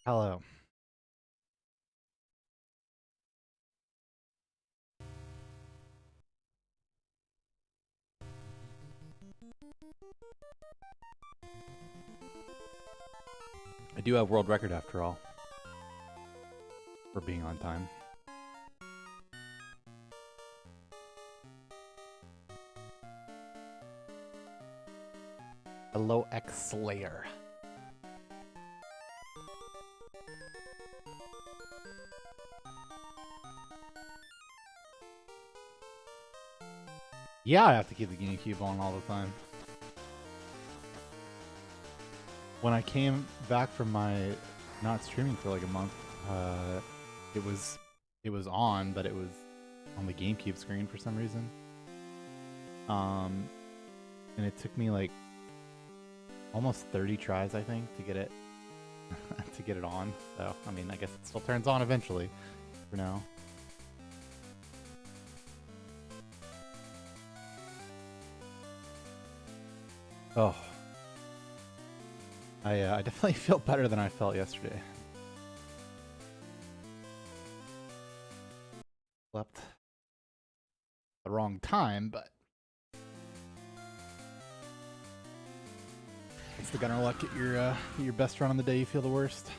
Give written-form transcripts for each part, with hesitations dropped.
Hello. I do have world record after all for being on time. Hello, X Slayer. Yeah, I have to keep the GameCube on all the time. When I came back from my not streaming for like a month, it was on, but it was on the GameCube screen for some reason. And it took me like almost 30 tries, I think, to get it to get it on. So, I mean, I guess it still turns on eventually for now. Oh. I definitely feel better than I felt yesterday. Slept the wrong time, but it's the gunner luck at your best run on the day you feel the worst.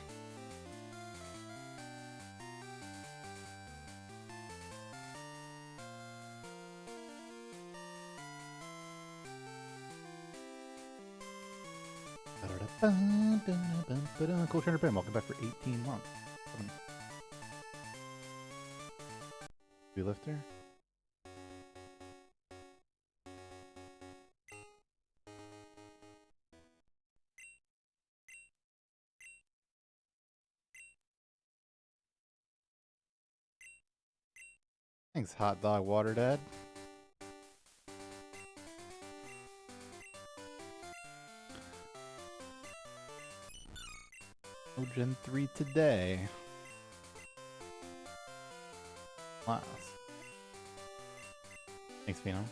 Cool Trainer Ben, welcome back for 18 months. We lifter? Thanks, Hot Dog Water Dad. Oh, Gen 3 today. Class. Thanks, Pino.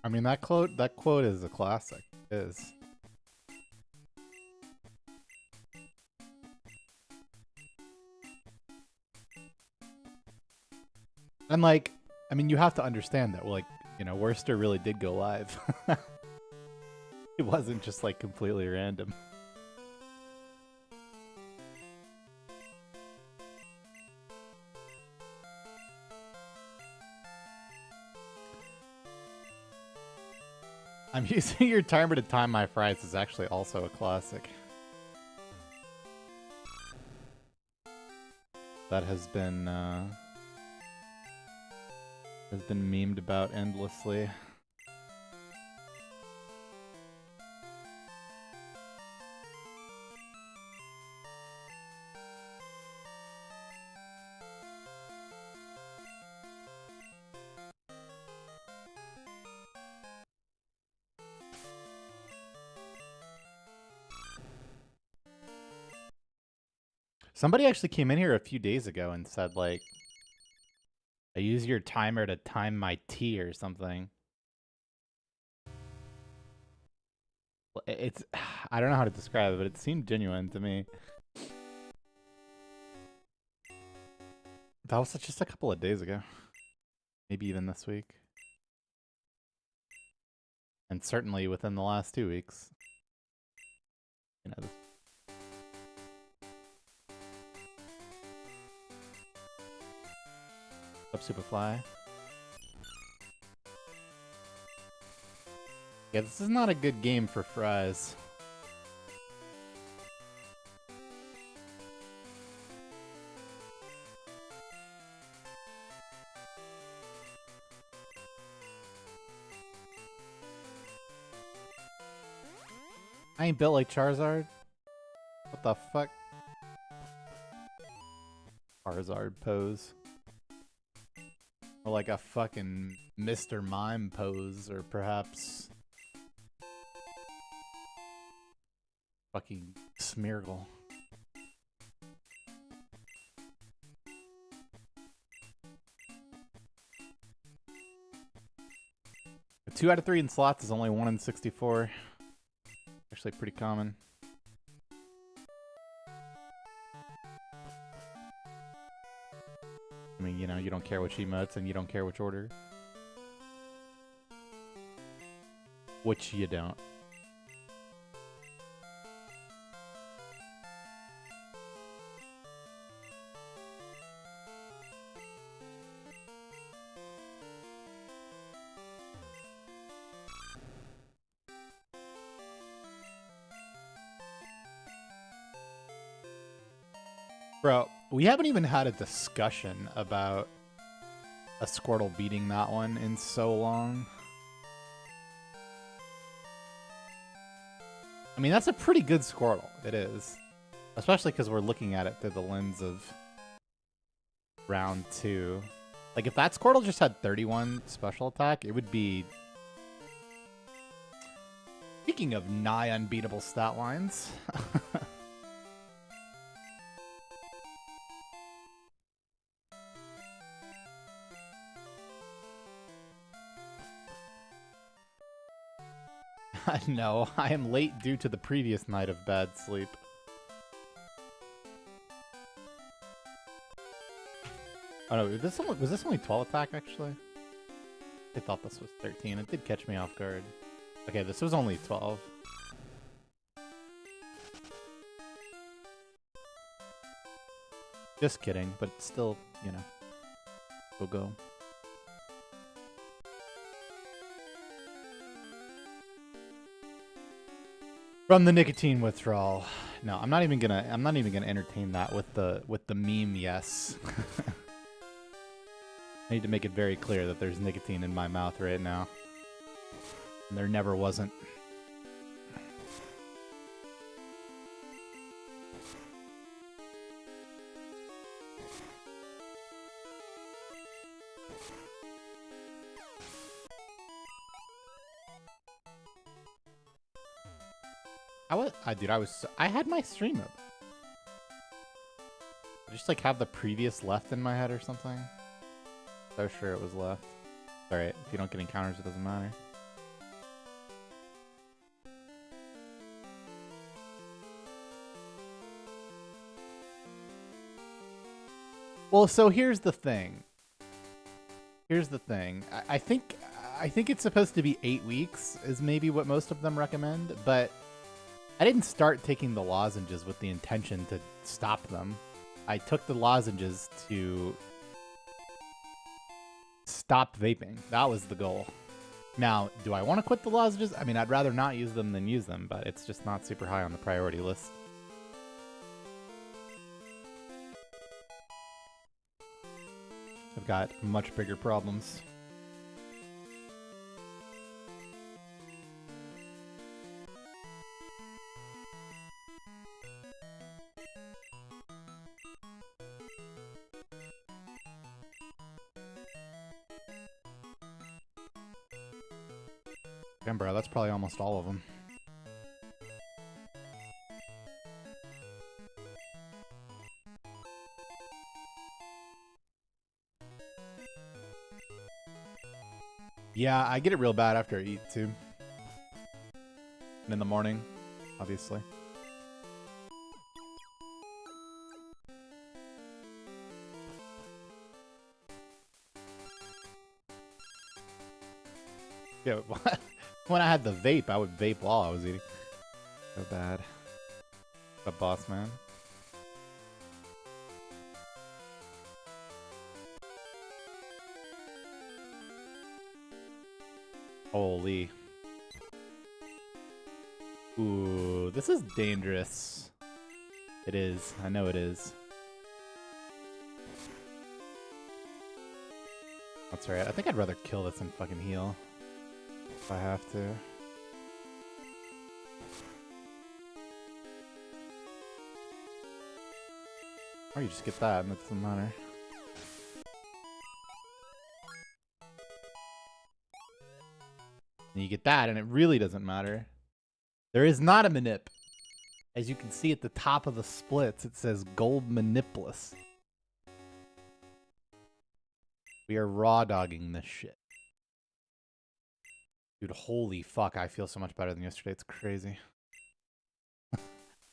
I mean, that quote is a classic. It is. And like, I mean, you have to understand that, like, you know, Worcester really did go live. It wasn't just like completely random. I'm using your timer to time my fries is actually also a classic. That has been memed about endlessly. Somebody actually came in here a few days ago and said, like, I use your timer to time my tea or something. It's, I don't know how to describe it, but it seemed genuine to me. That was just a couple of days ago. Maybe even this week. And certainly within the last 2 weeks. You know, this. Up Superfly. Yeah, this is not a good game for fries. I ain't built like Charizard. What the fuck? Charizard pose. Or like a fucking Mr. Mime pose, or perhaps fucking Smeargle. A 2 out of 3 in slots is only 1 in 64. Actually pretty common. I mean, you know, you don't care which emotes and you don't care which order. Which you don't. Bro, we haven't even had a discussion about a Squirtle beating that one in so long. I mean, that's a pretty good Squirtle. It is. Especially because we're looking at it through the lens of round 2. Like, if that Squirtle just had 31 special attack, it would be... Speaking of nigh unbeatable stat lines... No, I am late due to the previous night of bad sleep. Oh no, was this only 12 attack actually? I thought this was 13. It did catch me off guard. Okay, this was only 12. Just kidding, but still, you know, we'll go. From the nicotine withdrawal. No, I'm not even gonna entertain that with the meme, yes. I need to make it very clear that there's nicotine in my mouth right now. And there never wasn't. I had my stream up. I just like have the previous left in my head or something. So sure it was left. Alright, if you don't get encounters, it doesn't matter. Well, so here's the thing. I think it's supposed to be 8 weeks is maybe what most of them recommend, but I didn't start taking the lozenges with the intention to stop them. I took the lozenges to stop vaping. That was the goal. Now, do I want to quit the lozenges? I mean, I'd rather not use them than use them, but it's just not super high on the priority list. I've got much bigger problems. Damn, bro, that's probably almost all of them. Yeah, I get it real bad after I eat, too. And in the morning, obviously. Yeah, when I had the vape, I would vape while I was eating. So bad. The boss man. Holy. Ooh, this is dangerous. It is. I know it is. That's alright. I think I'd rather kill this than fucking heal. If I have to. Or you just get that and it doesn't matter. And you get that and it really doesn't matter. There is not a manip. As you can see at the top of the splits, it says gold manipless. We are raw dogging this shit. Dude, holy fuck, I feel so much better than yesterday. It's crazy. I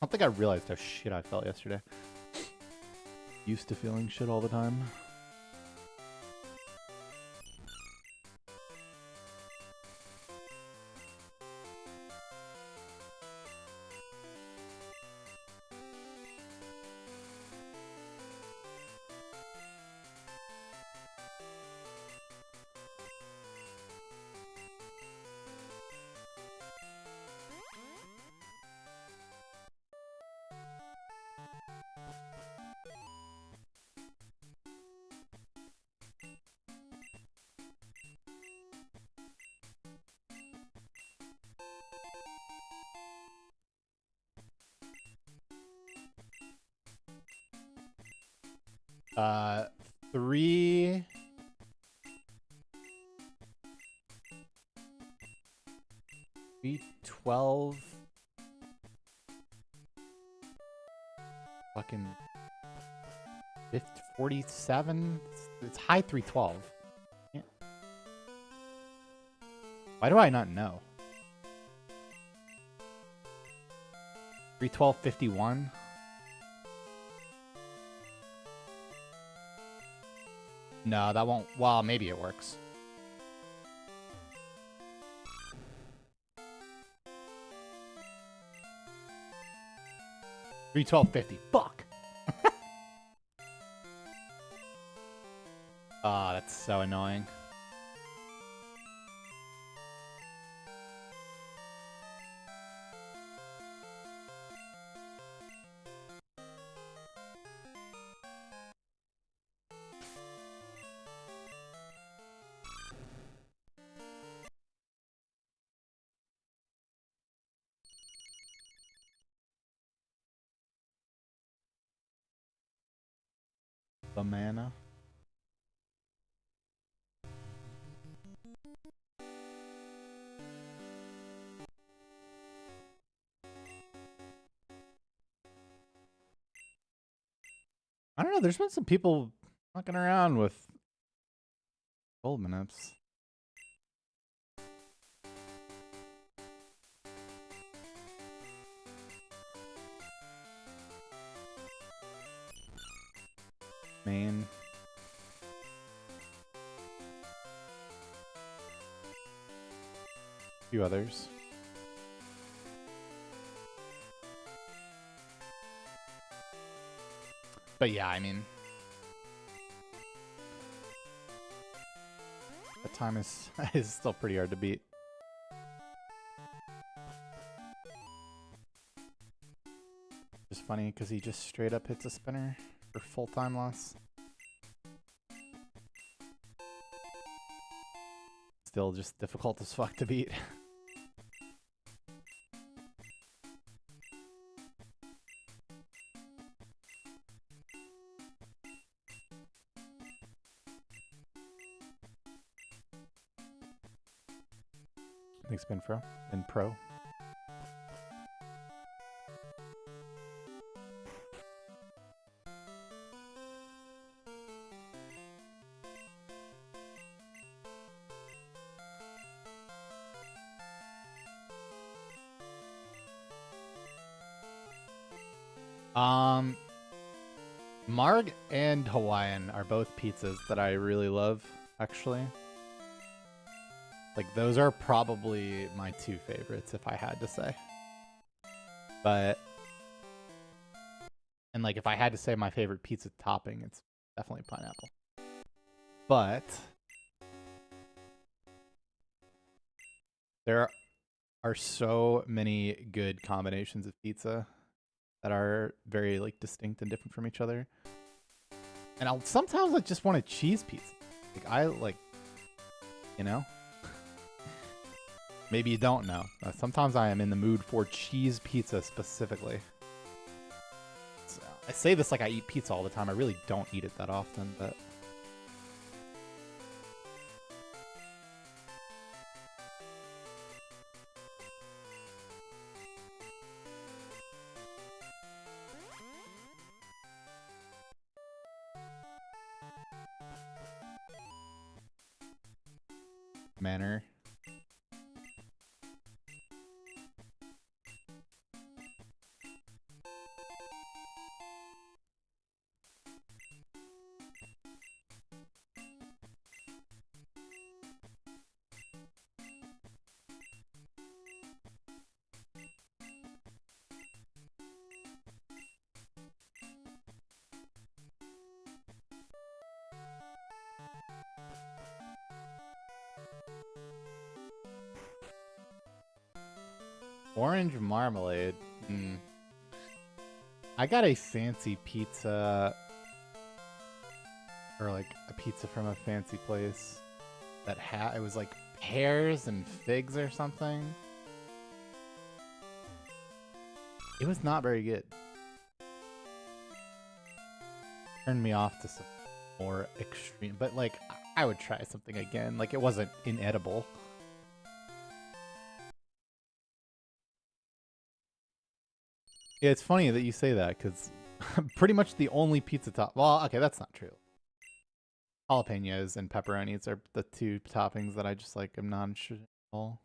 don't think I realized how shit I felt yesterday. Used to feeling shit all the time. Uh, 3... 312... Fucking... 47? It's high 312. Yeah. Why do I not know? 312.51? No, that won't... Well, maybe it works. $312.50. Fuck! Ah, that's so annoying. Banana. I don't know, there's been some people fucking around with gold manips. Man. A few others. But yeah, I mean, that time is still pretty hard to beat. Just funny because he just straight up hits a spinner for full time loss. Still just difficult as fuck to beat. Thanks, Spinfro and Pro. Marg and Hawaiian are both pizzas that I really love, actually. Like, those are probably my two favorites, if I had to say. But, and like, if I had to say my favorite pizza topping, it's definitely pineapple. But there are so many good combinations of pizza that are very like distinct and different from each other. And sometimes I just want a cheese pizza. Like, I like, you know? Maybe you don't know. Sometimes I am in the mood for cheese pizza specifically. So, I say this like I eat pizza all the time. I really don't eat it that often, but... Manner. Orange marmalade. I got a fancy pizza, or like a pizza from a fancy place that had, it was like pears and figs or something. It was not very good. Turned me off to some more extreme, but like I would try something again. Like it wasn't inedible. Yeah, it's funny that you say that because pretty much the only pizza top. Well, okay, that's not true. Jalapenos and pepperonis are the two toppings that I just like. I'm non-traditional.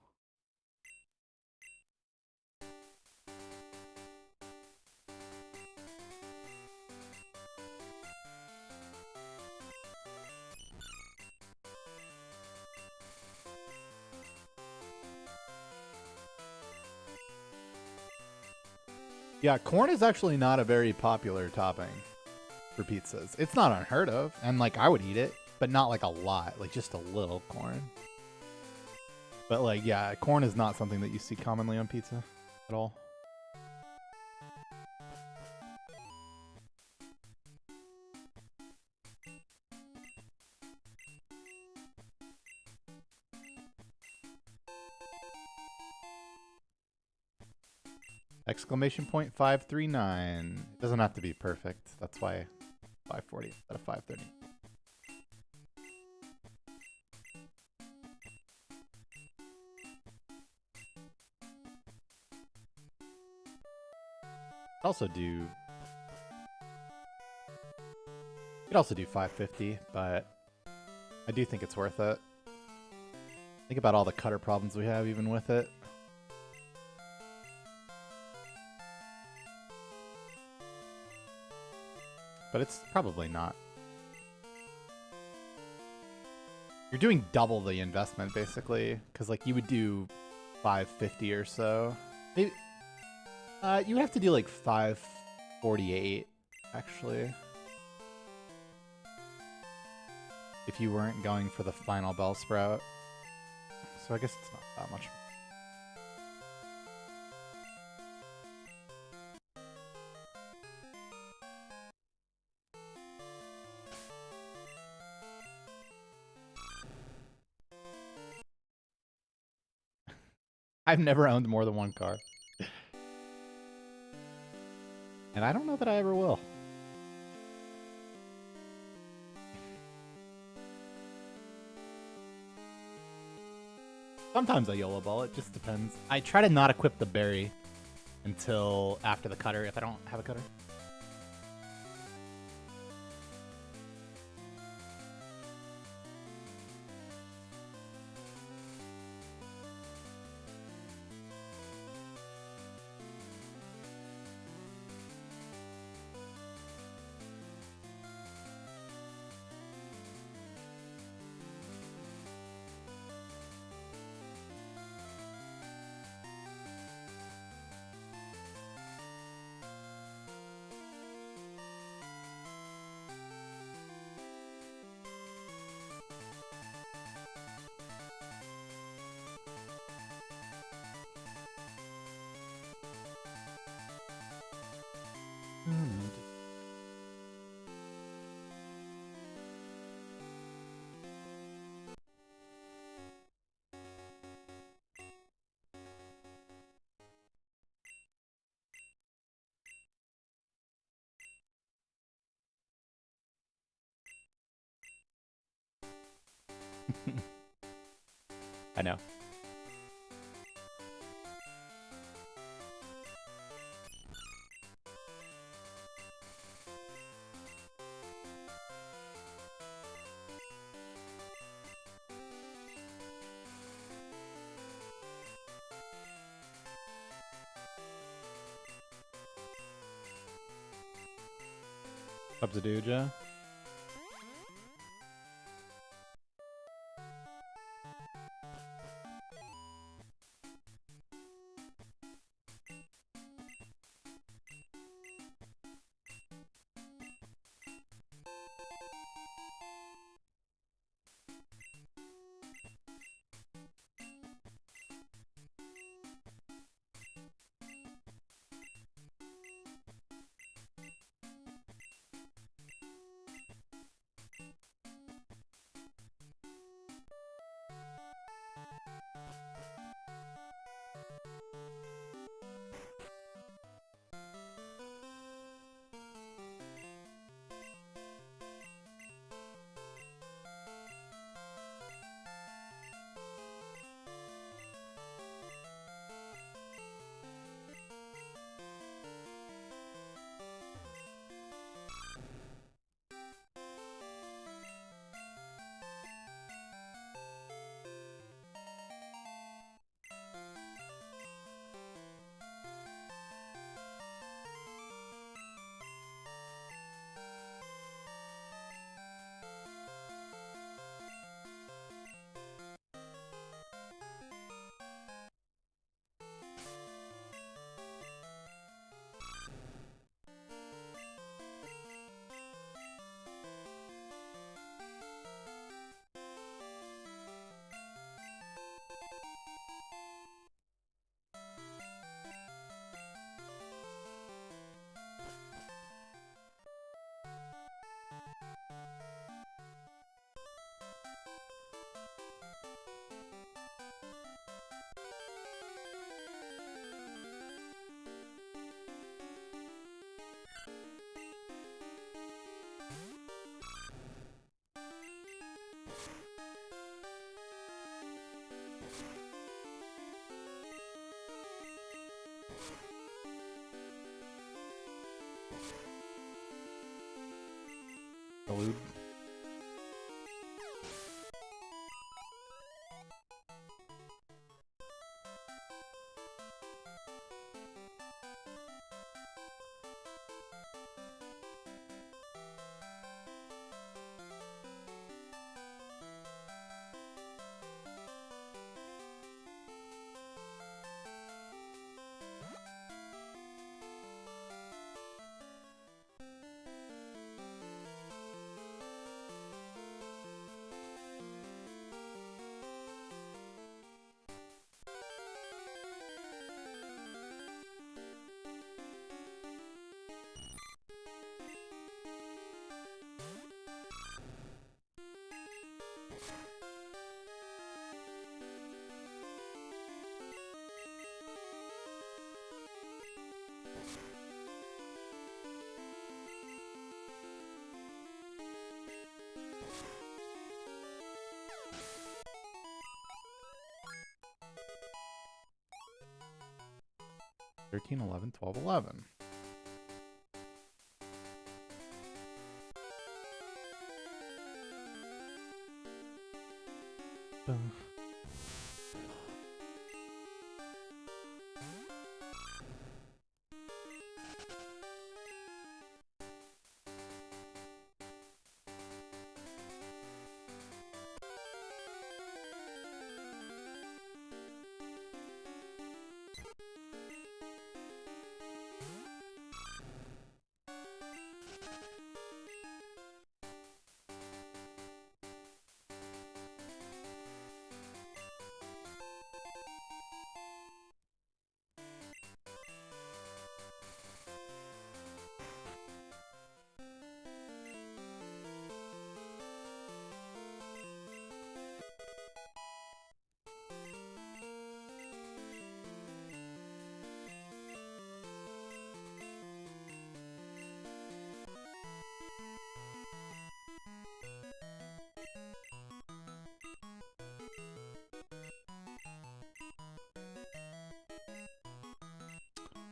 Yeah, corn is actually not a very popular topping for pizzas. It's not unheard of, and like I would eat it, but not like a lot, like just a little corn. But like, yeah, corn is not something that you see commonly on pizza at all. Exclamation point 539. It doesn't have to be perfect. That's why 540 instead of 530. Also do. You could also do 550, but I do think it's worth it. Think about all the cutter problems we have even with it. But it's probably not. You're doing double the investment basically, because like you would do 550 or so. Maybe you would have to do like 548 actually, if you weren't going for the final bell sprout. So I guess it's not that much. I've never owned more than one car. And I don't know that I ever will. Sometimes I YOLO ball, it just depends. I try to not equip the berry until after the cutter if I don't have a cutter. I know. Subsiduja. Salute. Thirteen, 11, 12, 11. Boom.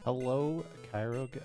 Hello, Cairo guy.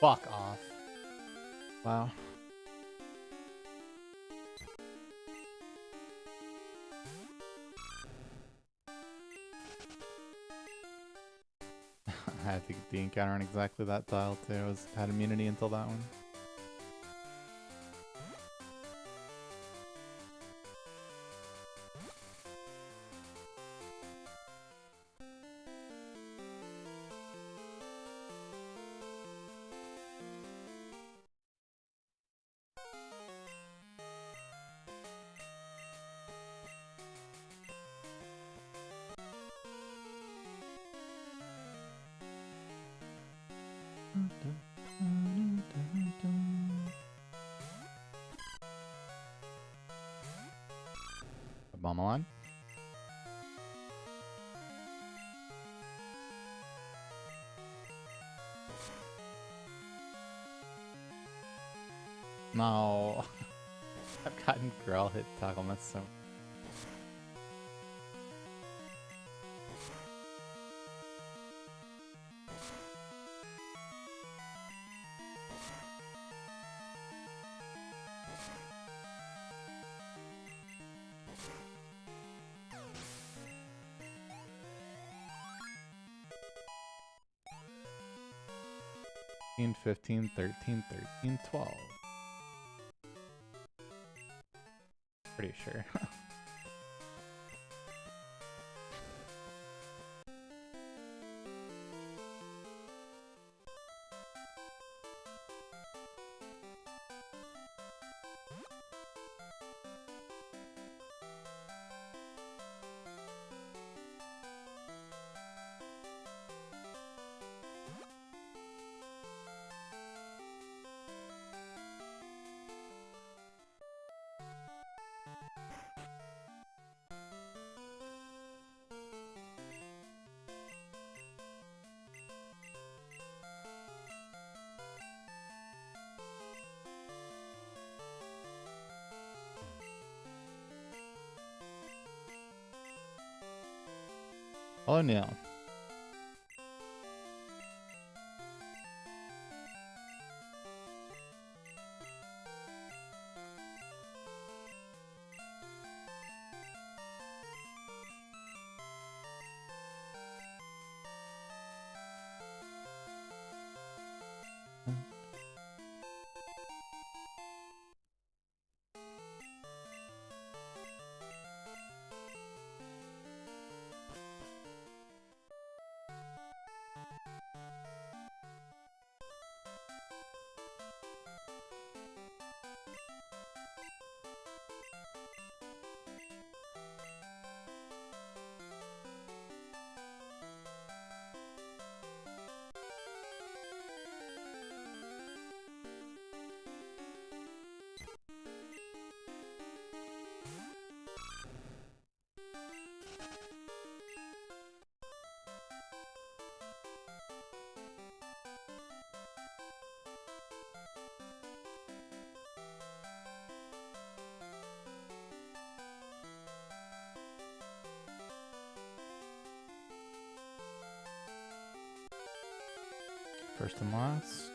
Fuck off. Wow. I had to get the encounter on exactly that tile too. I had immunity until that one. Bomb on. No. I've gotten girl hit toggle mess so. In 15, 13, 13, 12. Pretty sure. Oh no. First and last.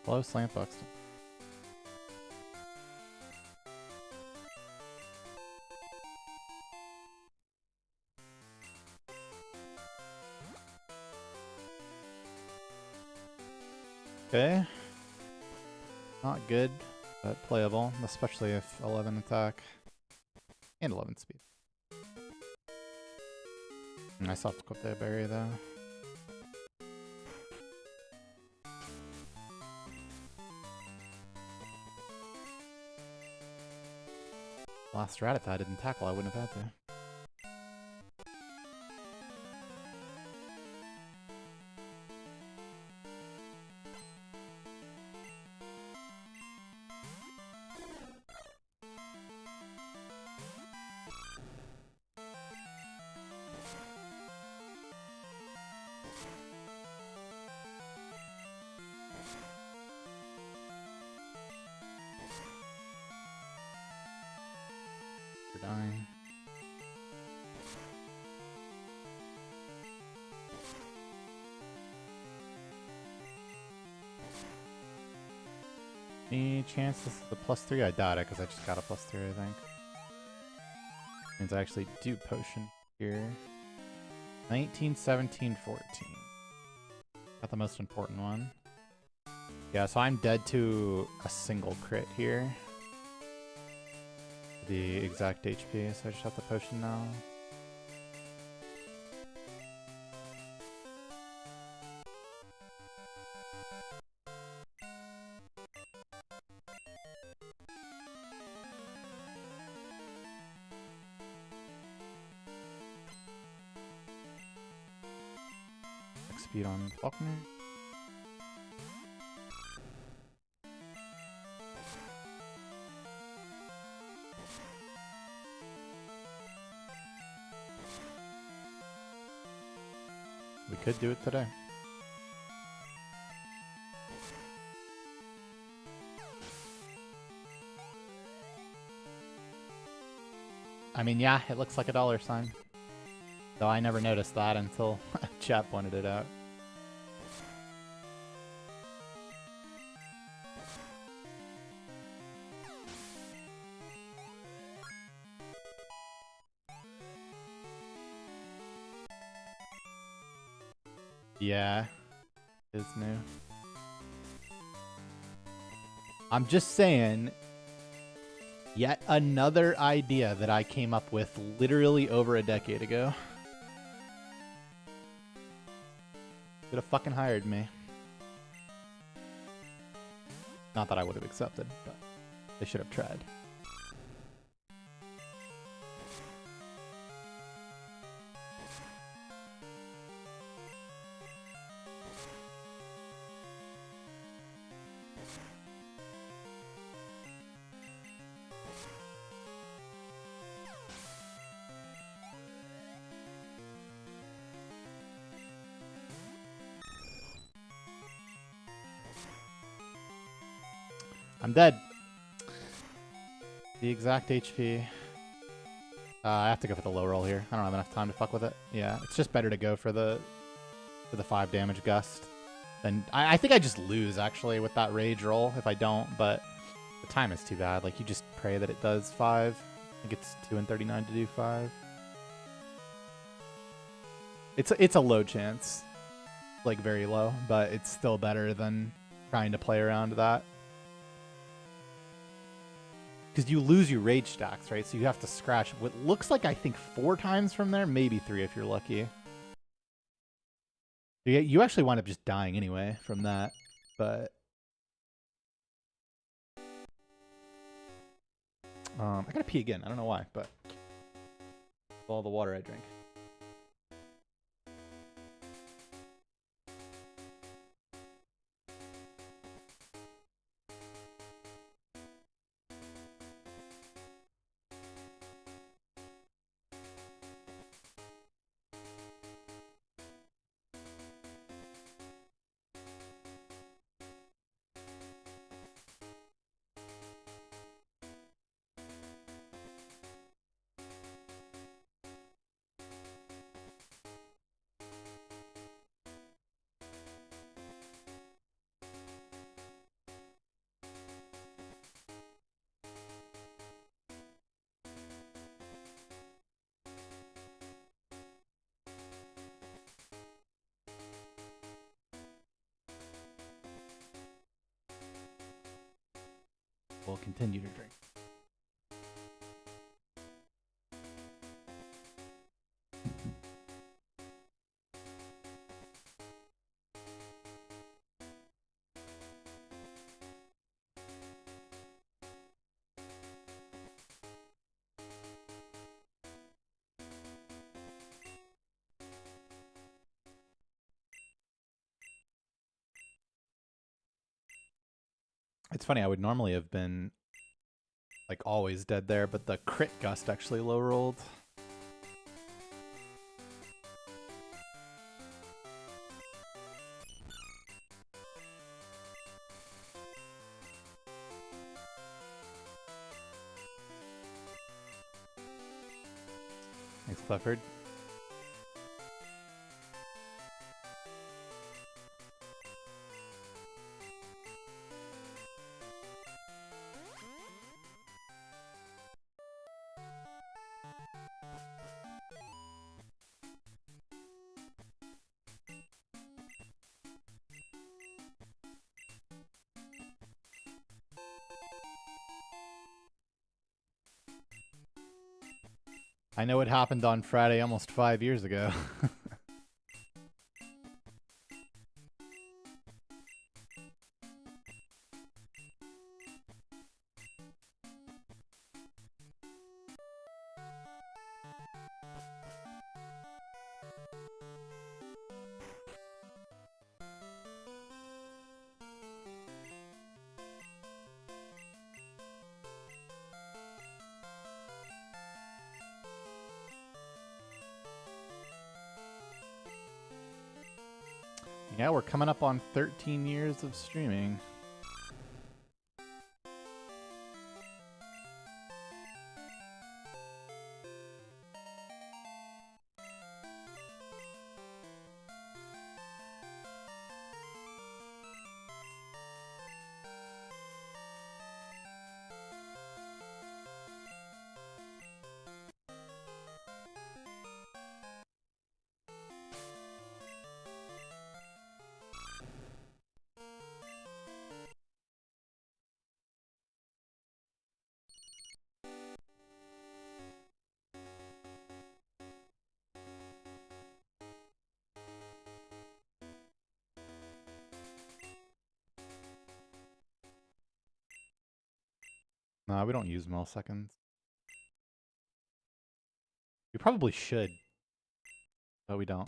Slow slant Buxton. Okay. Not good, but playable, especially if 11 attack and 11 speed. I still have to equip that berry though. Last Rattata didn't tackle, I wouldn't have had to. You're dying. Any chance this is the +3? I doubt it because I just got a +3, I think. Means I actually do potion here. 19, 17, 14. Got the most important one. Yeah, so I'm dead to a single crit here. The exact HP, so I just have the potion now. Speed on Faulkner. We could do it today. I mean, yeah, it looks like a $sign. Though I never noticed that until chat pointed it out. Yeah, it is new. I'm just saying, yet another idea that I came up with literally over a decade ago. Could have fucking hired me. Not that I would have accepted, but they should have tried. I'm dead. The exact HP. I have to go for the low roll here. I don't have enough time to fuck with it. Yeah, it's just better to go for the 5 damage gust. And I think I just lose actually with that rage roll if I don't, but the time is too bad. Like you just pray that it does 5. I think it's 2 and 39 to do 5. It's a low chance. Like very low, but it's still better than trying to play around that. Because you lose your rage stacks, right? So you have to scratch what looks like, I think, 4 times from there. Maybe 3 if you're lucky. You actually wind up just dying anyway from that. But I gotta pee again. I don't know why, but all the water I drink. will continue to drink. It's funny, I would normally have been like always dead there, but the crit gust actually low rolled. Thanks, Clifford. I know what happened on Friday almost 5 years ago. Yeah, we're coming up on 13 years of streaming. No, we don't use milliseconds. We probably should, but we don't.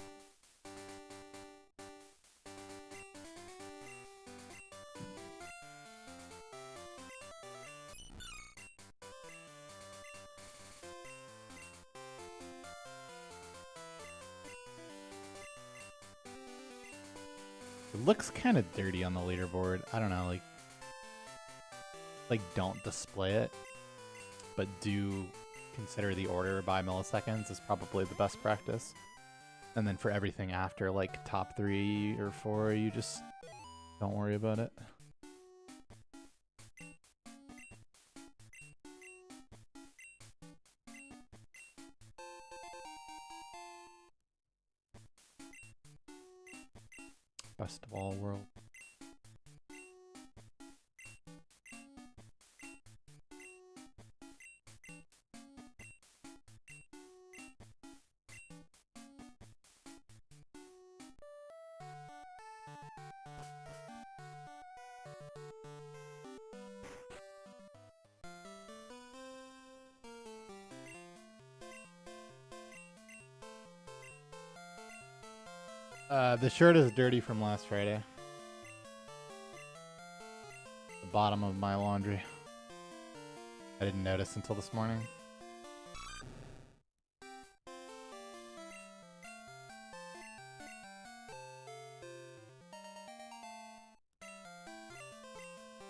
It looks kind of dirty on the leaderboard. I don't know, like don't display it, but do consider the order by milliseconds is probably the best practice. And then for everything after, like top 3 or 4, you just don't worry about it. Best of all world. The shirt is dirty from last Friday. The bottom of my laundry. I didn't notice until this morning.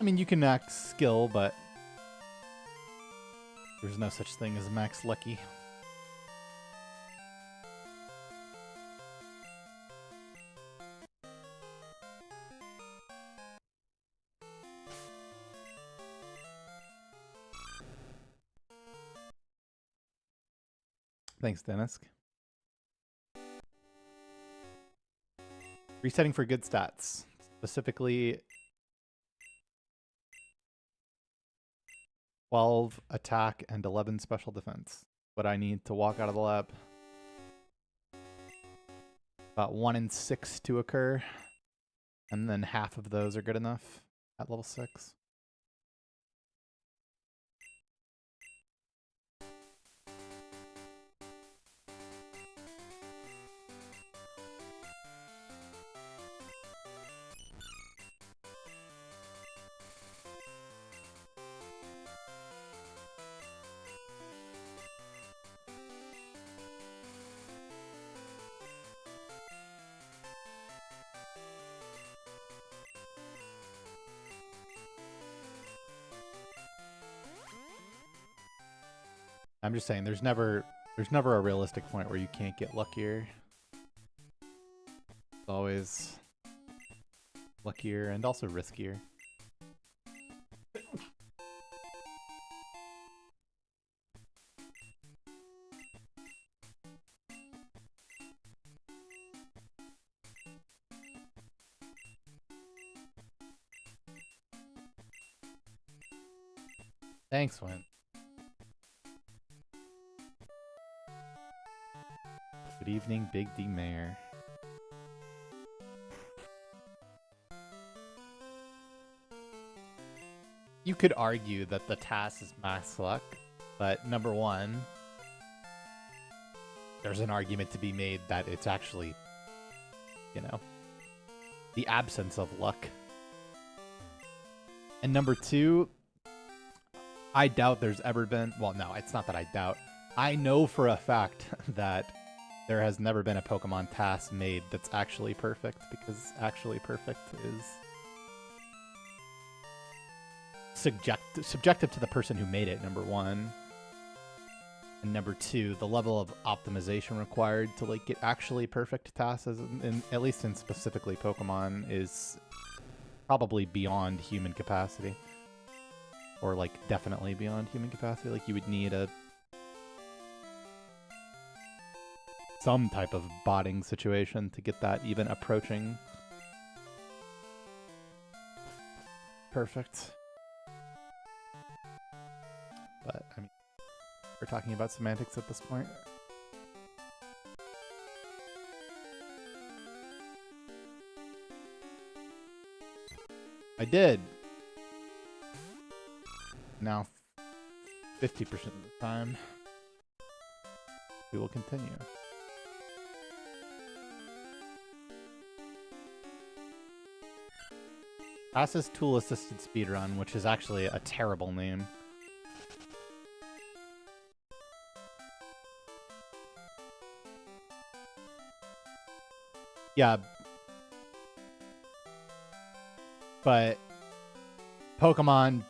I mean, you can max skill, but there's no such thing as max lucky. Thanks, Dennis. Resetting for good stats. Specifically, 12 attack and 11 special defense. What I need to walk out of the lab. About 1 in 6 to occur. And then half of those are good enough at level 6. I'm just saying, there's never a realistic point where you can't get luckier. It's always luckier and also riskier. Thanks, Win. Good evening, Big D Mayor. You could argue that the task is max luck, but number one, there's an argument to be made that it's actually, you know, the absence of luck. And number two, I doubt there's ever been, well, no, it's not that I doubt. I know for a fact that there has never been a Pokemon task made that's actually perfect, because actually perfect is subjective to the person who made it, number one. And number two, the level of optimization required to like get actually perfect tasks, at least in specifically Pokemon, is probably beyond human capacity. Or like definitely beyond human capacity. Like you would need some type of botting situation to get that even approaching perfect. But I mean, we're talking about semantics at this point. I did. Now 50% of the time we will continue. Passes Tool Assisted Speedrun, which is actually a terrible name. Yeah. But Pokemon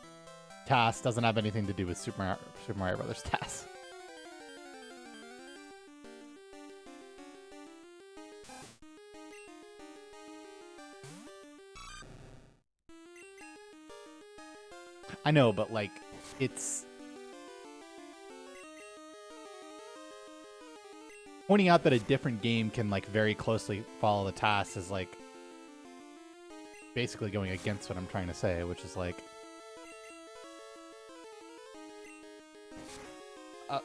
task doesn't have anything to do with Super Mario Brothers task. I know, but like, it's pointing out that a different game can like very closely follow the task is like basically going against what I'm trying to say, which is like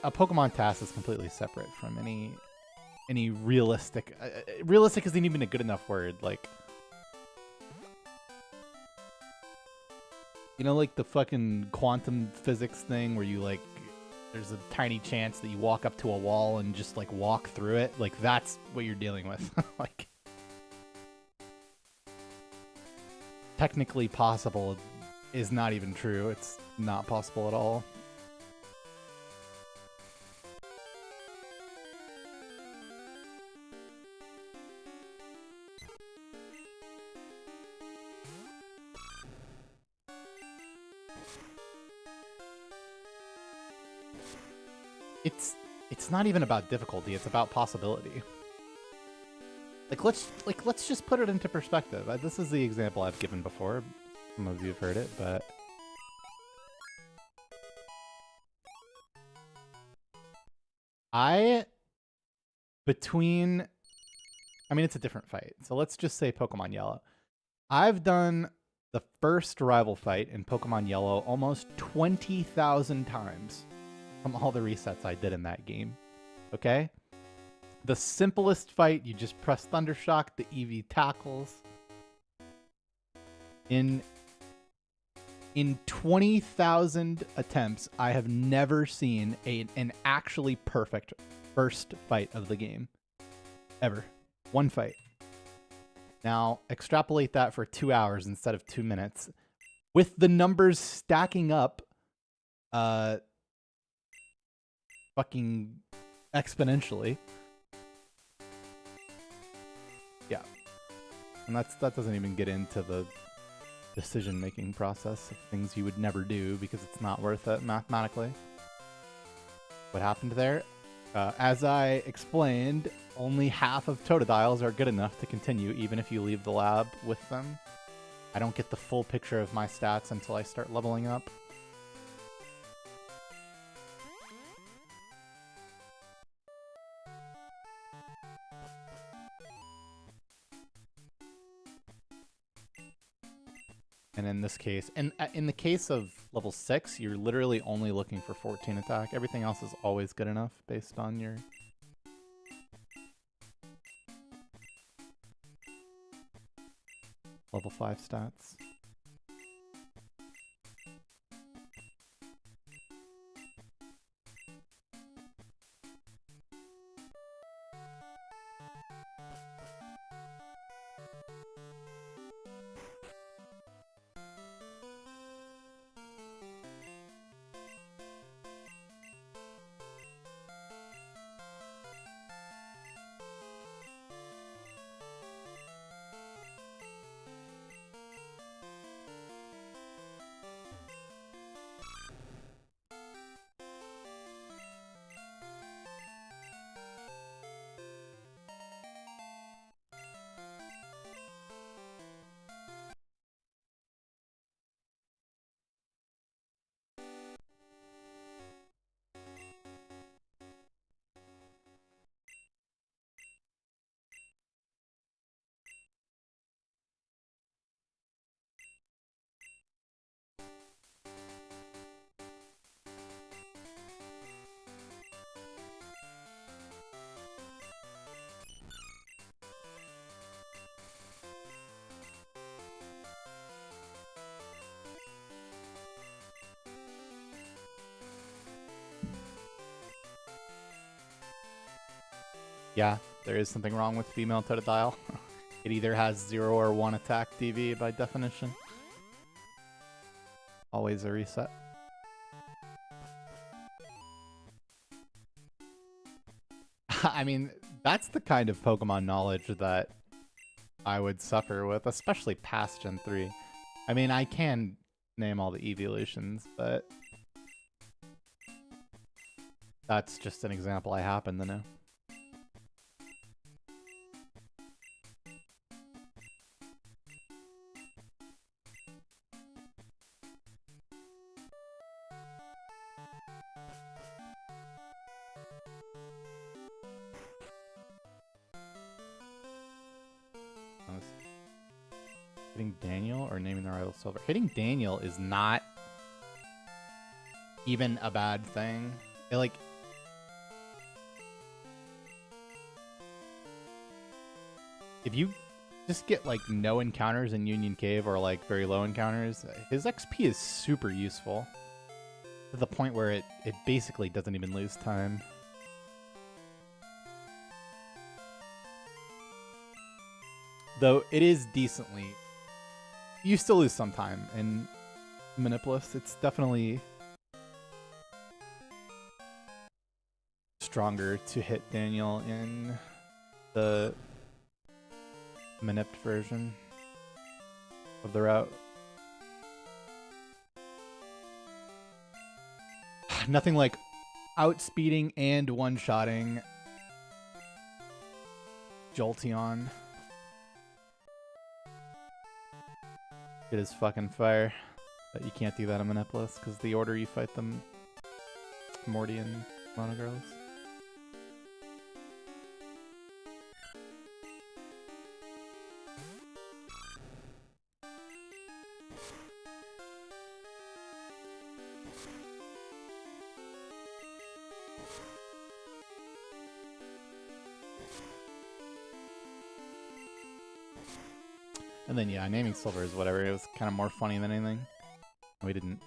a Pokemon task is completely separate from any realistic. Realistic isn't even a good enough word. Like, you know, like the fucking quantum physics thing where you like, there's a tiny chance that you walk up to a wall and just like walk through it. Like that's what you're dealing with. Like, technically possible is not even true. It's not possible at all. It's not even about difficulty, it's about possibility. Let's just put it into perspective. This is the example I've given before. Some of you have heard it, but I mean, it's a different fight. So let's just say Pokemon Yellow. I've done the first rival fight in Pokemon Yellow almost 20,000 times from all the resets I did in that game. Okay? The simplest fight, you just press Thundershock, the EV tackles. In 20,000 attempts, I have never seen an actually perfect first fight of the game. Ever. One fight. Now, extrapolate that for 2 hours instead of 2 minutes. With the numbers stacking up fucking exponentially. Yeah. And that doesn't even get into the decision-making process of things you would never do because it's not worth it mathematically. What happened there? As I explained, only half of Totodiles are good enough to continue even if you leave the lab with them. I don't get the full picture of my stats until I start leveling up. And in this case, and in the case of level 6, you're literally only looking for 14 attack. Everything else is always good enough based on your level 5 stats. Yeah, there is something wrong with female Totodile. It either has 0 or 1 attack DV by definition. Always a reset. I mean, that's the kind of Pokemon knowledge that I would suffer with, especially past Gen 3. I mean, I can name all the evolutions, but that's just an example I happen to know. Hitting Daniel or naming the rival Silver? Hitting Daniel is not even a bad thing. It, like, if you just get like no encounters in Union Cave or like very low encounters, his XP is super useful to the point where it basically doesn't even lose time. Though it is decently, you still lose some time in Manipulus. It's definitely stronger to hit Daniel in the Manipped version of the route. Nothing like outspeeding and one-shotting Jolteon. It is fucking fire. But you can't do that in Manipulus because the order you fight them, Morty and Monogirls. And then, yeah, naming silver is whatever. It was kind of more funny than anything. We didn't.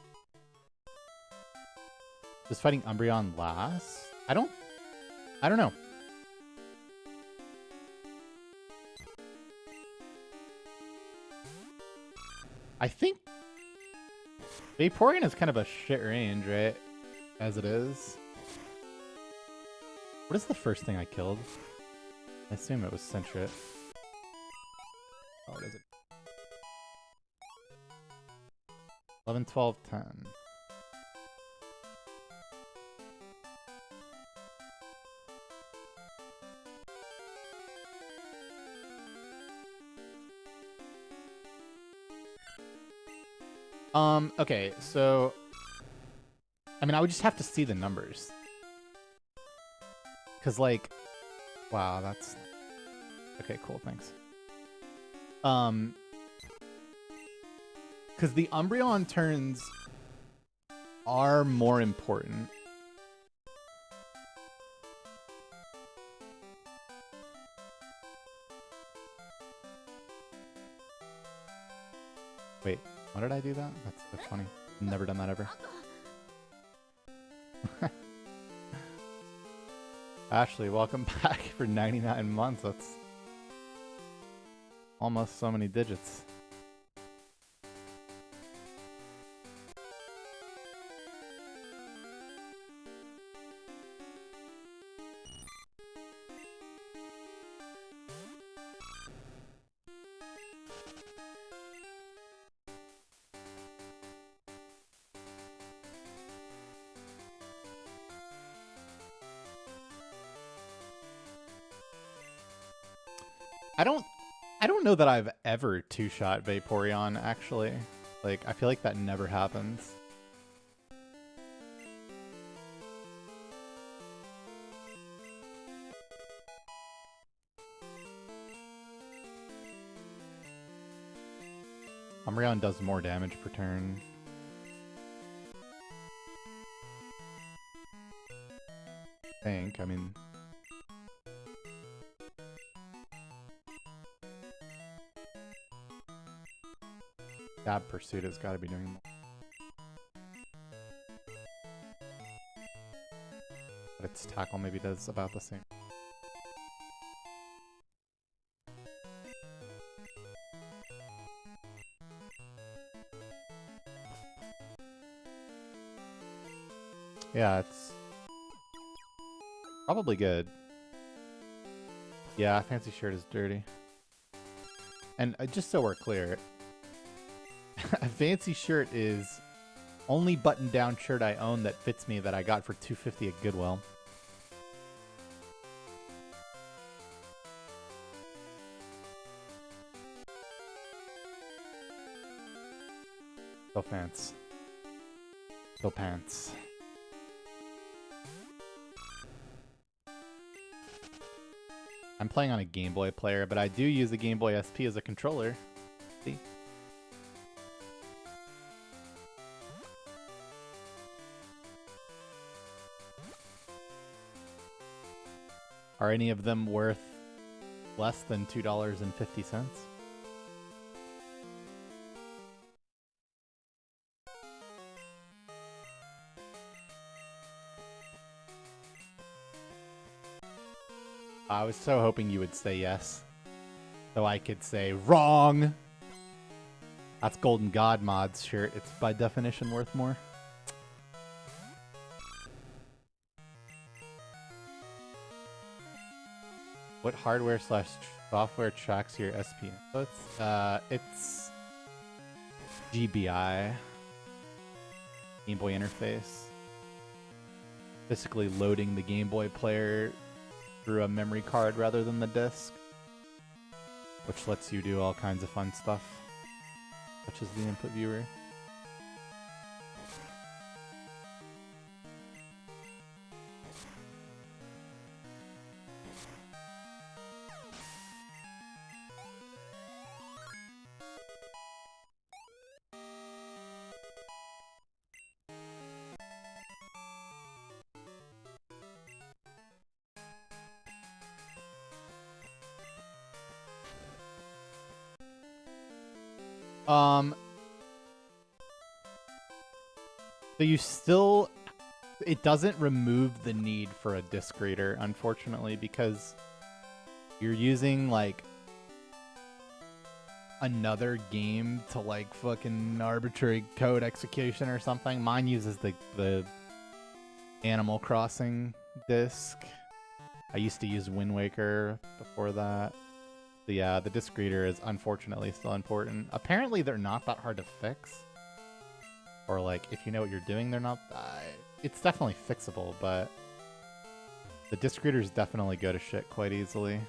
Just fighting Umbreon last? I don't know. I think Vaporeon is kind of a shit range, right? As it is. What is the first thing I killed? I assume it was Sentret. Oh, what is it? 11, 12, 10. Okay, so I mean, I would just have to see the numbers. 'Cause like, wow, that's okay, cool, thanks. 'Cause the Umbreon turns are more important. Wait, why did I do that? That's funny. Never done that ever. Ashley, welcome back for 99 months. That's almost so many digits. I don't know that I've ever two-shot Vaporeon, actually. Like, I feel like that never happens. Umbreon does more damage per turn. I think, I mean... Stab Pursuit has got to be doing more. But its tackle maybe does about the same. Yeah, it's probably good. Yeah, Fancy Shirt is dirty. And just so we're clear, a Fancy Shirt is only button-down shirt I own that fits me that I got for $2.50 at Goodwill. Go pants. Go pants. I'm playing on a Game Boy player, but I do use the Game Boy SP as a controller. See? Are any of them worth less than $2.50? I was so hoping you would say yes. So I could say, wrong! That's Golden God Mod's shirt. It's by definition worth more. What hardware / software tracks your SP inputs? It's GBI. Game Boy interface. Basically loading the Game Boy player through a memory card rather than the disc, which lets you do all kinds of fun stuff, such as the input viewer. So you still... It doesn't remove the need for a disc reader, unfortunately, because you're using, like, another game to, like, fucking arbitrary code execution or something. Mine uses the Animal Crossing disc. I used to use Wind Waker before that. So yeah, the disc reader is unfortunately still important. Apparently they're not that hard to fix. Or, like, if you know what you're doing, they're not... it's definitely fixable, but the disc readers definitely go to shit quite easily.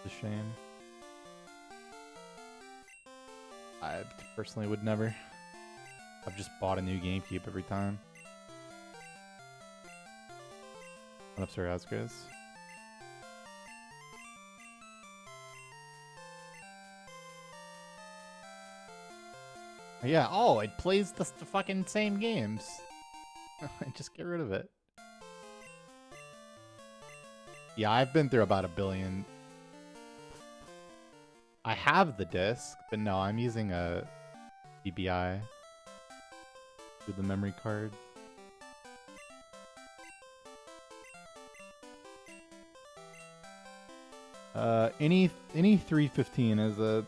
It's a shame. I personally would never. I've just bought a new GameCube every time. What up, Sir Asgris? Yeah, oh, it plays the fucking same games. Just get rid of it. Yeah, I've been through about 1 billion. I have the disc, but no, I'm using a BBI with the memory card. Any 3:15 is a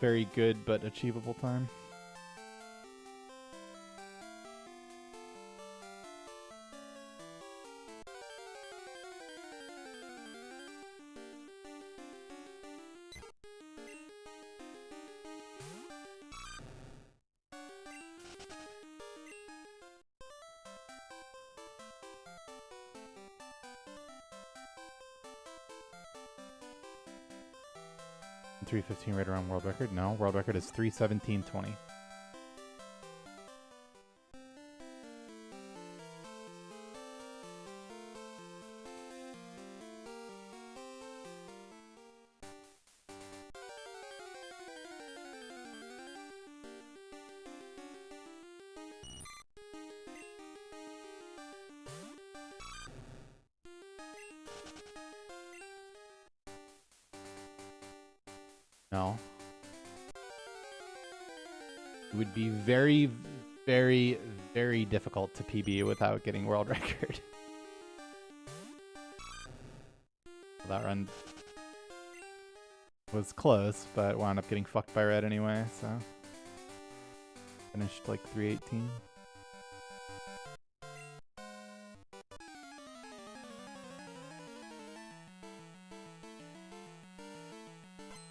very good but achievable time. .315 right around world record? No, world record is 3:17:20. No. It would be very, very, very difficult to PB without getting world record. Well, that run was close, but wound up getting fucked by red anyway, so finished like 3:18.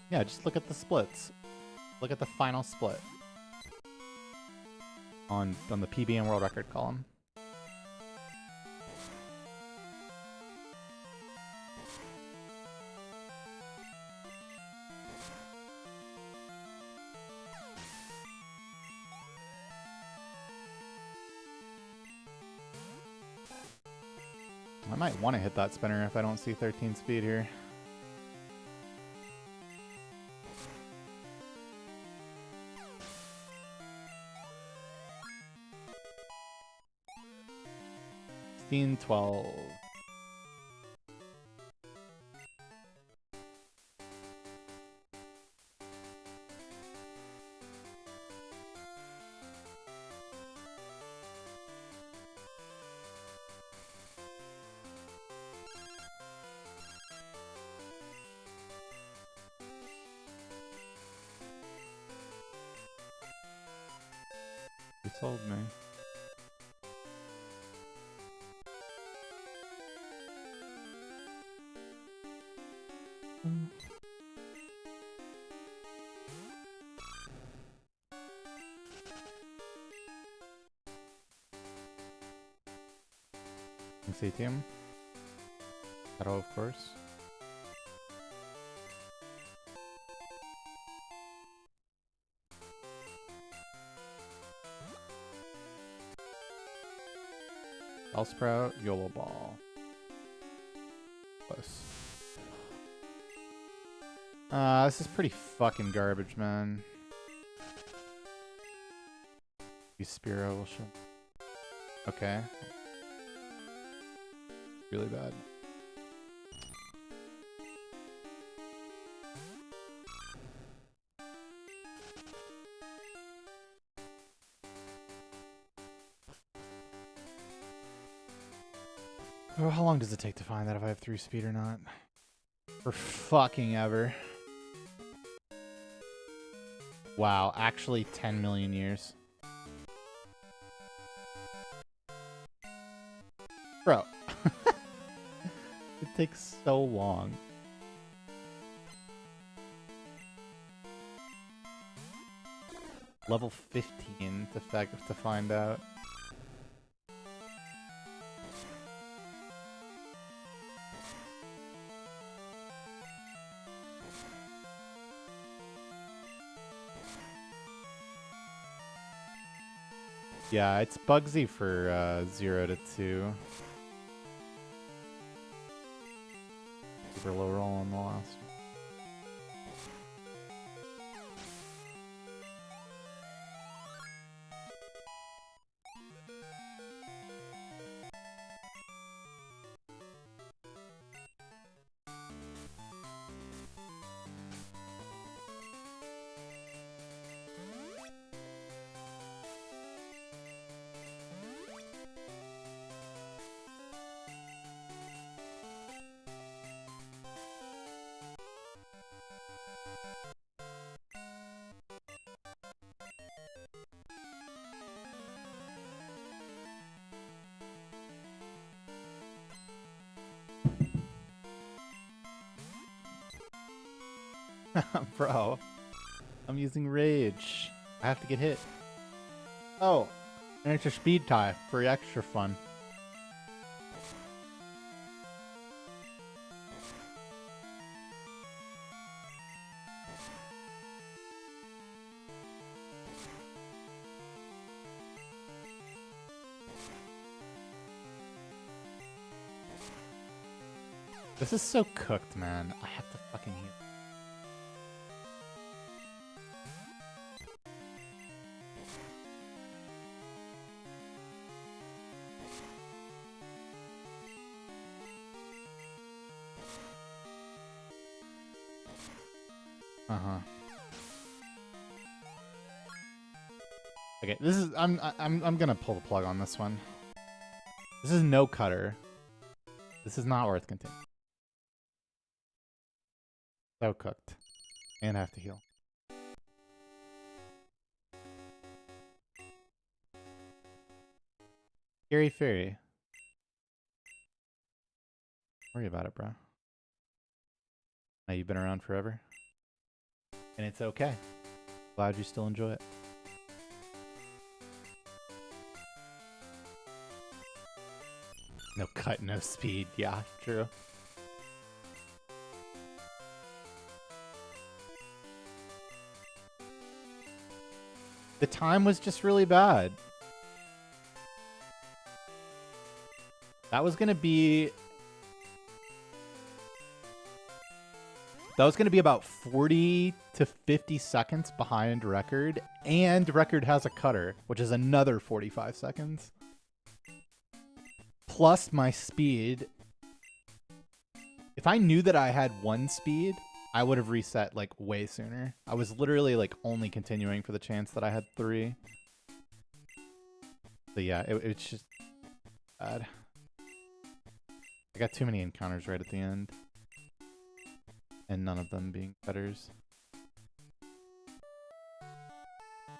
Yeah, just look at the splits. Look at the final split on the PB and world record column. I might want to hit that spinner if I don't see 13 speed here. $16, $12. You told me. Thanks, ATM. Hello, of course. Bellsprout, YOLO Ball. Close. This is pretty fucking garbage, man. You Spiro will show. Okay. Really bad. Oh, how long does it take to find out if I have 3 speed or not? For fucking ever. Wow, actually 10 million years. Bro. It takes so long. Level 15 to find out. Yeah, it's Bugsy for 0 to 2. Super low roll on the last one. Bro, I'm using rage. I have to get hit. Oh, and it's a speed tie for extra fun. This is so cooked, man. I have to fucking heal. Uh-huh. Okay, this is I'm gonna pull the plug on this one. This is no cutter. This is not worth continuing. So cooked. And have to heal. Scary Fairy. Worry about it, bro. Now you've been around forever. And it's okay. Glad you still enjoy it. No cut, no speed. Yeah, true. The time was just really bad. That was gonna be about 40 to 50 seconds behind record, and record has a cutter, which is another 45 seconds. Plus my speed. If I knew that I had 1 speed, I would have reset like way sooner. I was literally like only continuing for the chance that I had 3. So yeah, it's just bad. I got too many encounters right at the end. And none of them being cutters.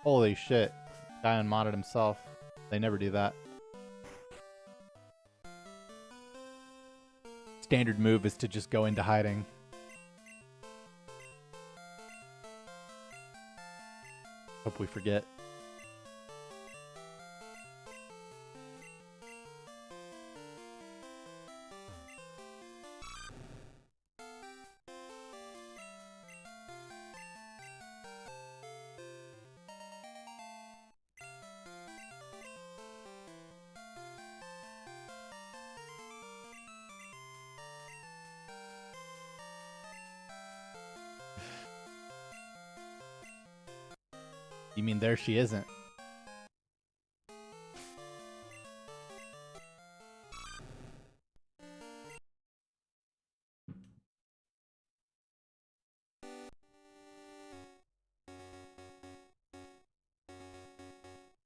Holy shit. Guy unmodded himself. They never do that. Standard move is to just go into hiding. Hope we forget. You mean there she isn't?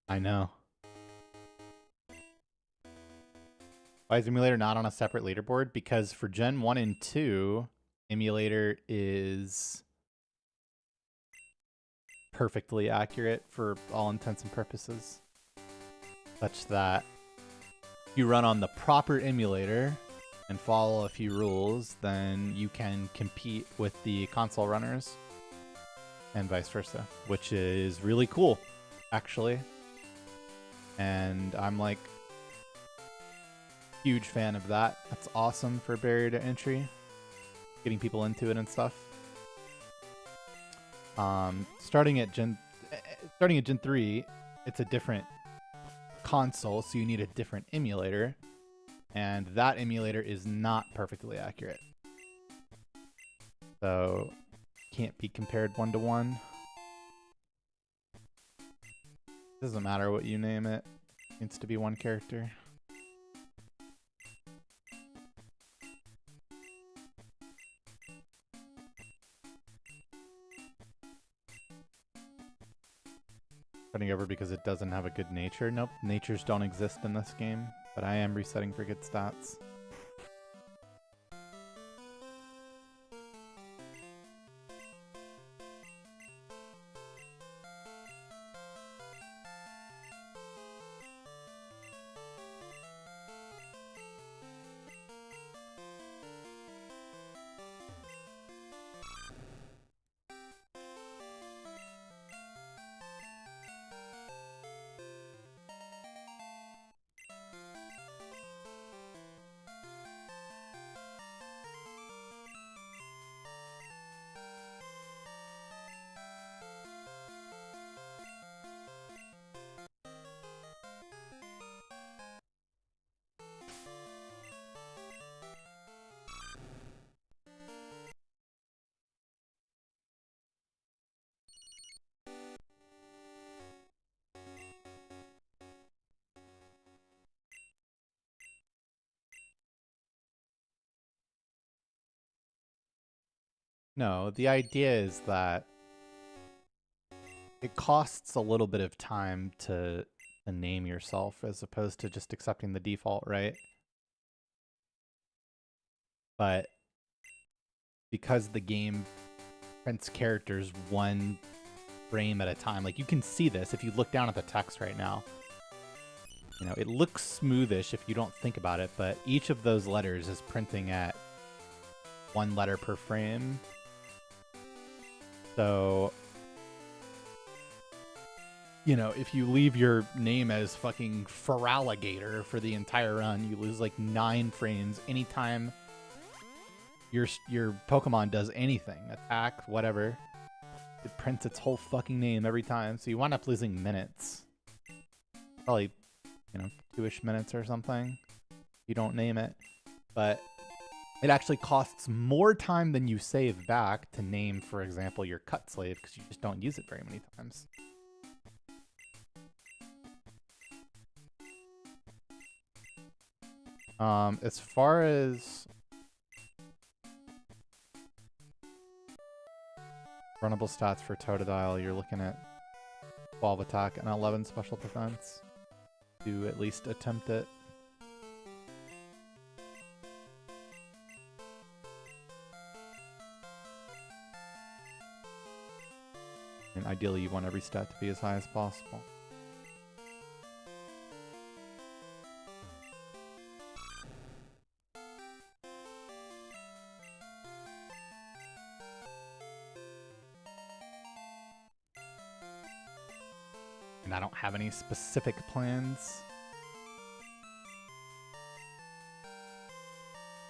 I know. Why is Emulator not on a separate leaderboard? Because for Gen 1 and 2, Emulator is perfectly accurate for all intents and purposes. Such that if you run on the proper emulator and follow a few rules, then you can compete with the console runners and vice versa, which is really cool, actually. And I'm like huge fan of that. That's awesome for barrier to entry, getting people into it and stuff. Starting at Gen 3, it's a different console, so you need a different emulator, and that emulator is not perfectly accurate, so can't be compared one-to-one. Doesn't matter what you name it, it needs to be one character. Starting over because it doesn't have a good nature. Nope, natures don't exist in this game, but I am resetting for good stats. No, the idea is that it costs a little bit of time to name yourself as opposed to just accepting the default, right? But because the game prints characters one frame at a time, like you can see this if you look down at the text right now. You know, it looks smoothish if you don't think about it, but each of those letters is printing at one letter per frame. So, you know, if you leave your name as fucking Feraligator for the entire run, you lose like 9 frames anytime your Pokemon does anything. Attack, whatever. It prints its whole fucking name every time, so you wind up losing minutes. Probably, you know, 2-ish minutes or something. You don't name it. But it actually costs more time than you save back to name, for example, your cut slave, because you just don't use it very many times. As far as runnable stats for Totodile, you're looking at 12 attack and 11 special defense to at least attempt it. And ideally you want every stat to be as high as possible. And I don't have any specific plans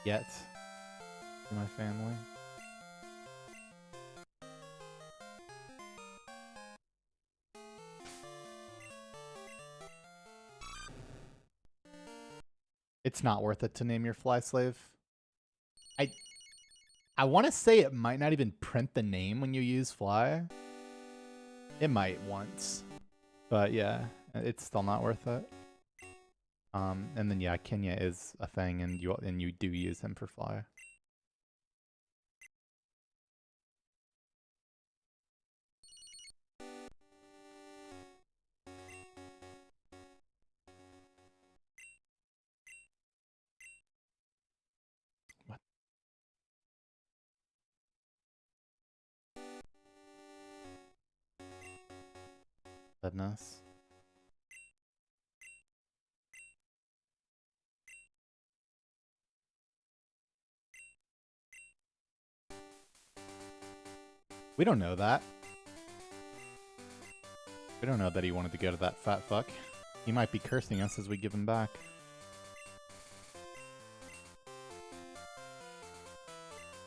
yet for my family. It's not worth it to name your fly slave. I want to say it might not even print the name when you use fly. It might once. But yeah, it's still not worth it. And then yeah, Kenya is a thing, and you do use him for fly. Goodness. We don't know that. We don't know that he wanted to go to that fat fuck. He might be cursing us as we give him back.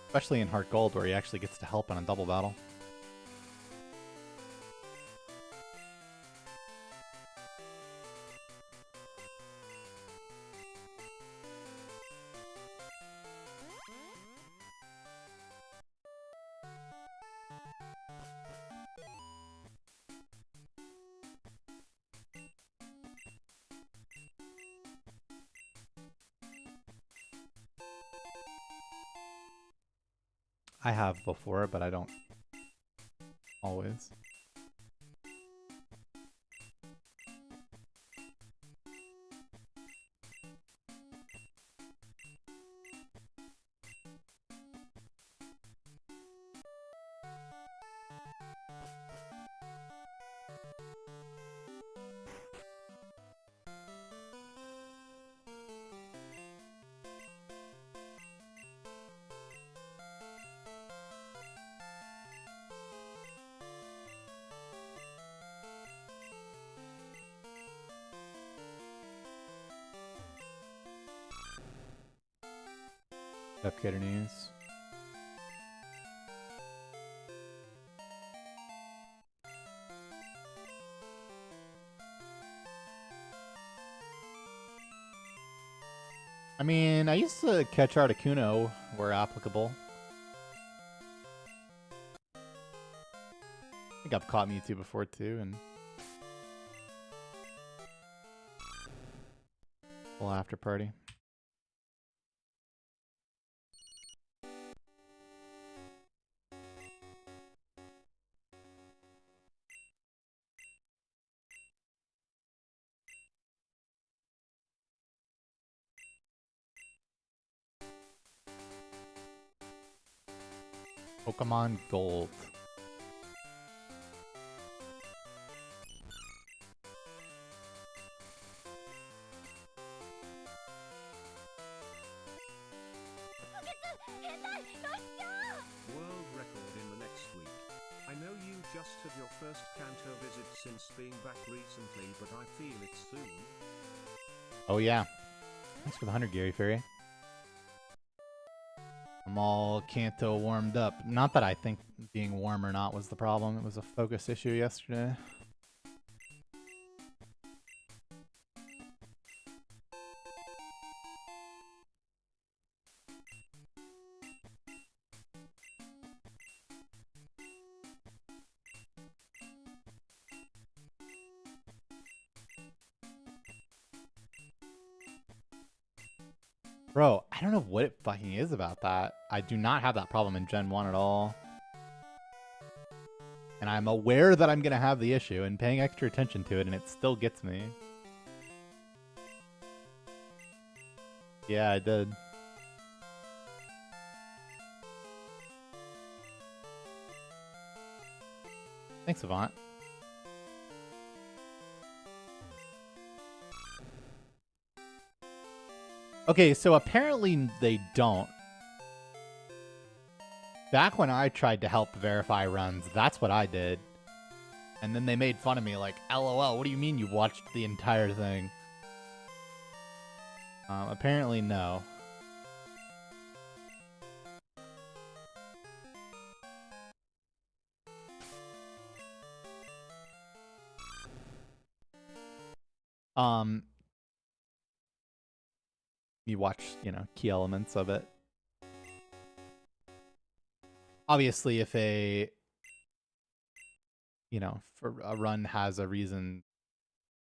Especially in Heart Gold, where he actually gets to help in a double battle. I have before, but I don't always. Get her knees. I mean, I used to catch Articuno where applicable. I think I've caught Mewtwo before too, and full after party. Pokemon Gold. World record in the next week. I know you just had your first Kanto visit since being back recently, but I feel it's soon. Oh yeah. Thanks for the 100, Gary Ferry. I'm all Kanto warmed up. Not that I think being warm or not was the problem. It was a focus issue yesterday. Bro, I don't know what it fucking is about that. I do not have that problem in Gen 1 at all. And I'm aware that I'm going to have the issue and paying extra attention to it, and it still gets me. Yeah, I did. Thanks, Avant. Okay, so apparently they don't. Back when I tried to help verify runs, that's what I did. And then they made fun of me like, LOL, what do you mean you watched the entire thing? Apparently no. You watch, you know, key elements of it. Obviously, if a, you know, for a run has a reason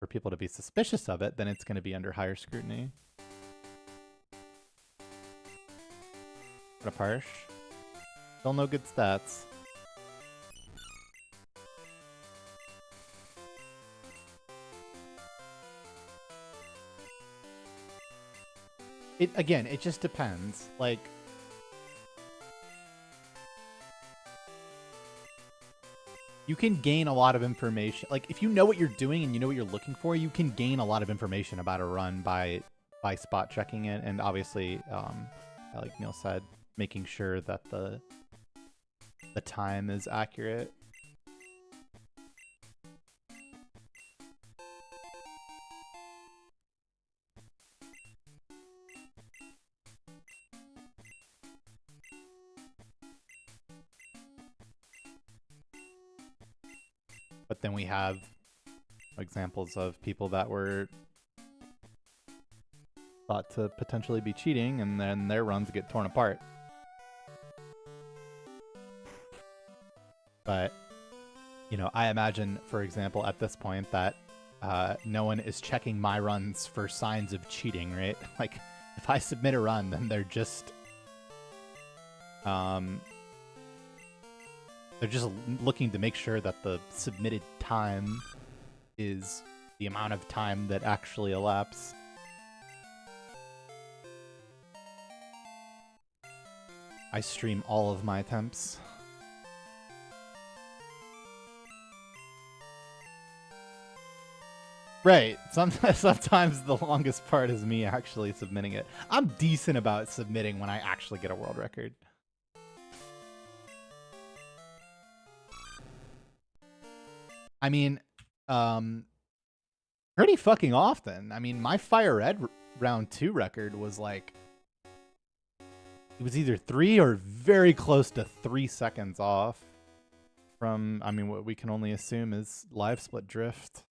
for people to be suspicious of it, then it's going to be under higher scrutiny. What a parsh. Still no good stats. Again, it just depends. Like, you can gain a lot of information. Like, if you know what you're doing and you know what you're looking for, you can gain a lot of information about a run by spot checking it, and obviously, like Neil said, making sure that the time is accurate. But then we have examples of people that were thought to potentially be cheating, and then their runs get torn apart. But, you know, I imagine, for example, at this point that no one is checking my runs for signs of cheating, right? Like, if I submit a run, then they're just looking to make sure that the submitted time is the amount of time that actually elapsed. I stream all of my attempts. Right. Sometimes the longest part is me actually submitting it. I'm decent about submitting when I actually get a world record. I mean, pretty fucking often. I mean, my Fire Red round 2 record was like, it was either 3 or very close to 3 seconds off from, I mean, what we can only assume is live split drift.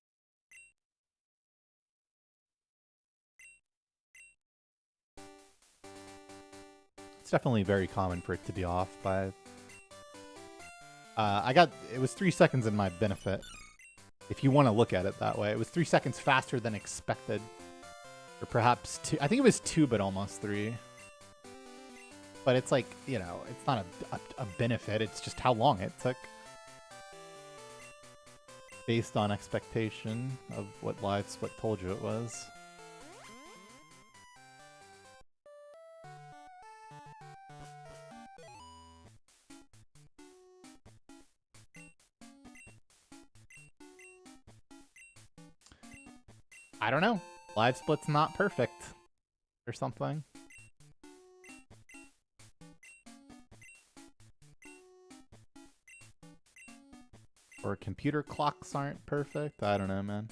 It's definitely very common for it to be off by... it was 3 seconds in my benefit. If you want to look at it that way. It was 3 seconds faster than expected. Or perhaps 2. I think it was 2, but almost 3. But it's like, you know, it's not a benefit. It's just how long it took. Based on expectation of what live split told you it was. I don't know. Live split's not perfect. Or something. Or computer clocks aren't perfect. I don't know, man.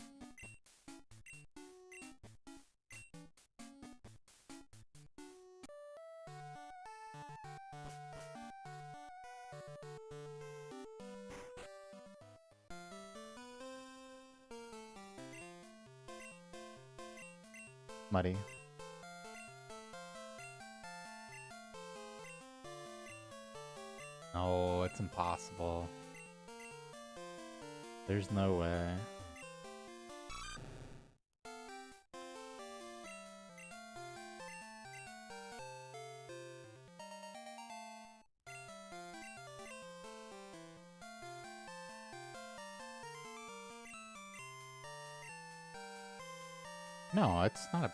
Muddy. No, it's impossible. There's no way. No, it's not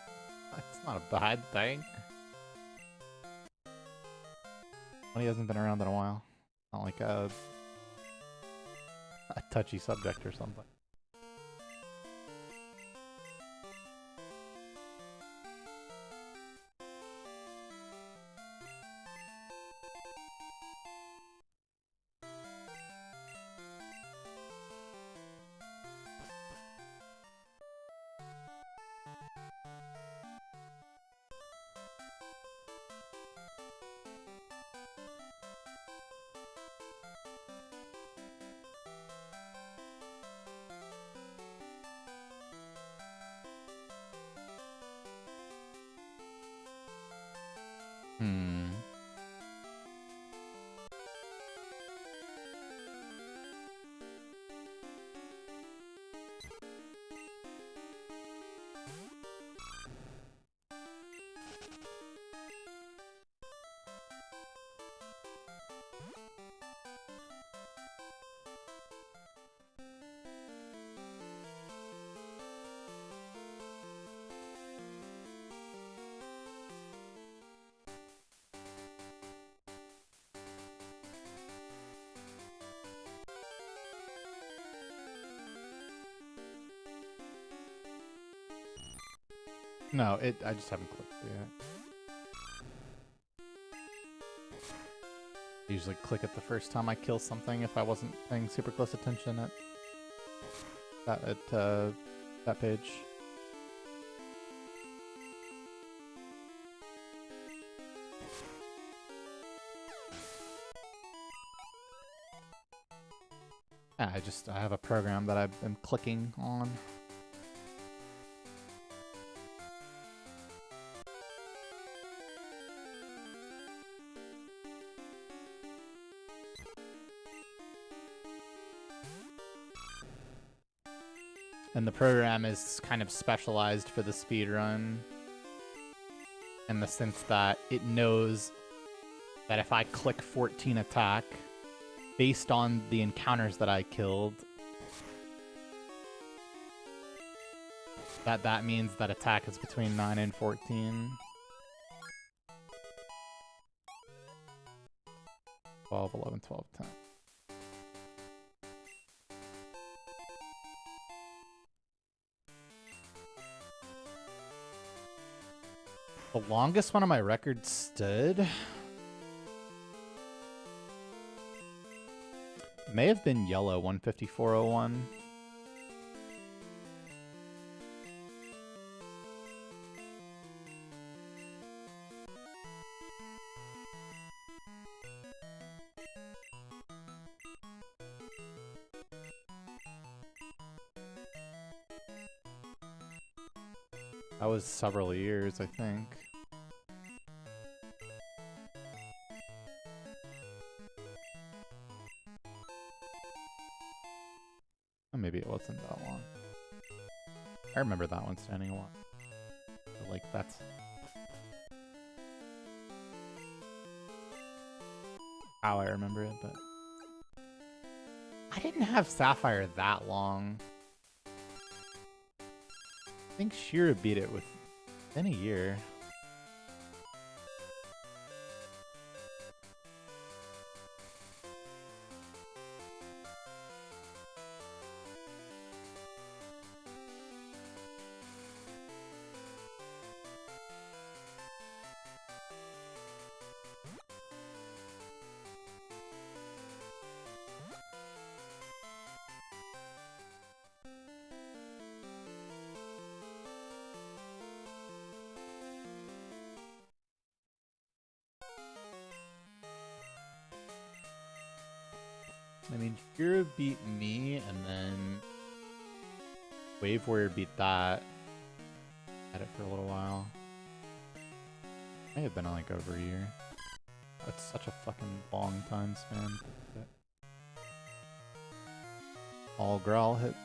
a bad thing. Money hasn't been around in a while. Not like a touchy subject or something. No, I just haven't clicked it yet. I usually click it the first time I kill something if I wasn't paying super close attention at that page. Yeah, I have a program that I've been clicking on. And the program is kind of specialized for the speedrun in the sense that it knows that if I click 14 attack, based on the encounters that I killed, that means that attack is between 9 and 14. 12, 11, 12, 10. The longest one on my record stood may have been yellow 15401. That was several years, I think. Or maybe it wasn't that long. I remember that one standing a while. Like, that's... how I remember it, but... I didn't have Sapphire that long. I think Shira beat it within a year. I mean, Shira beat me, and then Wave Warrior beat that. Had it for a little while. May have been like over a year. That's such a fucking long time span. All Growl hits.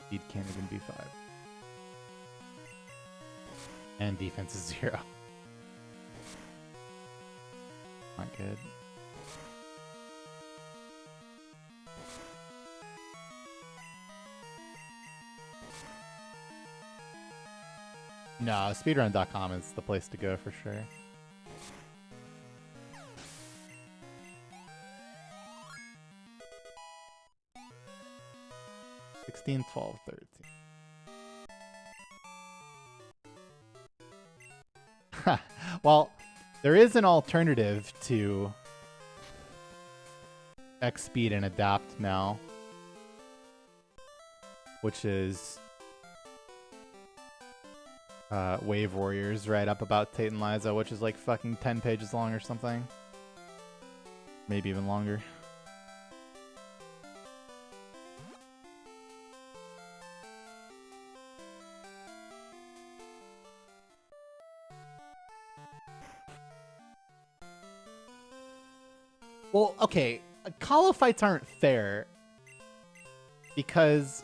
Speed can't even be 5. And defense is 0. Not good. No, speedrun.com is the place to go for sure. (16, 12, 13). Well, there is an alternative to X speed and adapt now, which is Wave Warriors right up about Tate and Liza, which is like fucking 10 pages long or something. Maybe even longer. Well, okay, Call fights aren't fair because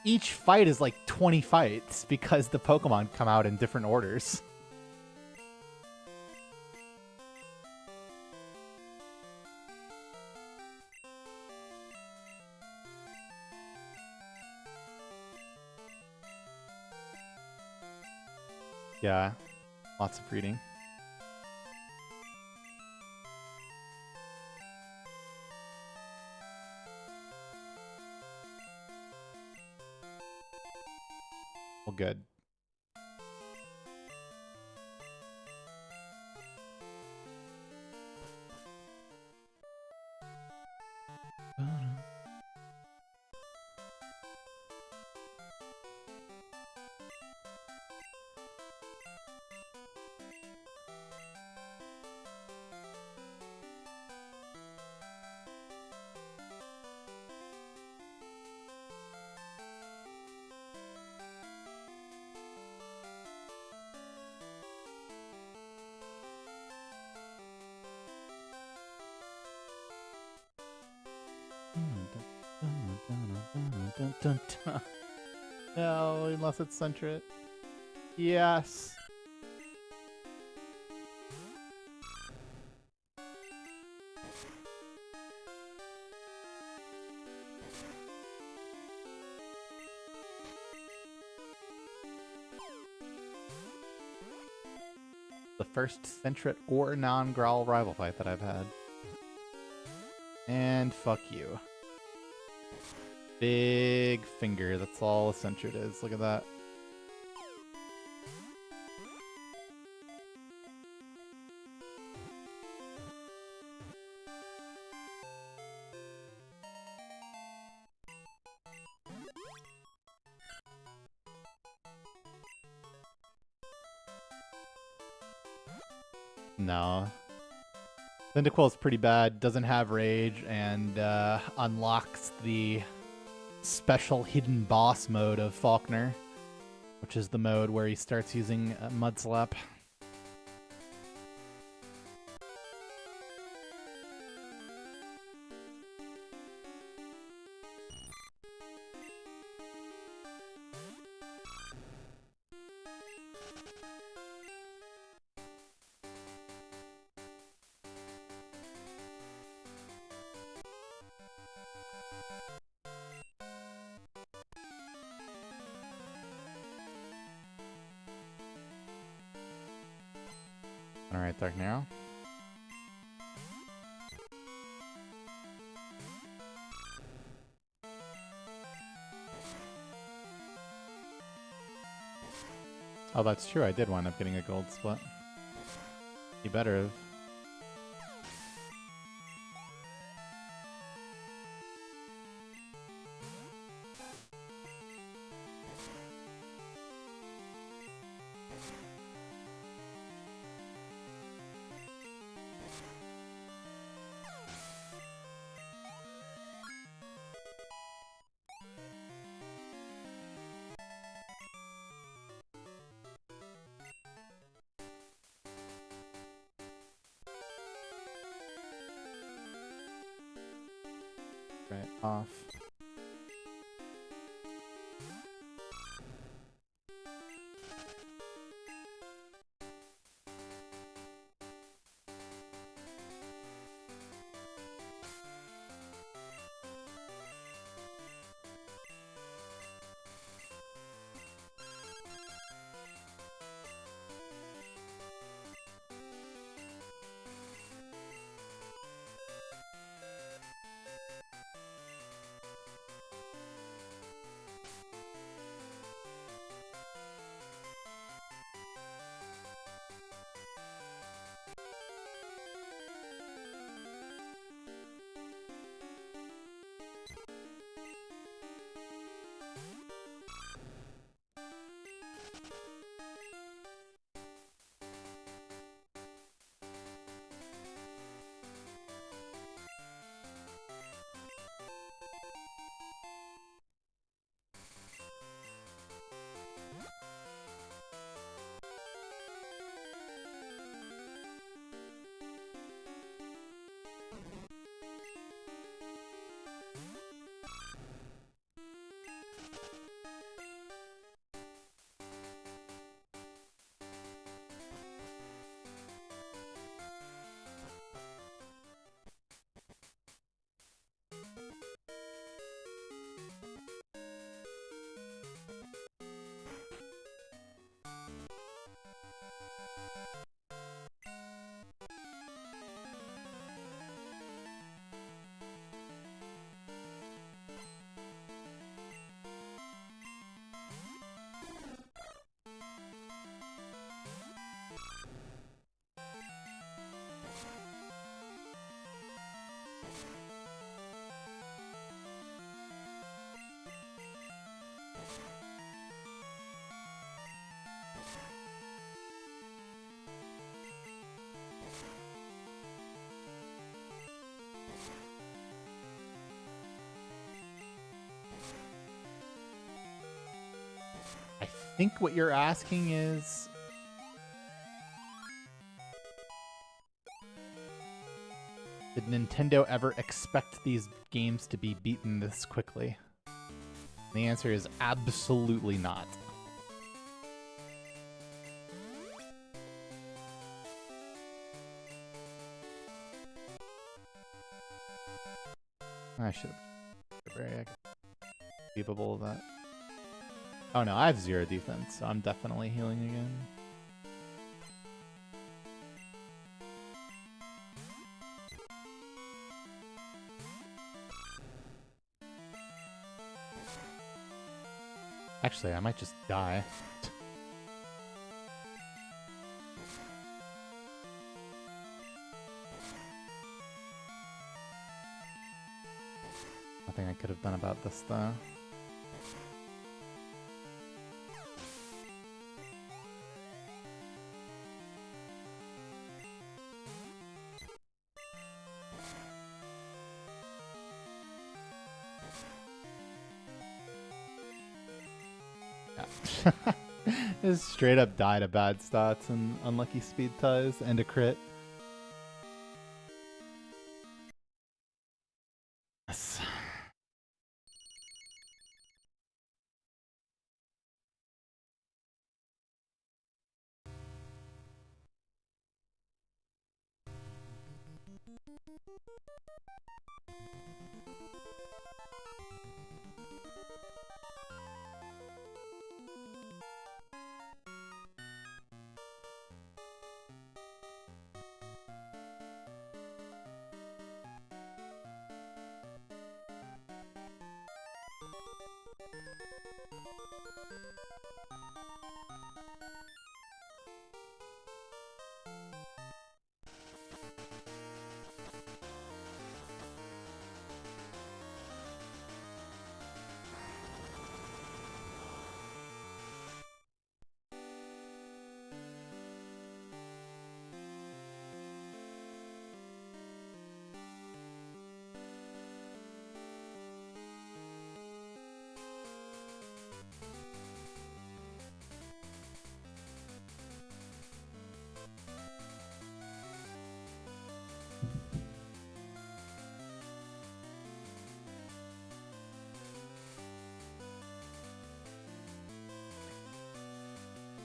each fight is like 20 fights because the Pokemon come out in different orders. Yeah, lots of reading. Well, good. No, unless it's Centret. Yes. The first Centret or non-Growl rival fight that I've had. And fuck you. Big finger, that's all a Centret is. Look at that. No. Cyndaquil's pretty bad, doesn't have rage, and unlocks the special hidden boss mode of Faulkner, which is the mode where he starts using Mud Slap. Alright, Dark Narrow. Oh, that's true. I did wind up getting a gold split. You better have. Right, off. think what you're asking is, did Nintendo ever expect these games to be beaten this quickly? And the answer is absolutely not. I should have very capable of that. Oh no, I have 0 defense, so I'm definitely healing again. Actually, I might just die. Nothing I could have done about this, though. Yeah. Just straight up died of bad stats and unlucky speed ties and a crit. Yes.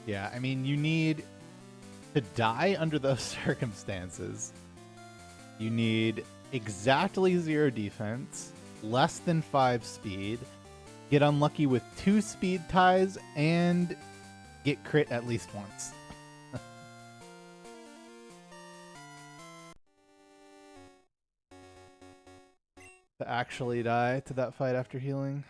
Yeah, I mean, you need to die under those circumstances. You need exactly 0 defense, less than 5 speed, get unlucky with 2 speed ties, and get crit at least once. To actually die to that fight after healing.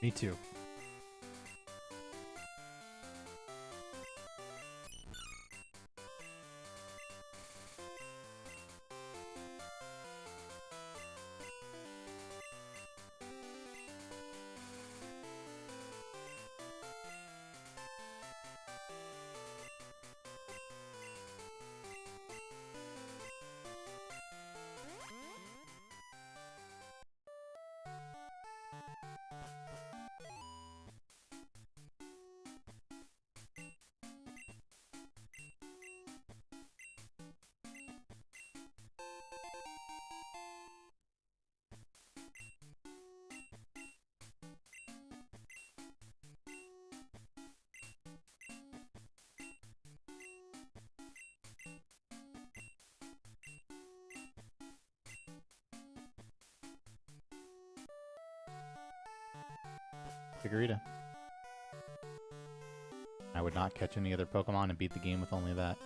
Me too. Figurita. I would not catch any other Pokemon and beat the game with only that.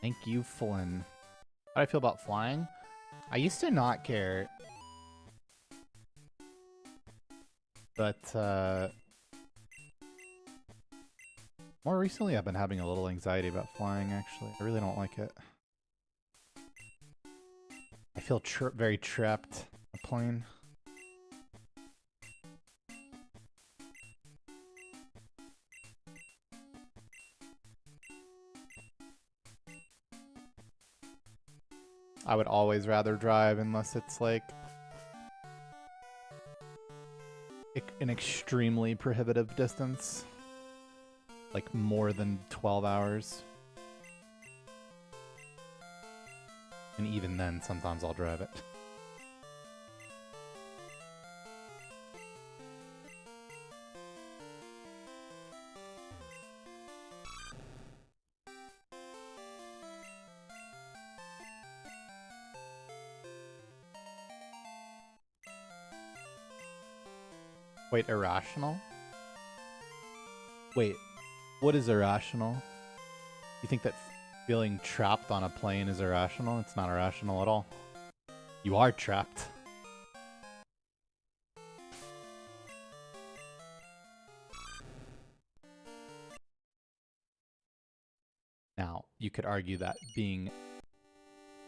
Thank you, Flynn. How do I feel about flying? I used to not care. But, more recently I've been having a little anxiety about flying, actually. I really don't like it. I feel very trapped in a plane. I would always rather drive unless it's like an extremely prohibitive distance. Like more than 12 hours. And even then, sometimes I'll drive it. Wait, irrational? Wait, what is irrational? You think that feeling trapped on a plane is irrational? It's not irrational at all. You are trapped. Now, you could argue that feeling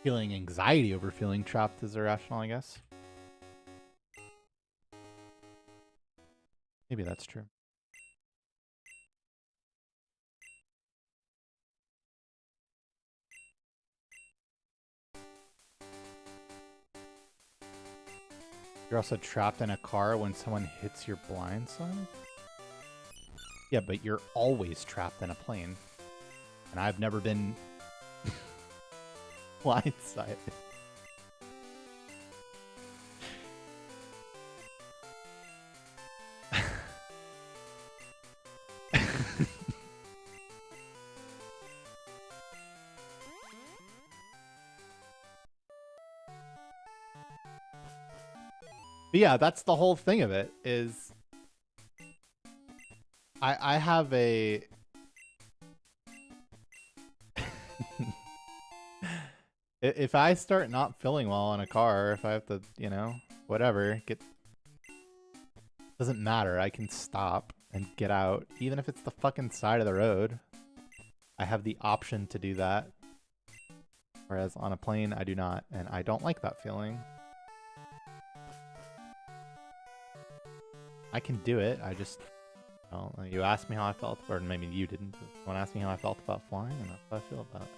anxiety over feeling trapped is irrational, I guess. Maybe that's true. You're also trapped in a car when someone hits your blind side? Yeah, but you're always trapped in a plane. And I've never been blindsided. But yeah, that's the whole thing of it, is I have a if I start not feeling well in a car, if I have to, you know, whatever, Doesn't matter. I can stop and get out, even if it's the fucking side of the road. I have the option to do that. Whereas on a plane, I do not, and I don't like that feeling. I can do it, I just... Well, you asked me how I felt, or maybe you didn't. Someone asked me how I felt about flying, and that's how I feel about it.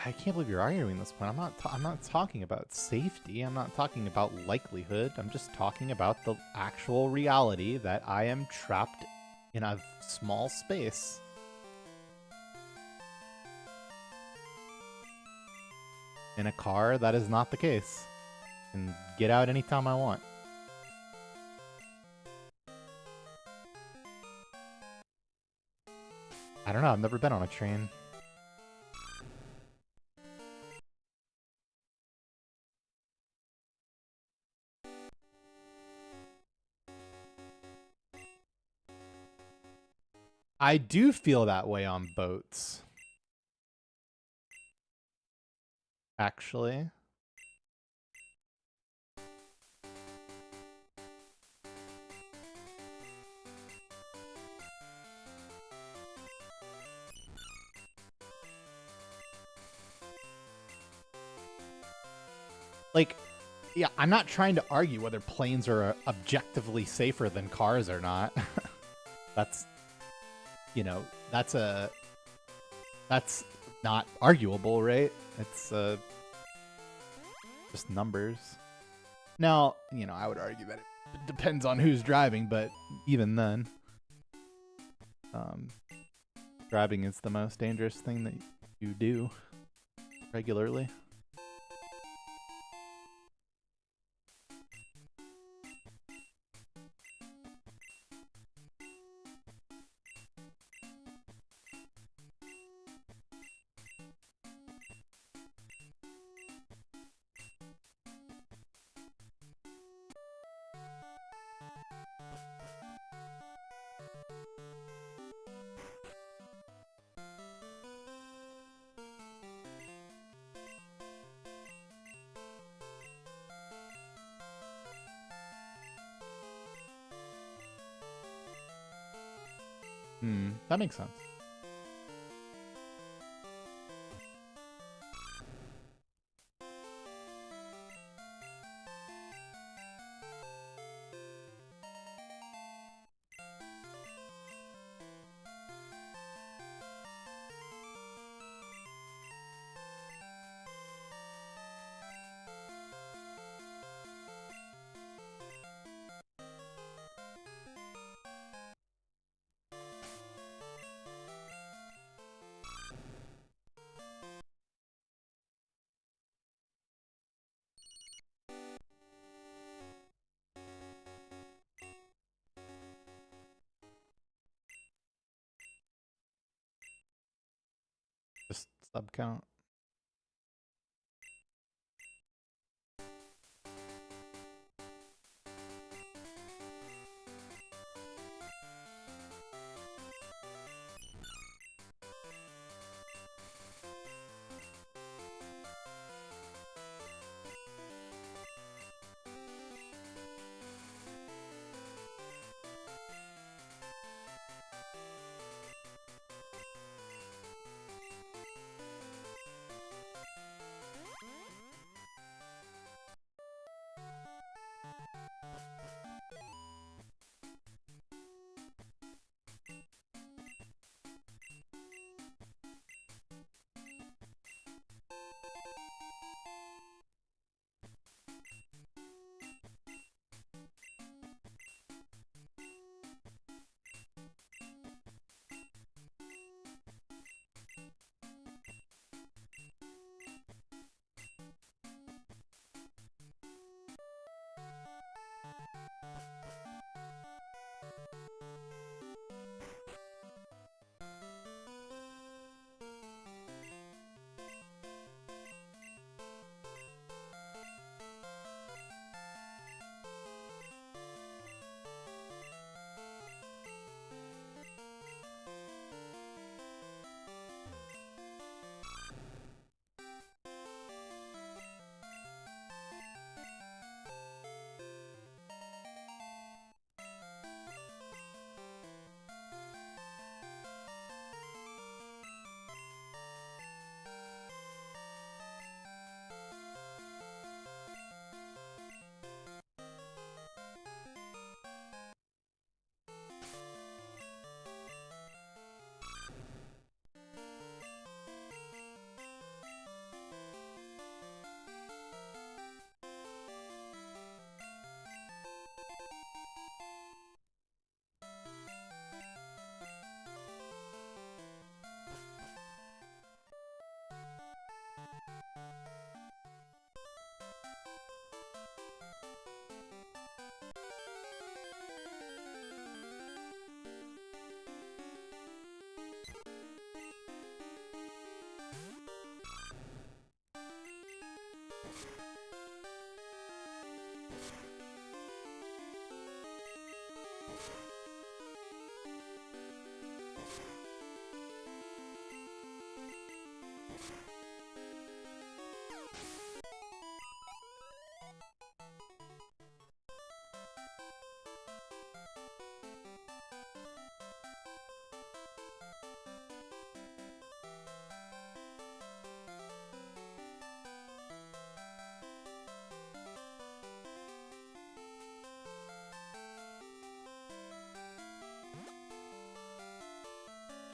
I can't believe you're arguing this point. I'm not talking about safety. I'm not talking about likelihood. I'm just talking about the actual reality that I am trapped in a small space. In a car, that is not the case. I can get out anytime I want. I don't know. I've never been on a train. I do feel that way on boats. Actually. Like, yeah, I'm not trying to argue whether planes are objectively safer than cars or not. That's, you know, that's not arguable, right? It's just numbers. Now, you know, I would argue that it depends on who's driving, but even then, driving is the most dangerous thing that you do regularly. That makes sense. Just sub count.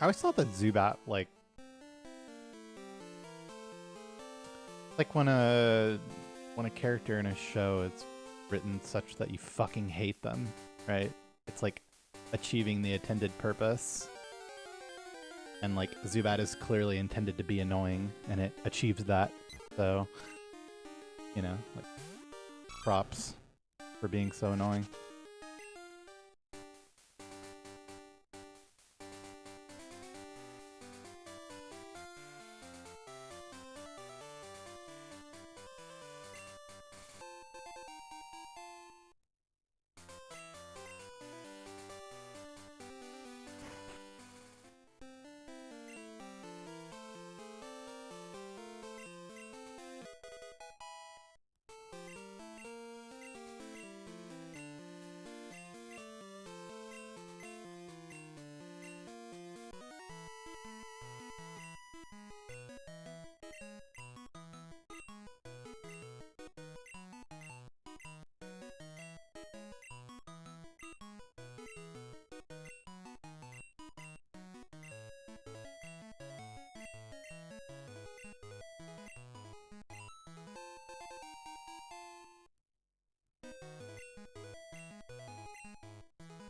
I always thought that Zubat, like when a character in a show is written such that you fucking hate them, right? It's like achieving the intended purpose. And like Zubat is clearly intended to be annoying, and it achieves that. So, you know, like props for being so annoying.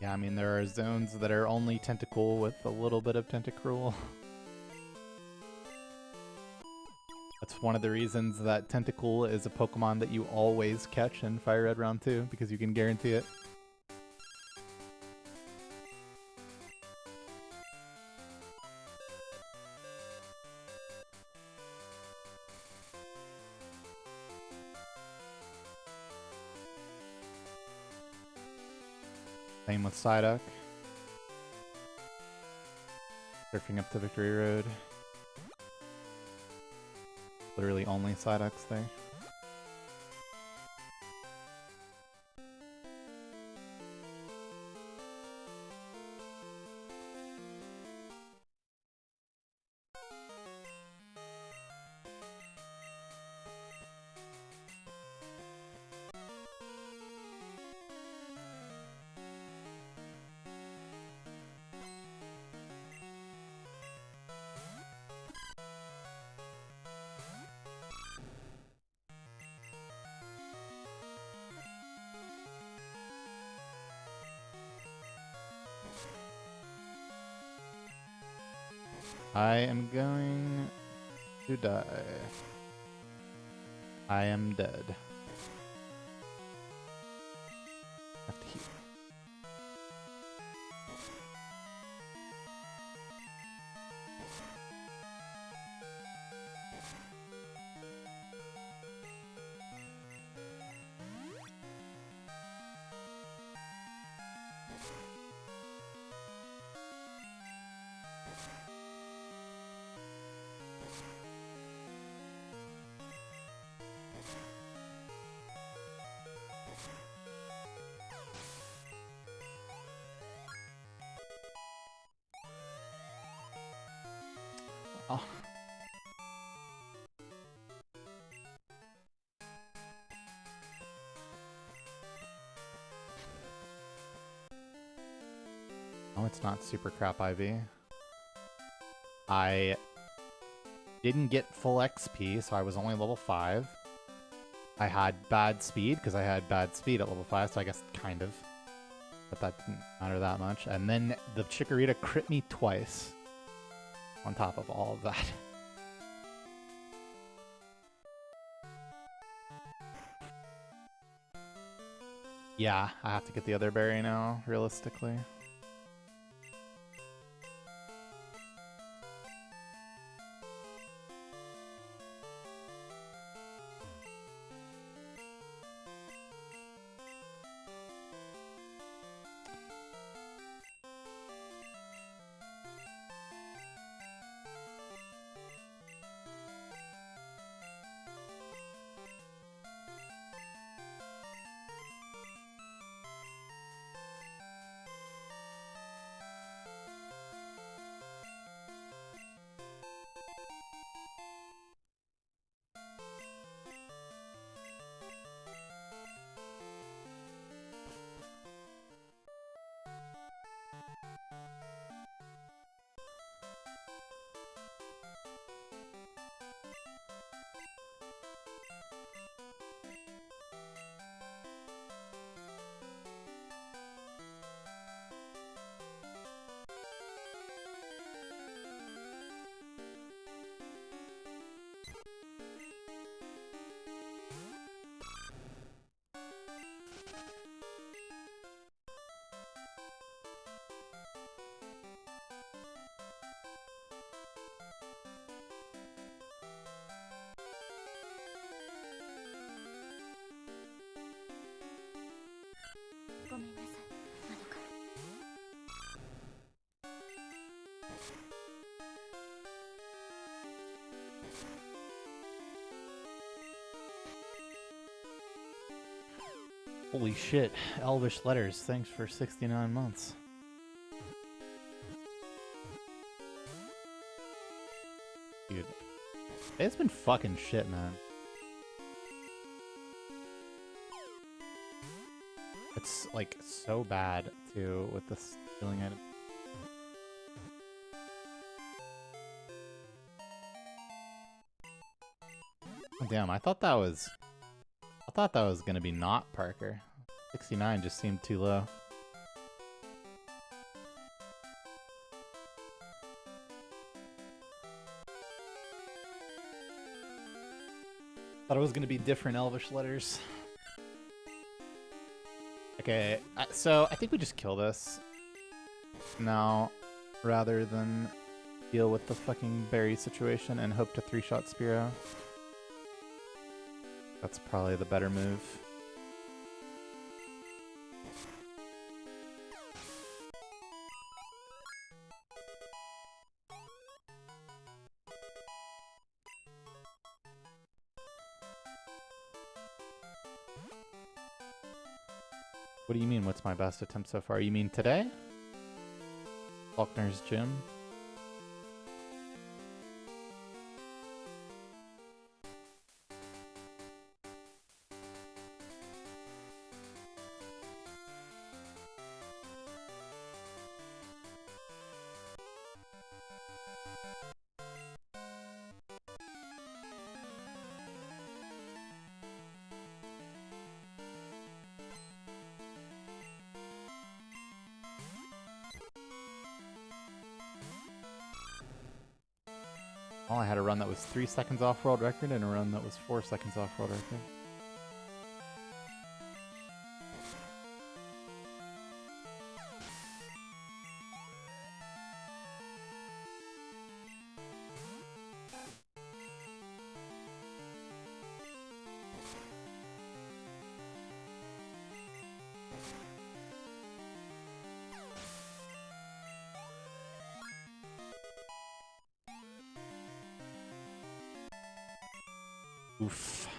Yeah, I mean, there are zones that are only Tentacool with a little bit of Tentacruel. That's one of the reasons that Tentacool is a Pokemon that you always catch in Fire Red Round 2, because you can guarantee it. Same with Psyduck. Surfing up to Victory Road. Literally only Psyducks there. I am going to die. I am dead. Have to heal. Oh. Oh, it's not Super Crap IV. I didn't get full XP, so I was only level 5. I had bad speed, because I had bad speed at level 5, so I guess kind of. But that didn't matter that much. And then the Chikorita crit me twice. On top of all of that. Yeah, I have to get the other berry now, realistically. Holy shit, Elvish Letters, thanks for 69 months. Dude, it's been fucking shit, man. It's like so bad too with this feeling item. Damn, I thought that was gonna be not Parker. 69 just seemed too low. Thought it was gonna be different Elvish Letters. Okay, so I think we just kill this now rather than deal with the fucking berry situation and hope to 3-shot Spearow. That's probably the better move. What do you mean, what's my best attempt so far? You mean today? Faulkner's Gym? Oh, I had a run that was 3 seconds off world record and a run that was 4 seconds off world record. Oof.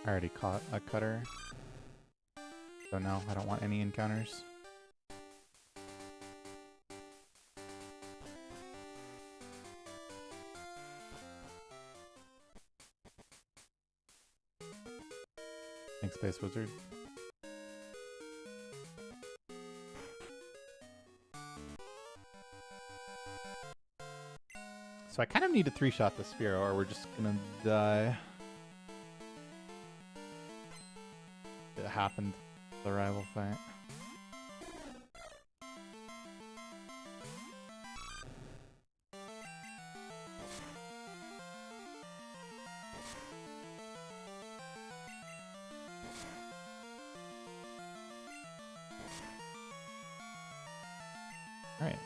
I already caught a cutter, so no, I don't want any encounters. Thanks, Space Wizard. So I kind of need to 3-shot the Spearow or we're just gonna die. It happened, the rival fight. Alright.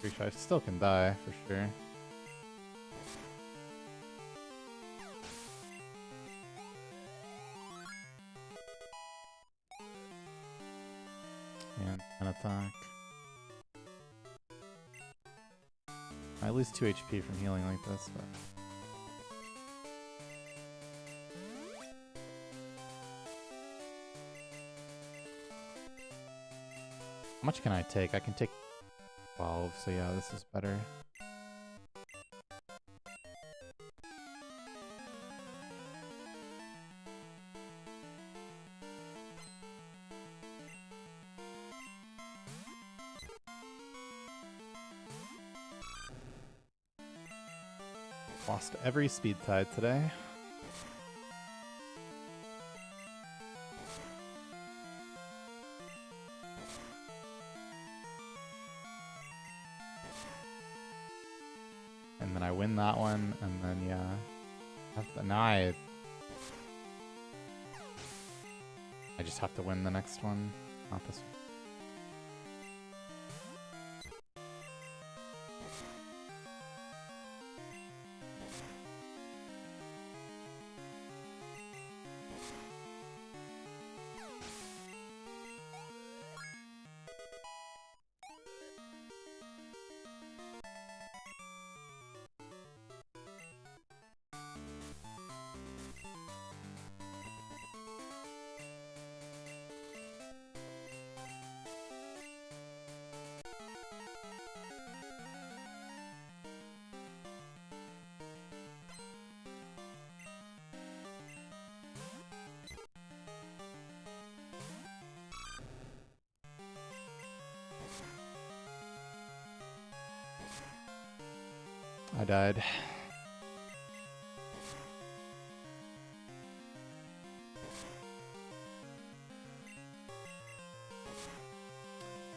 3-shot still can die, for sure. And an attack. I lose 2 HP from healing like this, but... How much can I take? I can take 12, so yeah, this is better. Lost every speed tide today. And then I win that one, and then yeah. Now I just have to win the next one, not this one. I died.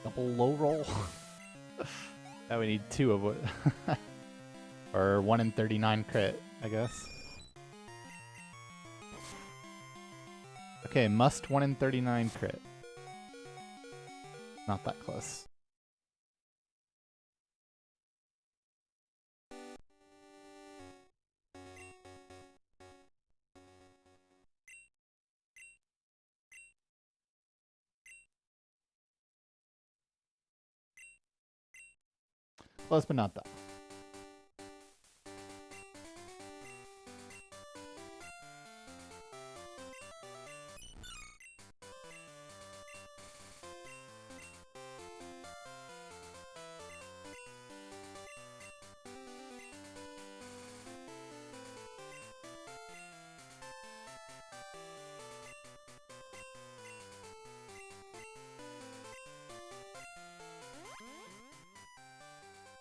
Double low roll. Now we need 2 of what? Or 1 in 39 crit, I guess. Okay, must 1 in 39 crit. Not that close. Close, but not that.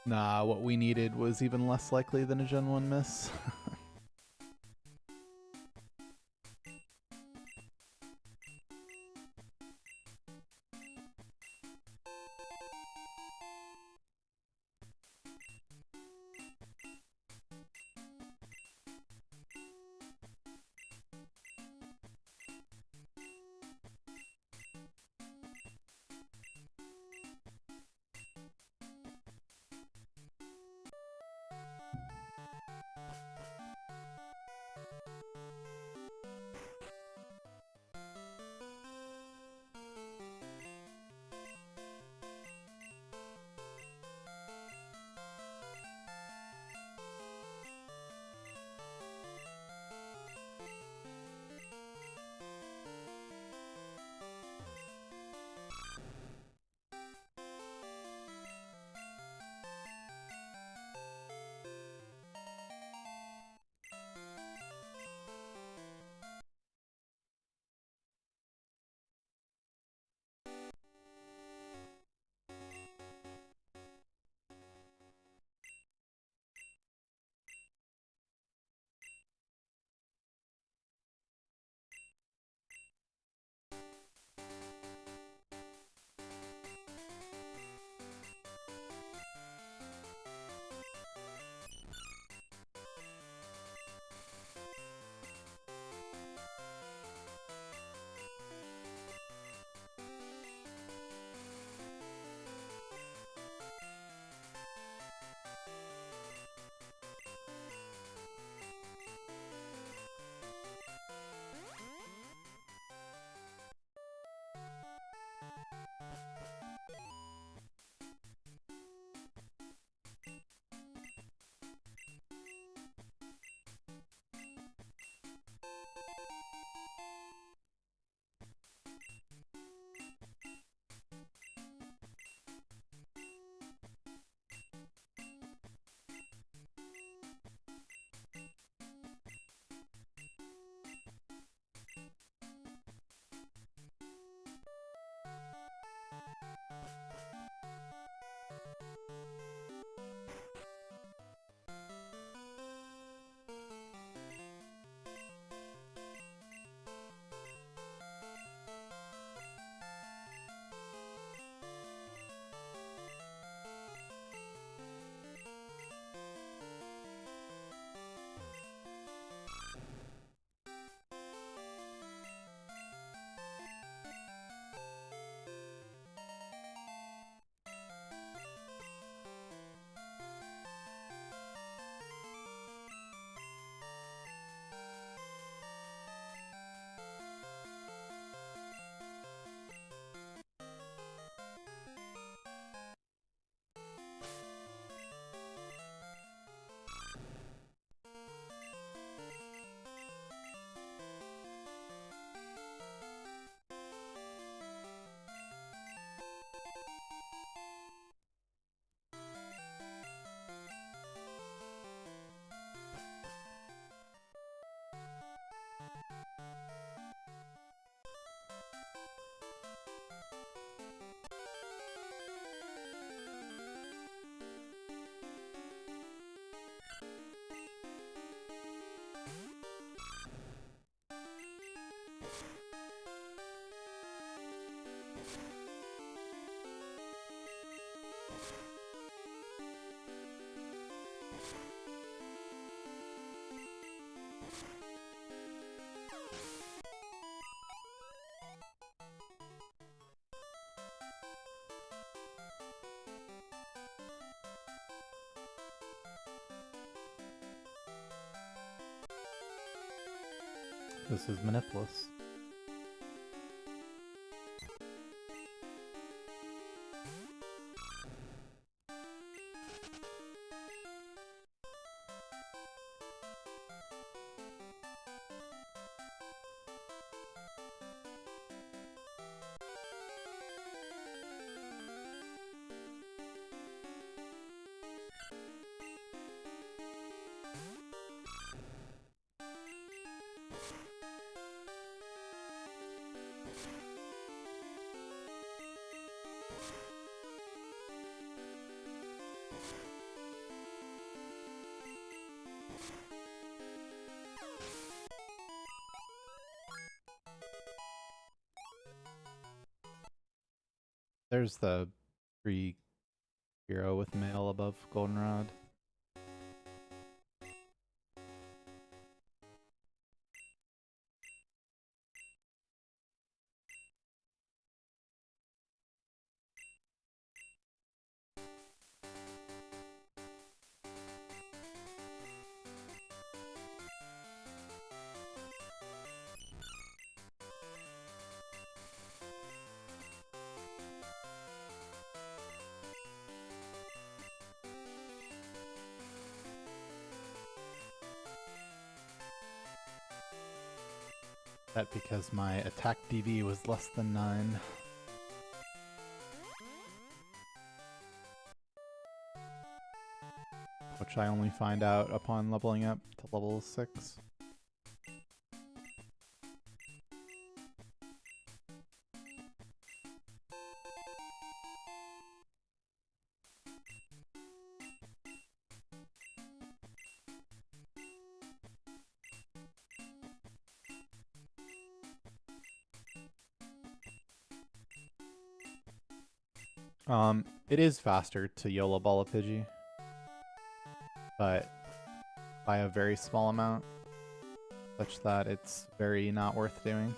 Nah, what we needed was even less likely than a Gen 1 miss. This is Manipulus. There's the free hero with mail above Goldenrod. That because my attack DV was less than 9. Which I only find out upon leveling up to level 6. It is faster to YOLO Ball a Pidgey, but by a very small amount, such that it's very not worth doing.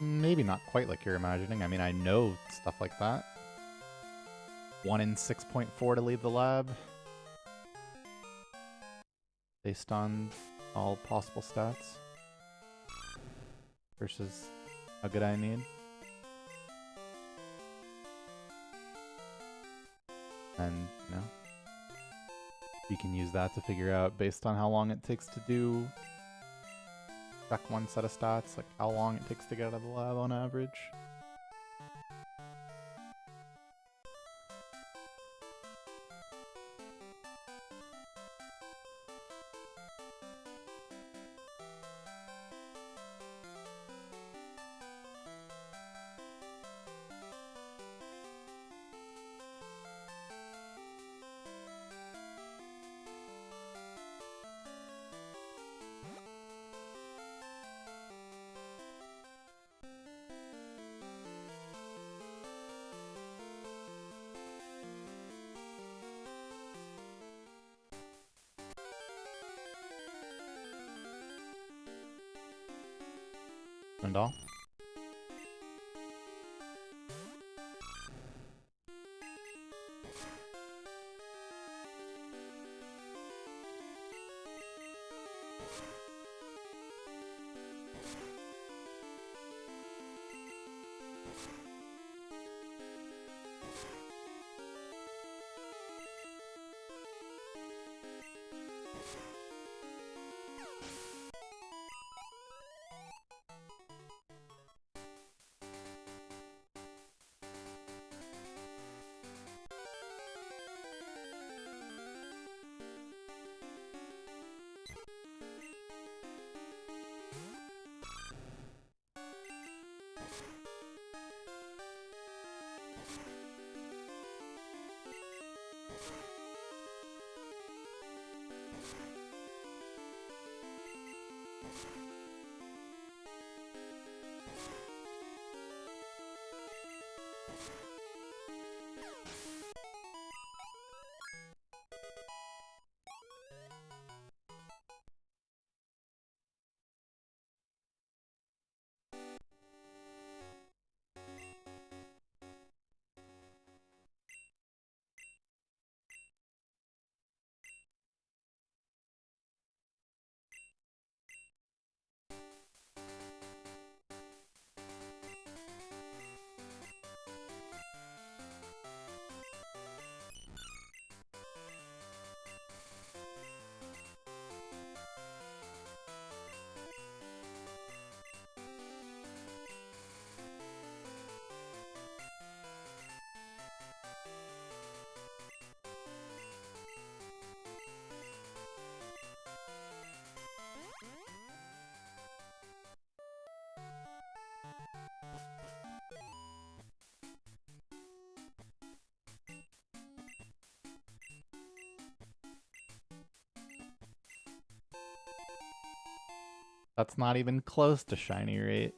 Maybe not quite like you're imagining. I mean, I know stuff like that. 1 in 6.4 to leave the lab. Based on all possible stats. Versus how good I need. And, you know, you can use that to figure out, based on how long it takes to do check one set of stats, like how long it takes to get out of the lab on average. And all. That's not even close to shiny rate.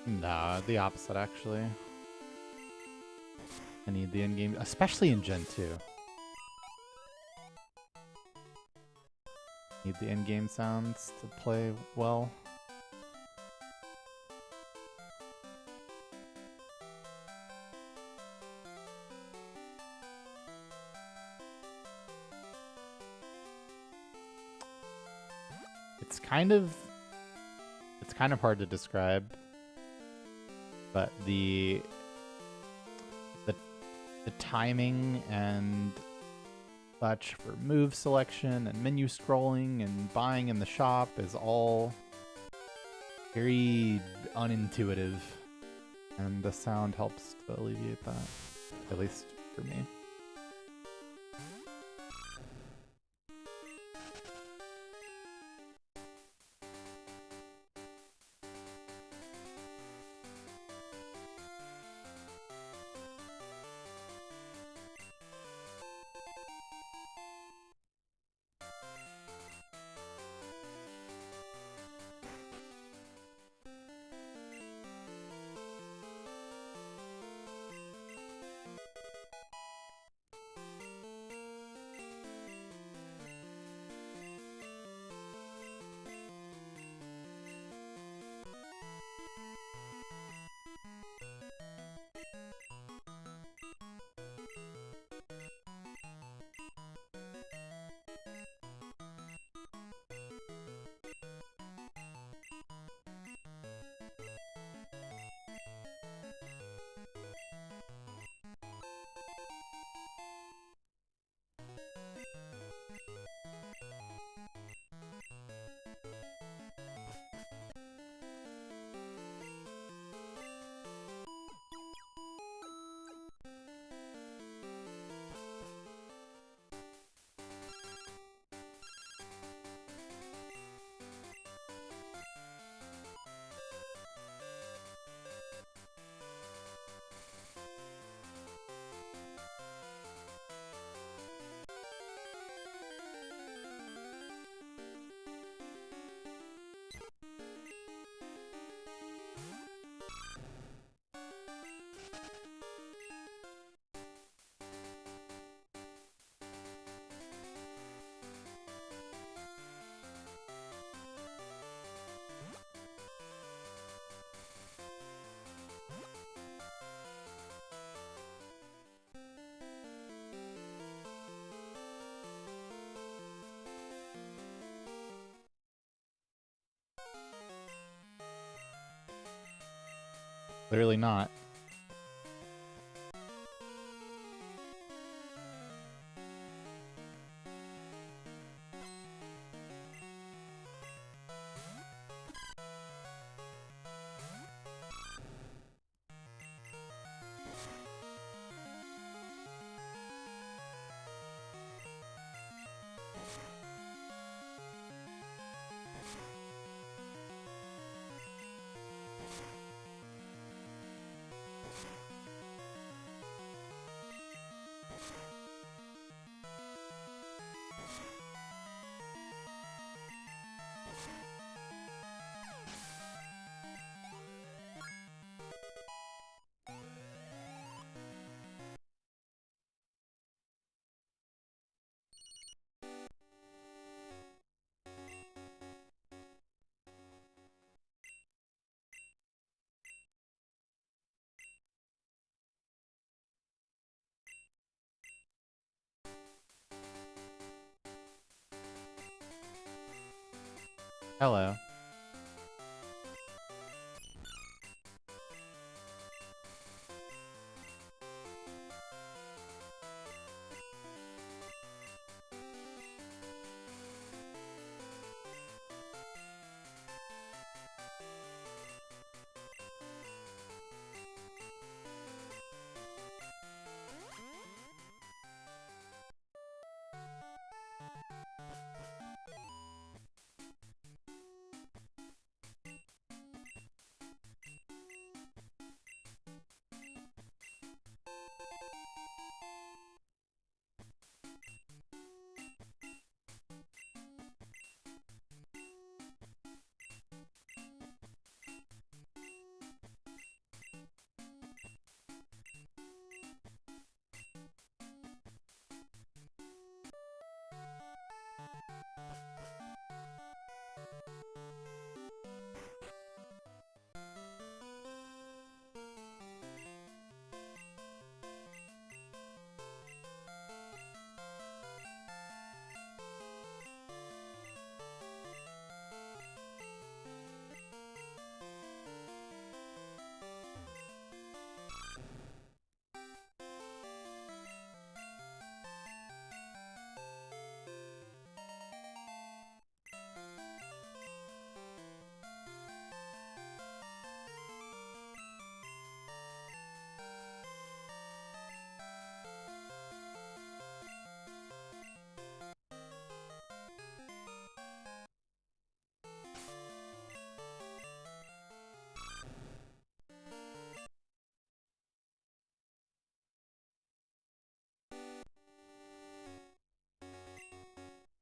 Nah, the opposite actually. I need the in-game, especially in Gen 2. Need the in-game sounds to play well. It's kind of hard to describe, but the timing and such for move selection and menu scrolling and buying in the shop is all very unintuitive, and the sound helps to alleviate that, at least for me. Clearly not. Hello.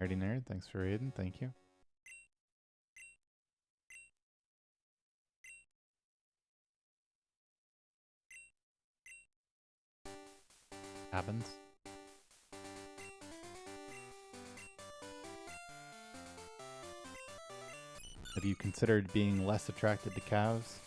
Nerdy Nerd, thanks for reading. Thank you. Happens. Have you considered being less attracted to cows?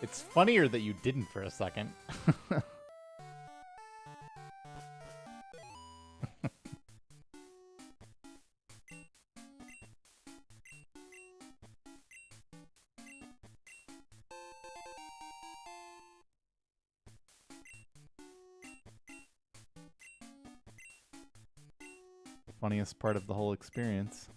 It's funnier that you didn't for a second. The funniest part of the whole experience.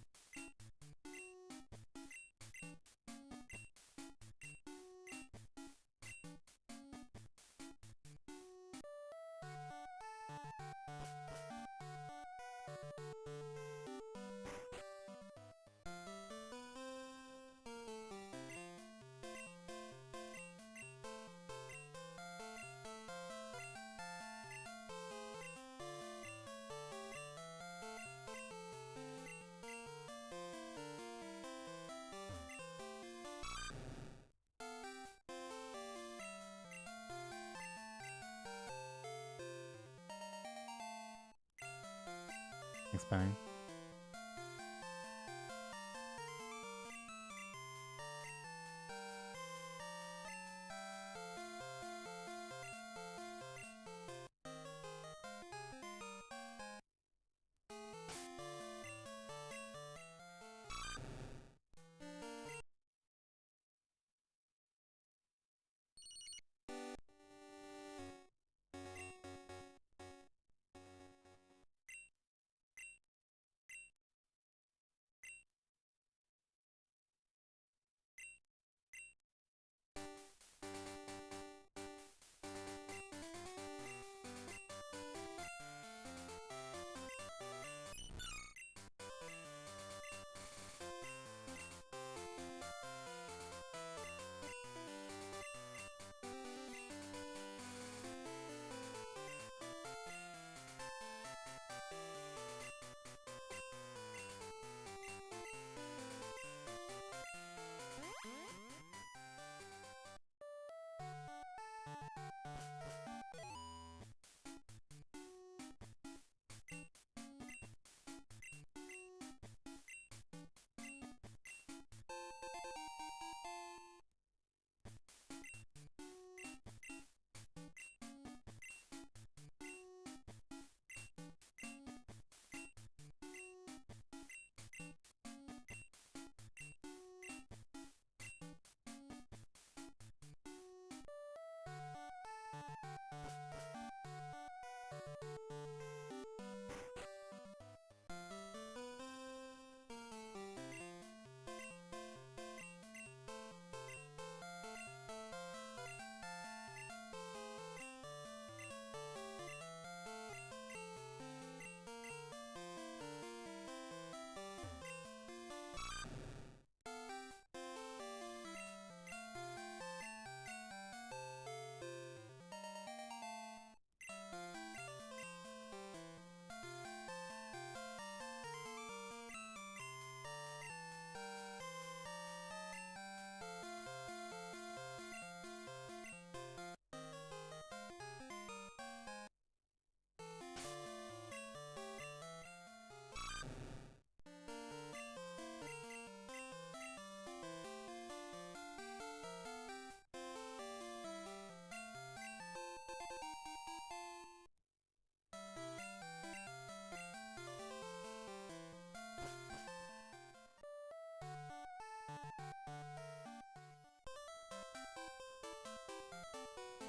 Thanks, Bang.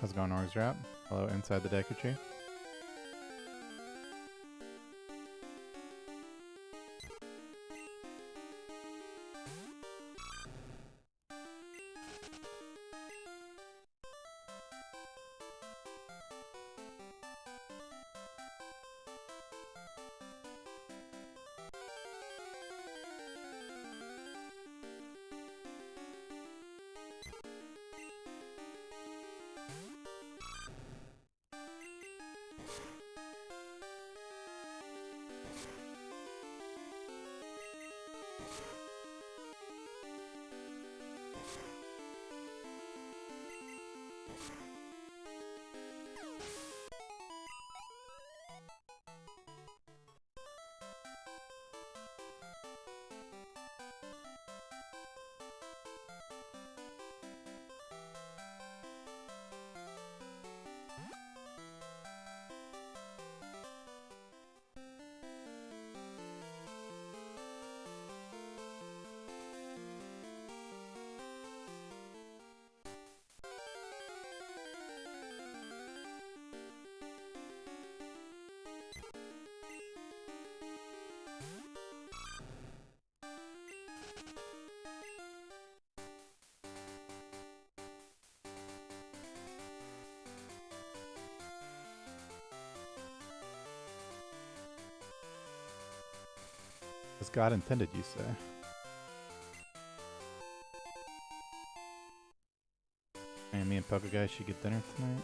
How's it going, Orgs Rap? Hello, inside the Deku Tree. As God intended, you say. And me and Poker Guy should get dinner tonight.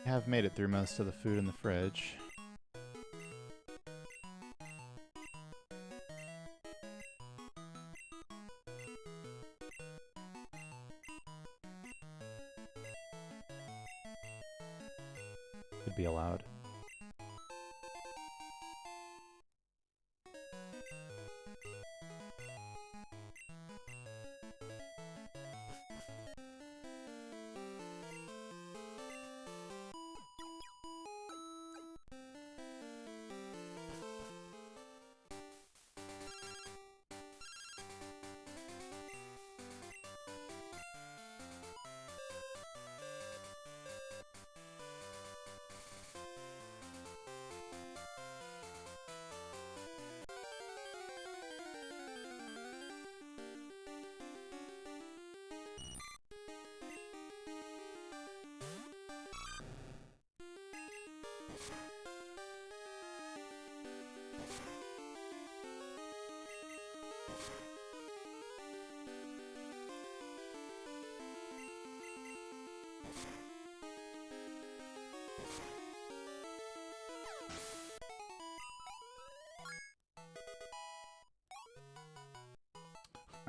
I have made it through most of the food in the fridge. Could be allowed.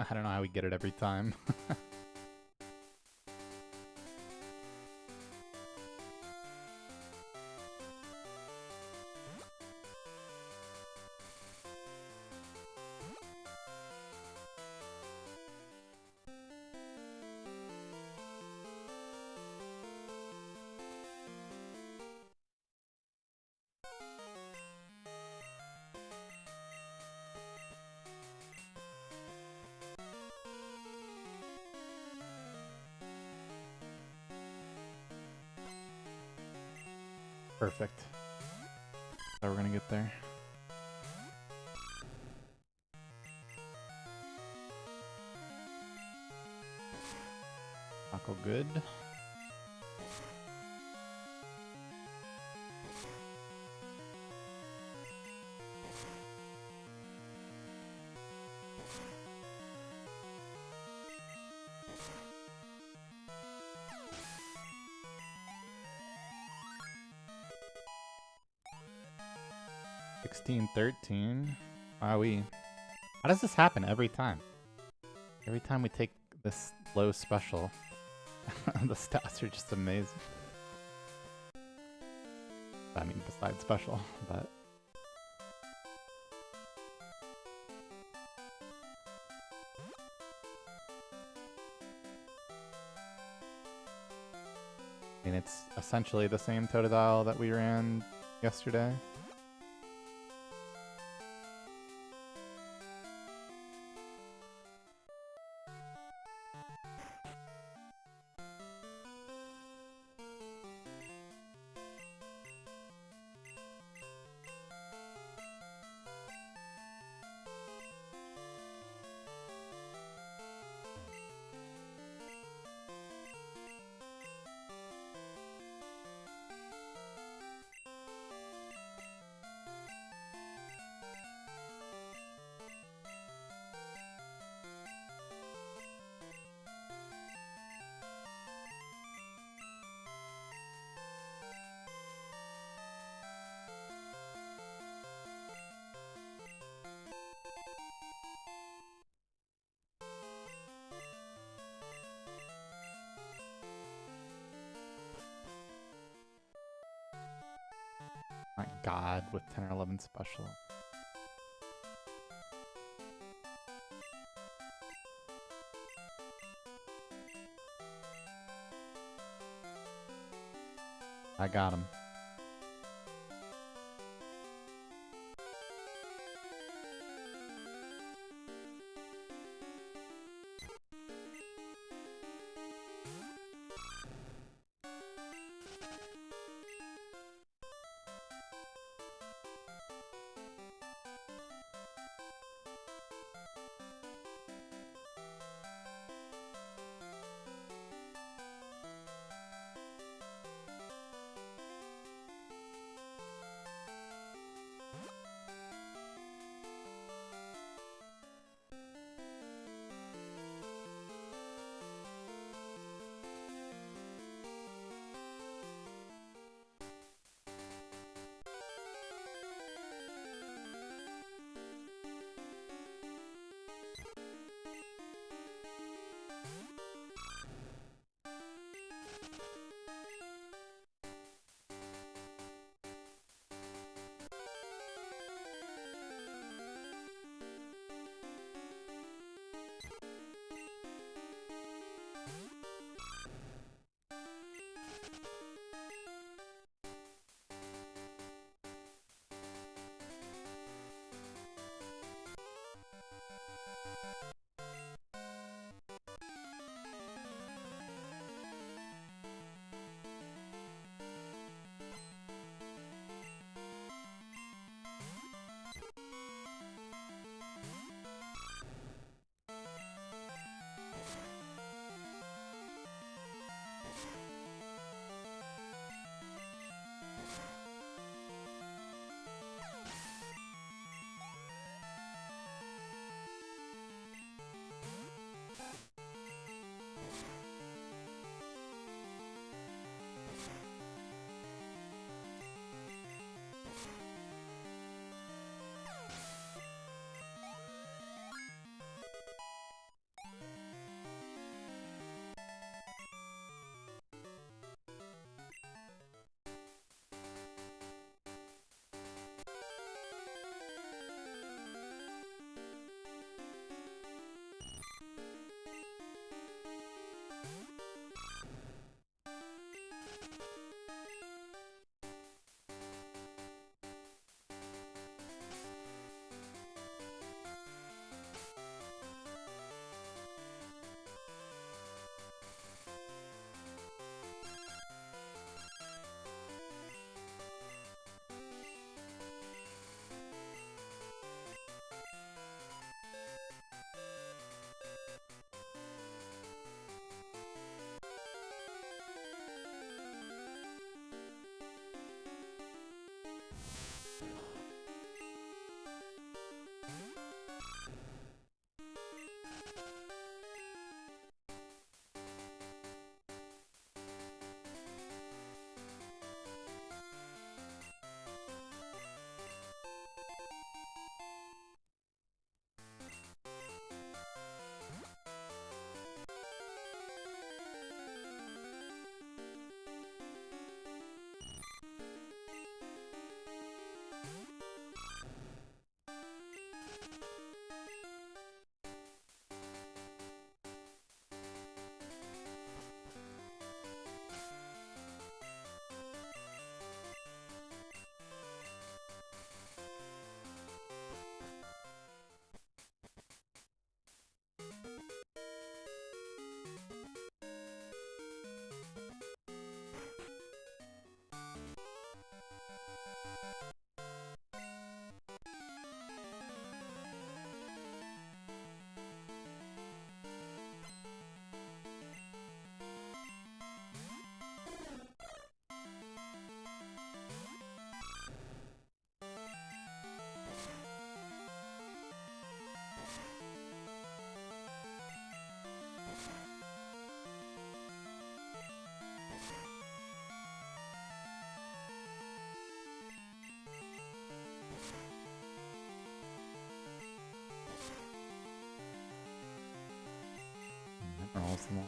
I don't know how we get it every time. Perfect. So we're gonna get there. Taco good. $16.13. Wowee. How does this happen every time? Every time we take this low special, the stats are just amazing. I mean, besides special, but... I mean, it's essentially the same Totodile that we ran yesterday. My god, with 10 or 11 special. I got him. Almost not.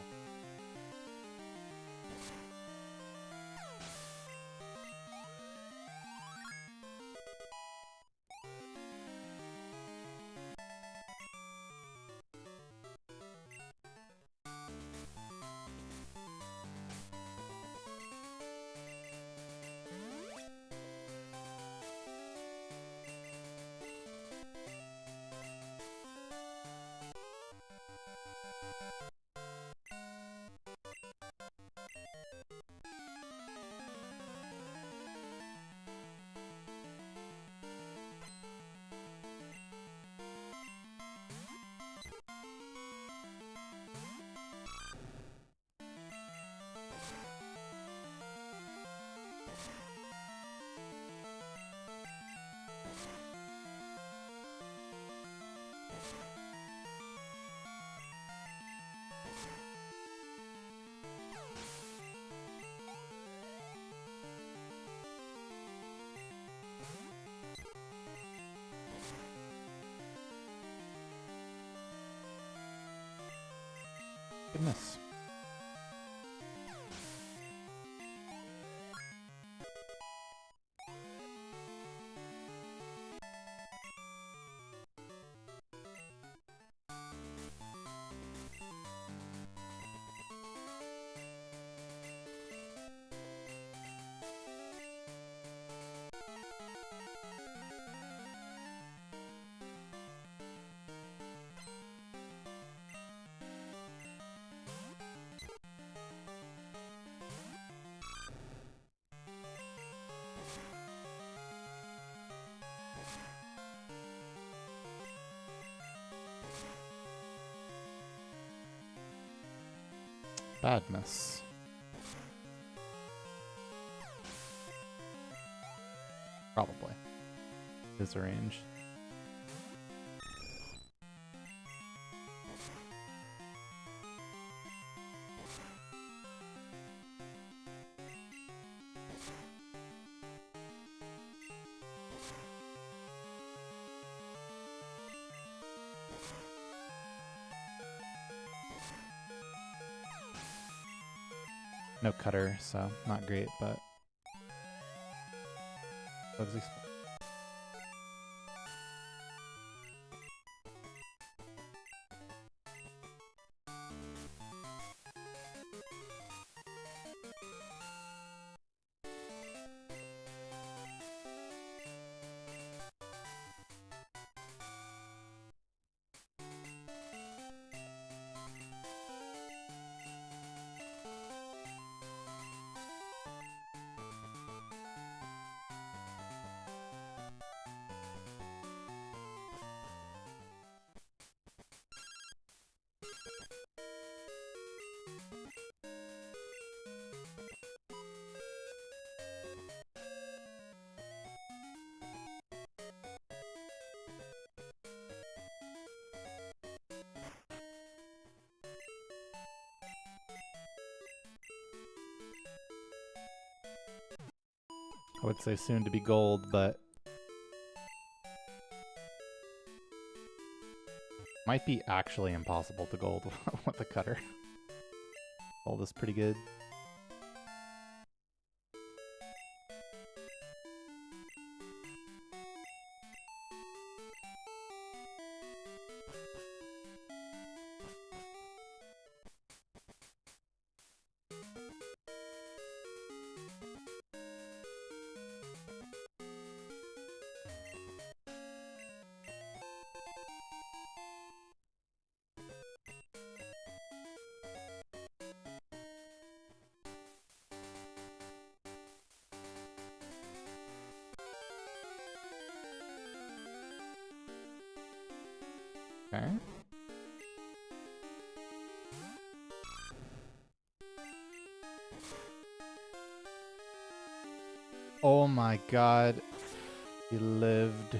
Goodness. Badness. Probably. Is arranged. No cutter, so not great, but Bugsy. I would say soon to be gold, but might be actually impossible to gold with a cutter. Gold is pretty good. Okay. Oh my god. He lived.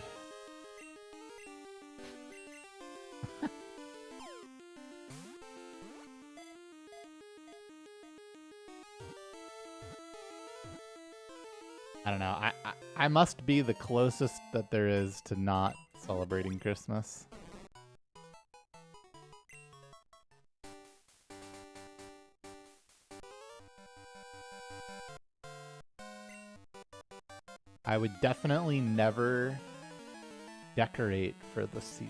I don't know. I must be the closest that there is to not celebrating Christmas. I would definitely never decorate for the seat.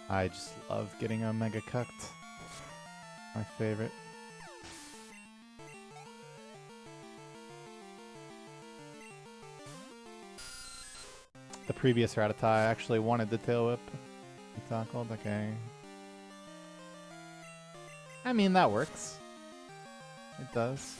I just love getting Omega cucked. My favorite. The previous Rattata actually wanted the tail whip. You tackled, okay. I mean, that works. It does.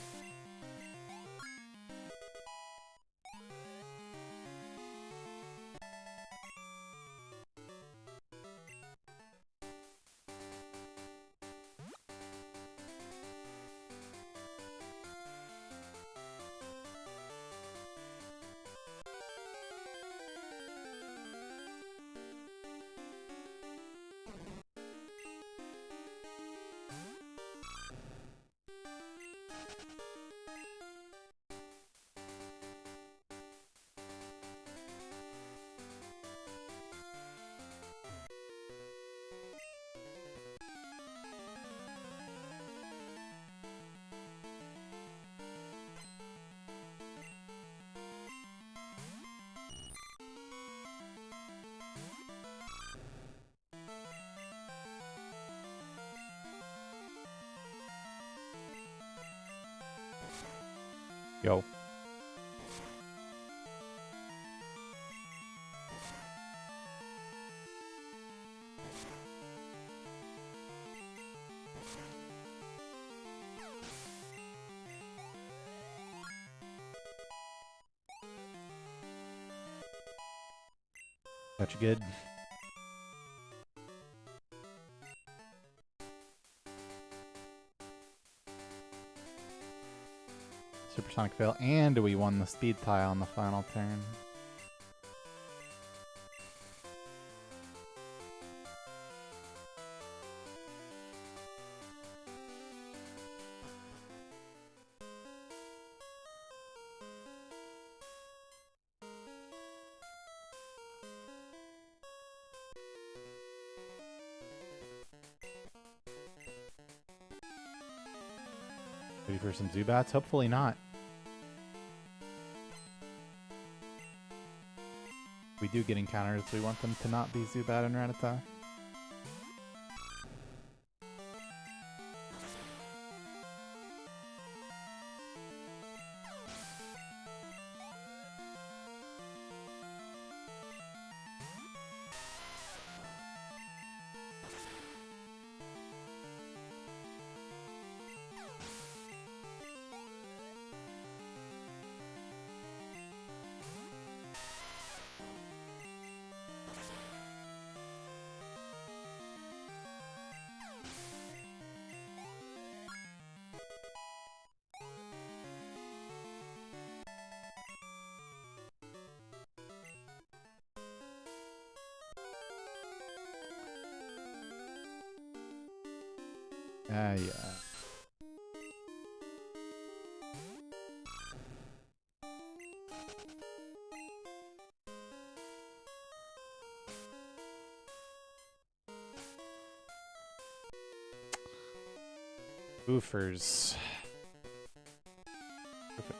Yo. Got you good. Supersonic fail, and we won the speed tile on the final turn. Ready for some Zubats? Hopefully not. We do get encounters. We want them to not be Zubat and Rattata. Yeah. Boofers. Perfect.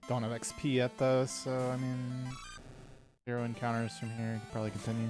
Don't have XP yet though, so I mean, 0 encounters from here. Could probably continue.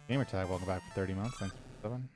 Gamertag, welcome back for 30 months. Thanks for the 7.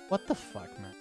What the fuck, man?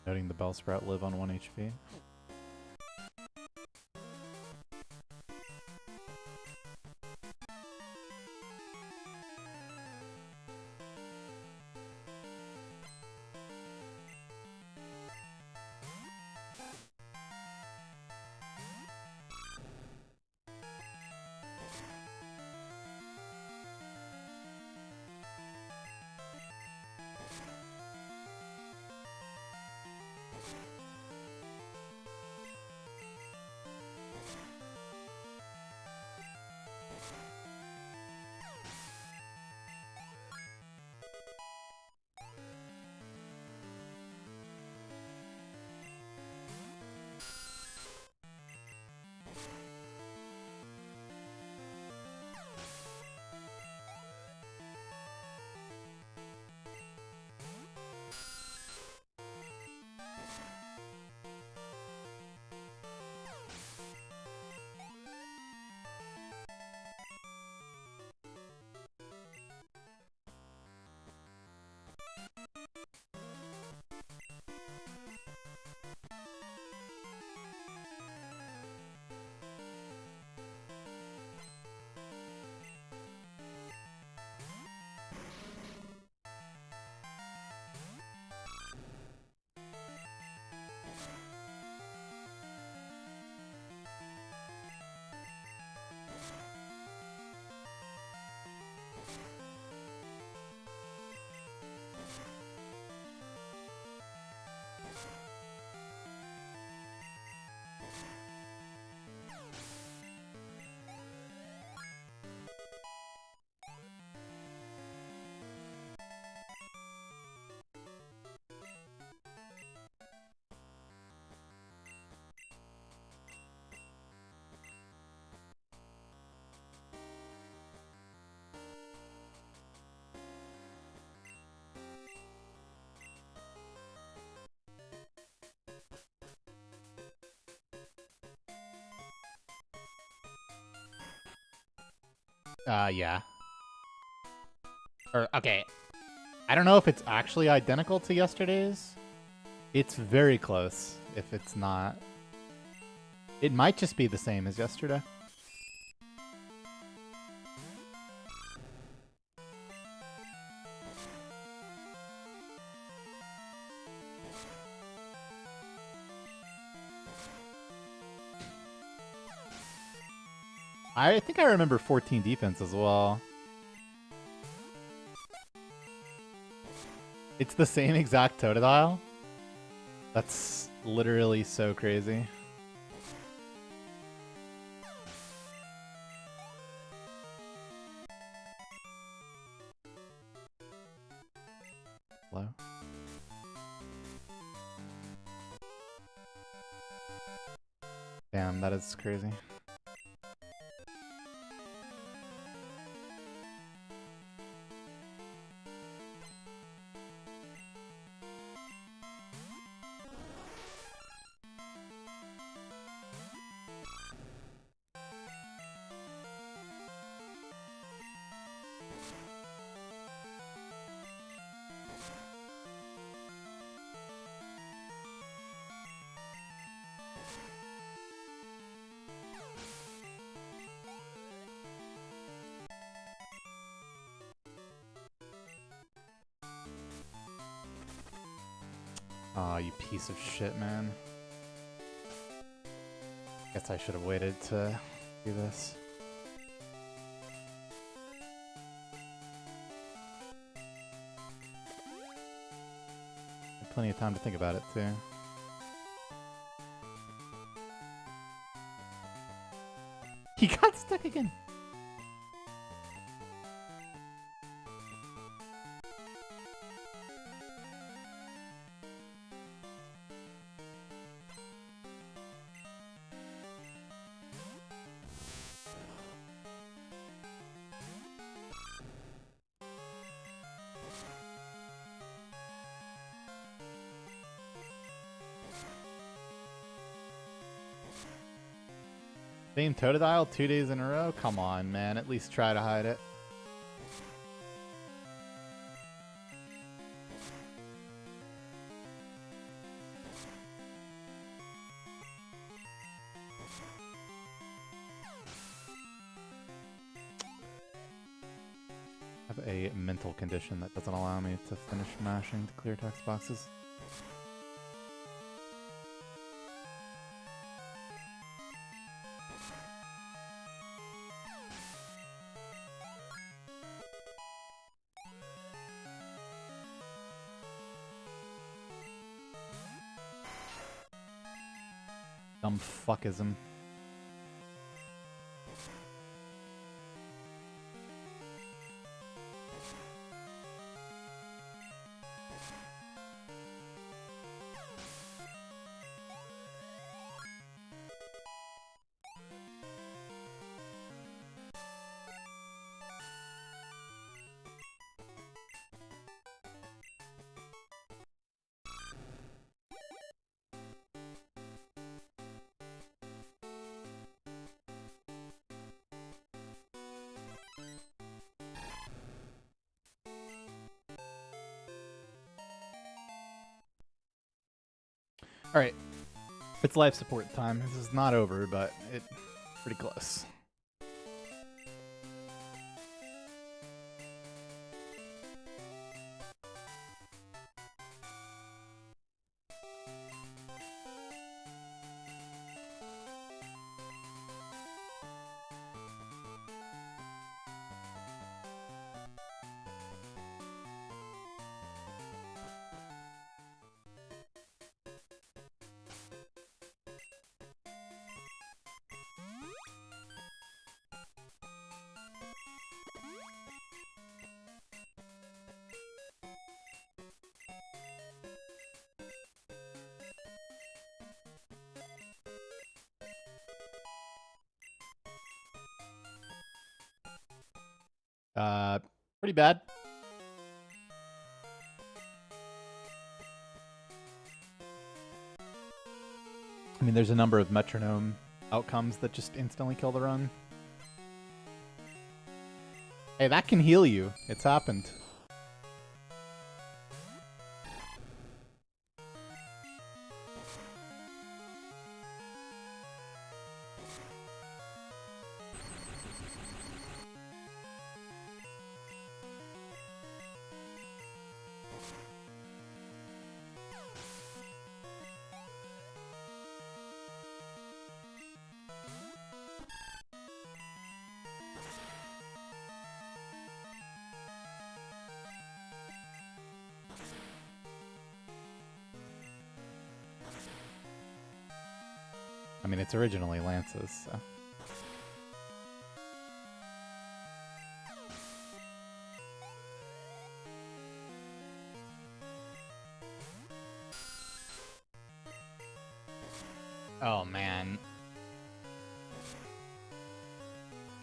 Noting the Bellsprout live on 1 HP. Yeah. Or, okay. I don't know if it's actually identical to yesterday's. It's very close, if it's not. It might just be the same as yesterday. I think I remember 14 defense as well. It's the same exact Totodile? That's literally so crazy. Hello? Damn, that is crazy. Aw, you piece of shit, man. Guess I should have waited to do this. Had plenty of time to think about it, too. He got stuck again! Same Totodile 2 days in a row? Come on, man. At least try to hide it. I have a mental condition that doesn't allow me to finish mashing to clear text boxes. Dumb fuckism. Alright. It's life support time. This is not over, but it's pretty close. Pretty bad. I mean, there's a number of metronome outcomes that just instantly kill the run. Hey, that can heal you. It's happened. I mean, it's originally Lance's, so. Oh, man.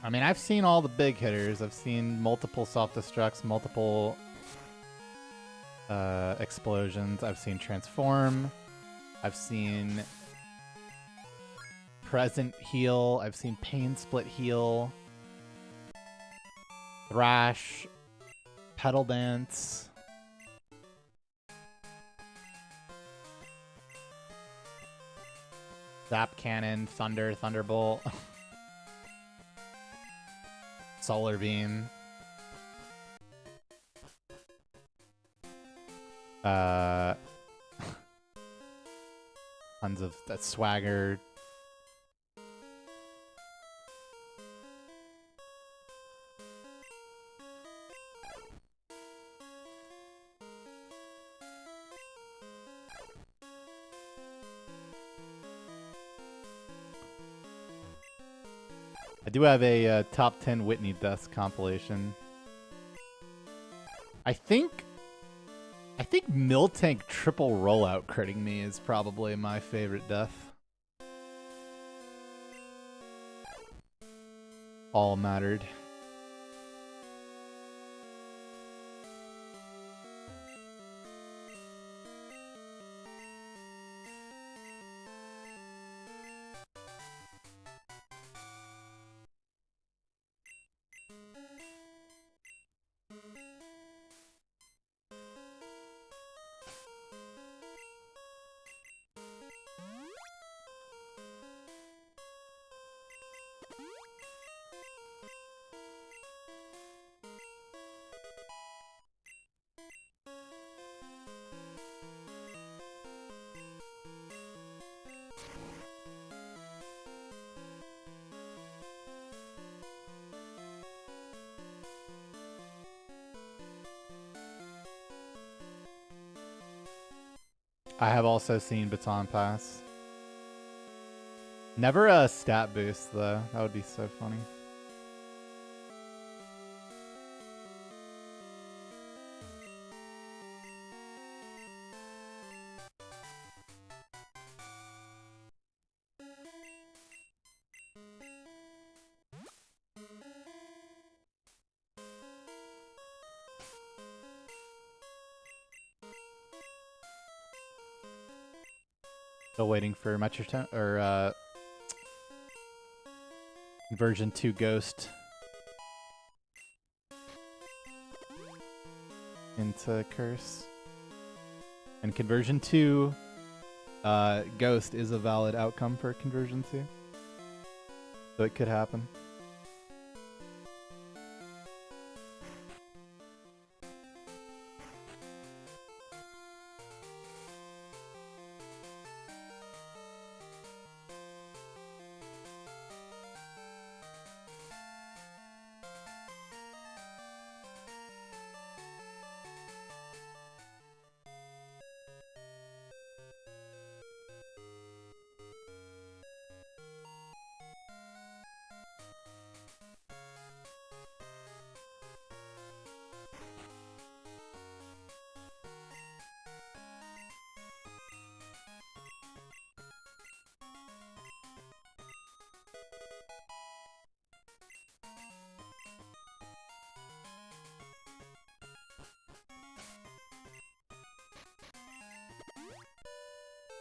I mean, I've seen all the big hitters. I've seen multiple self-destructs, multiple explosions. I've seen Transform. I've seen Present Heal. I've seen Pain Split Heal. Thrash. Pedal Dance. Zap Cannon. Thunder. Thunderbolt. Solar Beam. Tons of that swagger. I do have a top 10 Whitney deaths compilation. I think Miltank triple rollout critting me is probably my favorite death. All mattered. I have also seen Baton Pass. Never a stat boost, though. That would be so funny. Still waiting for Metroton or version 2 Ghost into Curse. And conversion 2 Ghost is a valid outcome for conversion 2. So it could happen.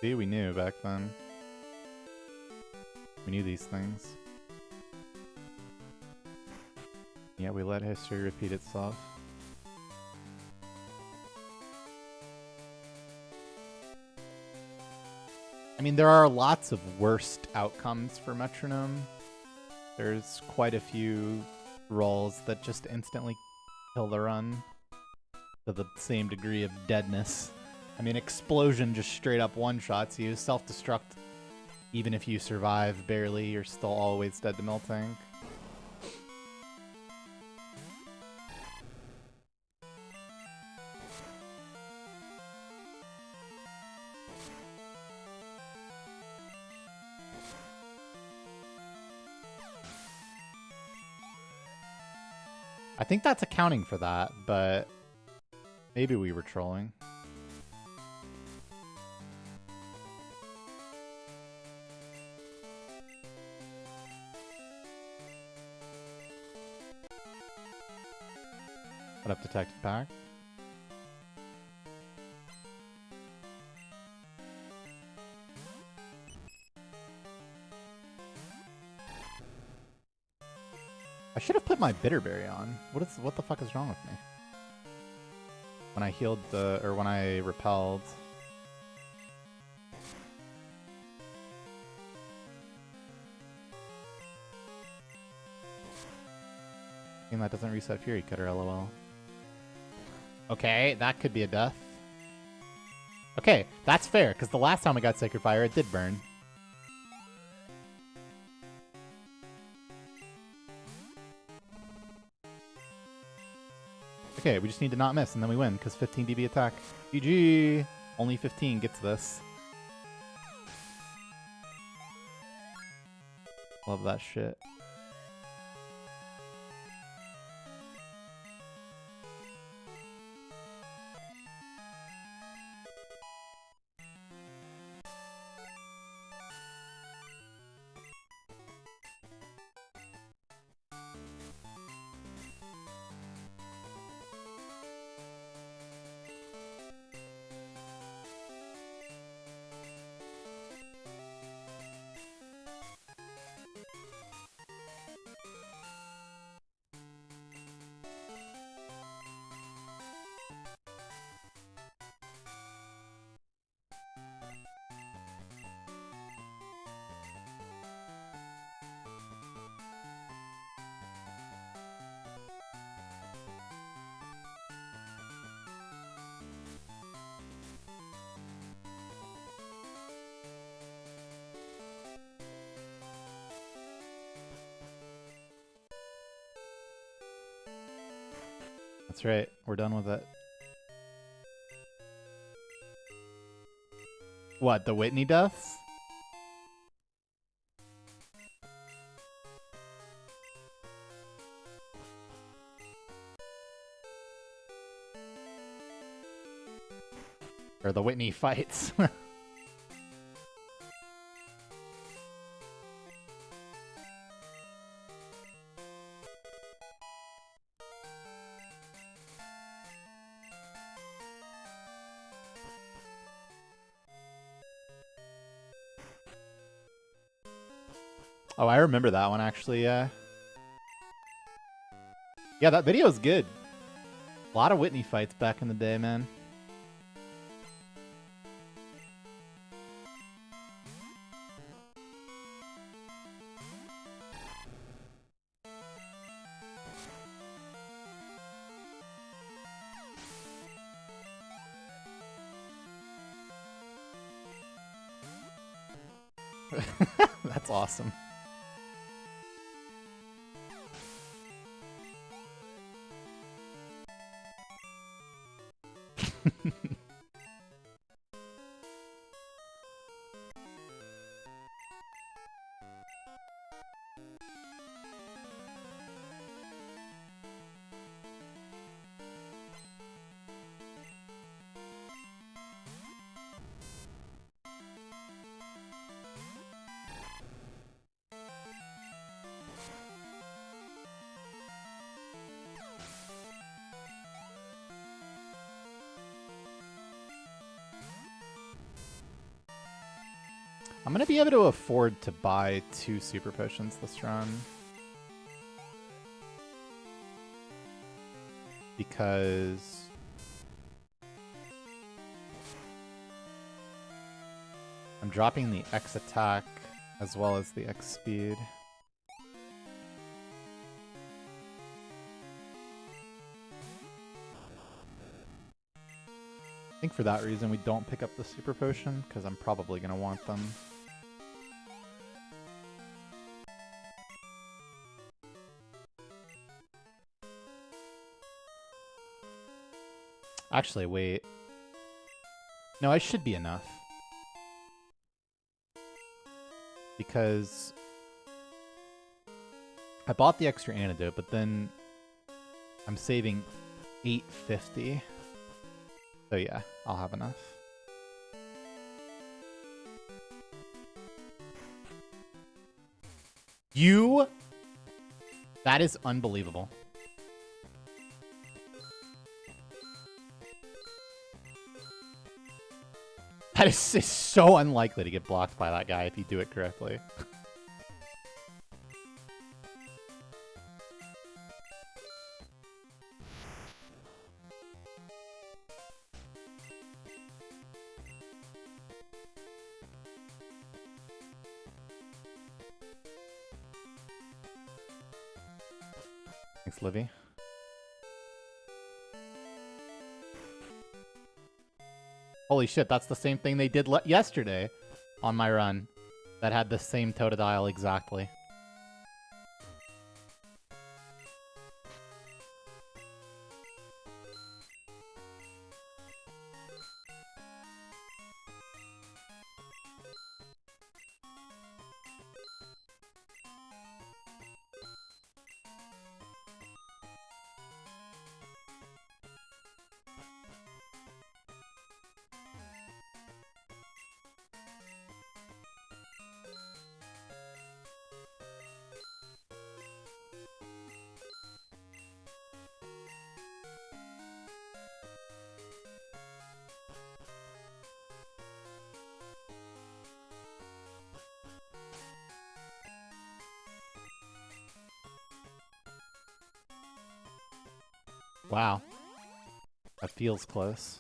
See, we knew back then. We knew these things. Yeah, we let history repeat itself. I mean, there are lots of worst outcomes for Metronome. There's quite a few rolls that just instantly kill the run to the same degree of deadness. I mean, Explosion just straight up one-shots you. Self-destruct, even if you survive barely, you're still always dead to Miltank. I think that's accounting for that, but maybe we were trolling. What up, Detective Pack? I should have put my Bitterberry on. What the fuck is wrong with me? When I healed when I repelled. And that doesn't reset Fury Cutter, lol. Okay, that could be a death. Okay, that's fair, because the last time we got Sacred Fire, it did burn. Okay, we just need to not miss, and then we win, because 15 dB attack. GG! Only 15 gets this. Love that shit. That's right. We're done with it. What, the Whitney deaths? Or the Whitney fights? Oh, I remember that one, actually, yeah. Yeah, that video's good. A lot of Whitney fights back in the day, man. That's awesome. I'm gonna be able to afford to buy 2 super potions this run. Because I'm dropping the X attack as well as the X speed. I think for that reason we don't pick up the super potion, because I'm probably gonna want them. Actually, wait. No, I should be enough. Because I bought the extra antidote, but then I'm saving 850. So yeah, I'll have enough. You? That is unbelievable. That is so unlikely to get blocked by that guy if you do it correctly. Thanks, Livy. Holy shit, that's the same thing they did yesterday on my run that had the same Totodile exactly. Wow. That feels close.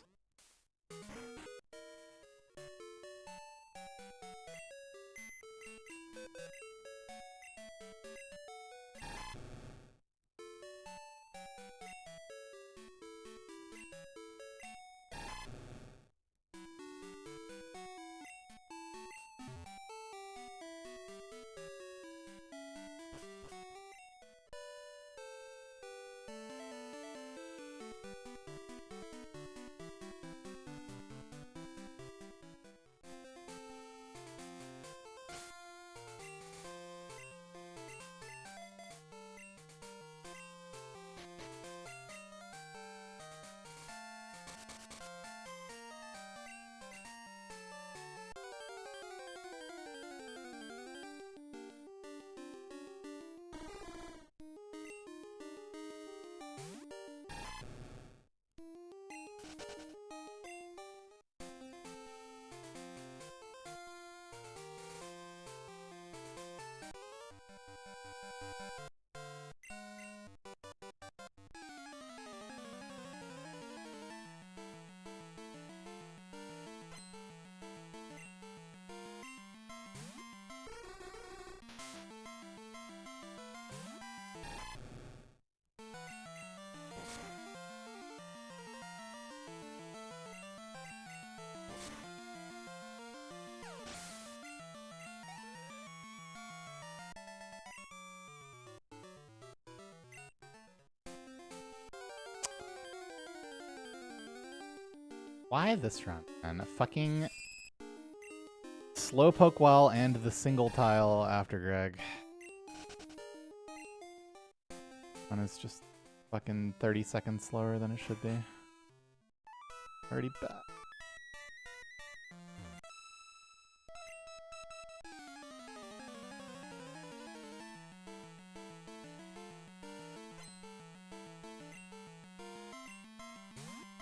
Why this run? And a fucking Slowpoke Well and the single tile after Greg. And it's just fucking 30 seconds slower than it should be. Already bad.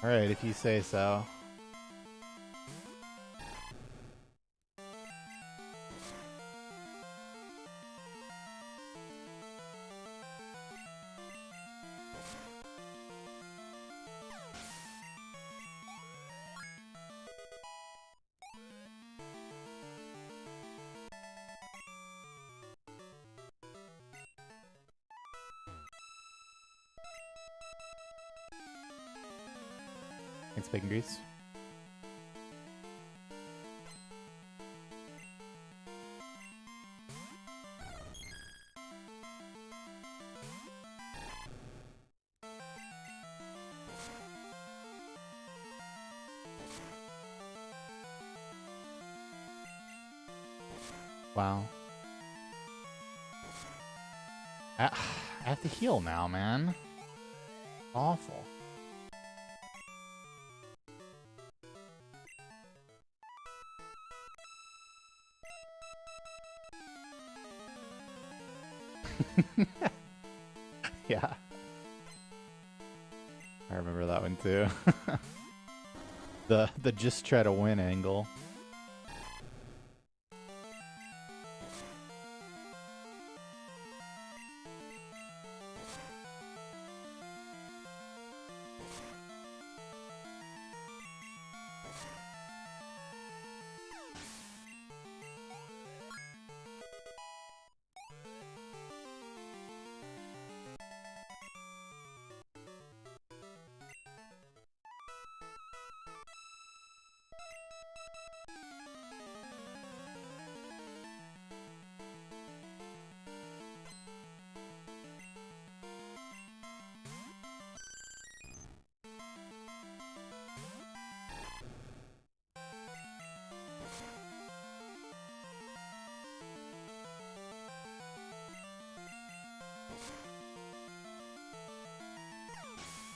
Alright, if you say so. Thanks, Bacon Grease. Wow. I have to heal now, man. Awful. Yeah. I remember that one too. The just try to win angle.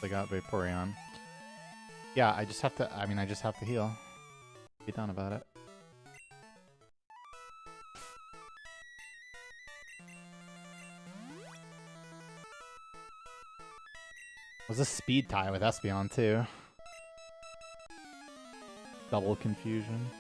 They got Vaporeon. Yeah, I just have to, I just have to heal. Be done about it. Was a speed tie with Espeon too. Double confusion.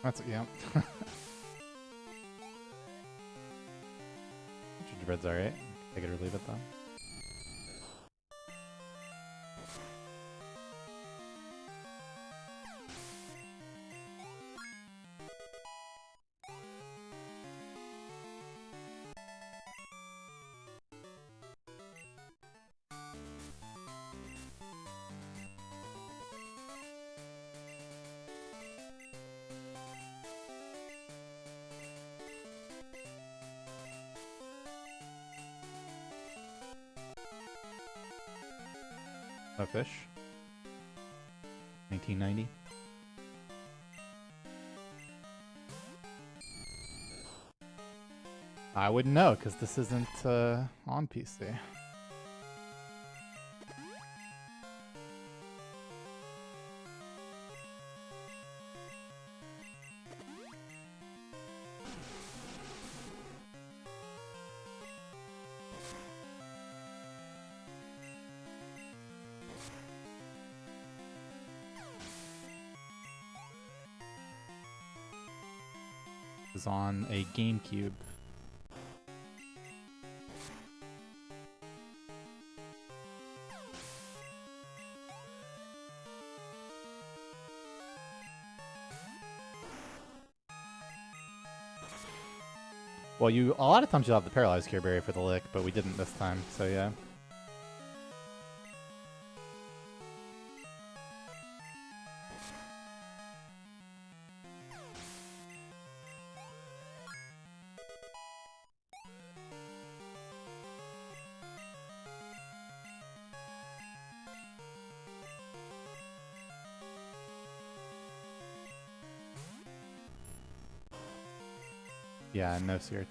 That's yeah. Gingerbread's alright. Take it or leave it though. No fish. 1990. I wouldn't know because this isn't on PC. Is on a GameCube. Well, a lot of times you'll have the paralyzed Care Berry for the lick, but we didn't this time, so yeah. Yeah, no CRT.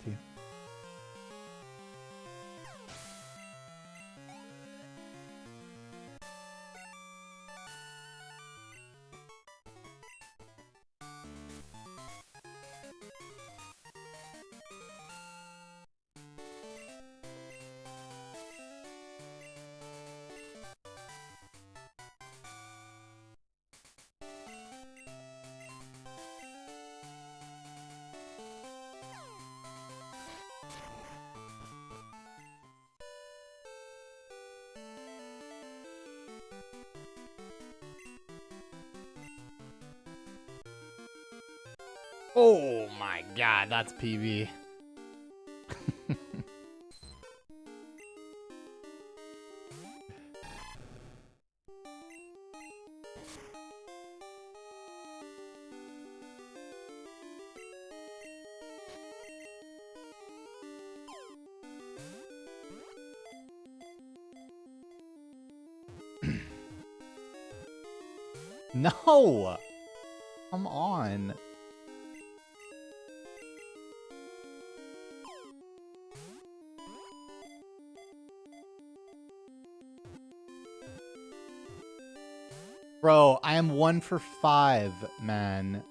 Oh my god, that's PB. No! Come on. Bro, I am 1 for 5, man.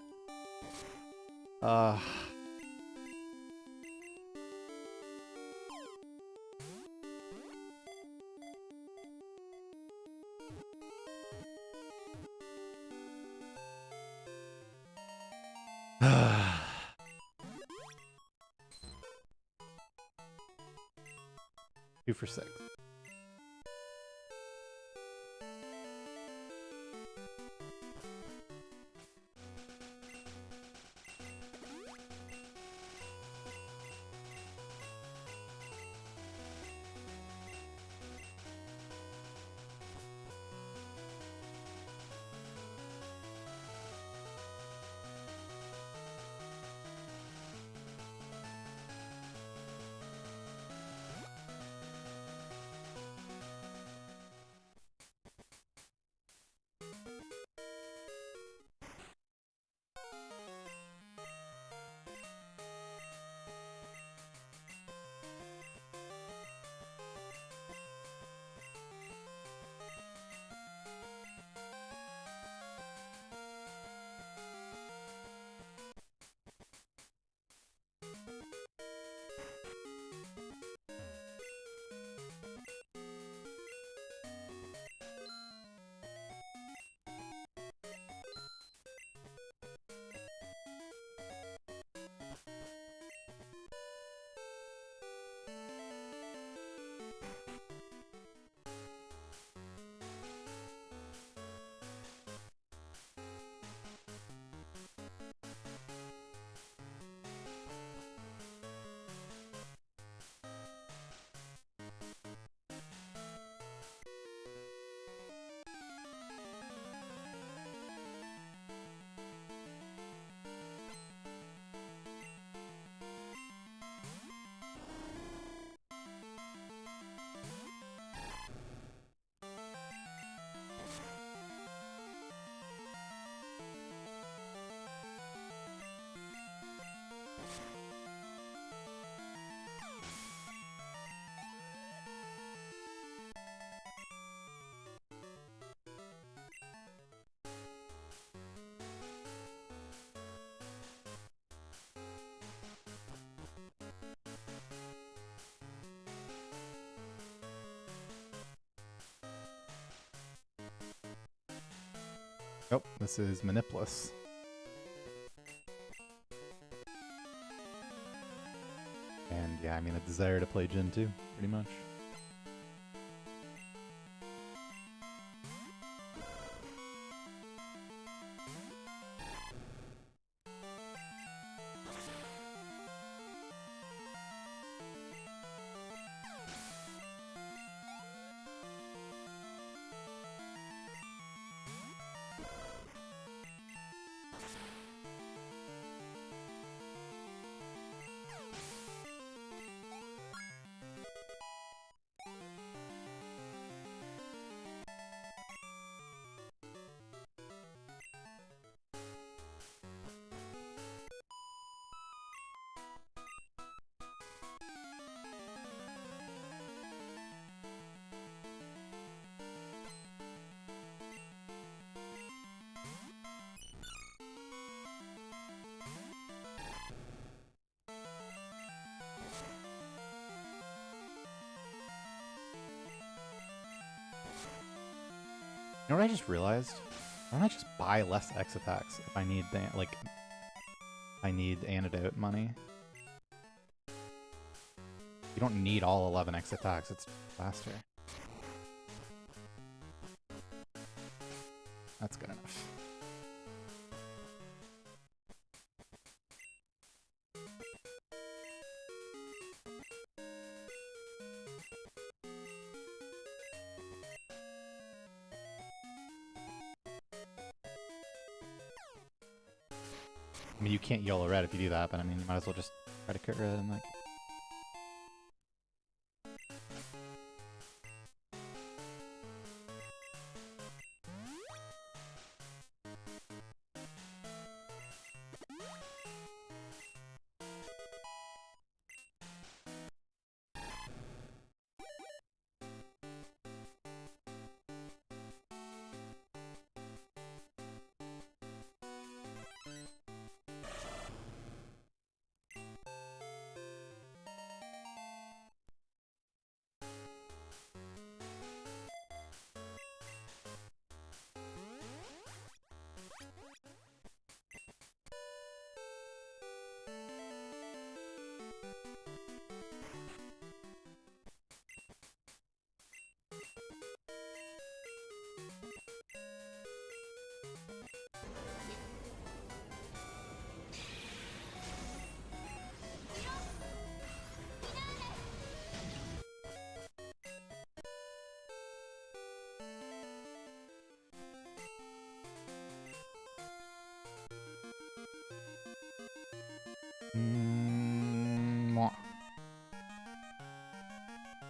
Two for 6. Nope, this is Manipulus. And yeah, I mean, a desire to play Gen 2, pretty much. You know what I just realized? Why don't I just buy less X attacks if I need I need antidote money? You don't need all 11 X attacks, it's faster. That's good enough. I mean, you can't YOLO red if you do that, but I mean, you might as well just try to crit red and like...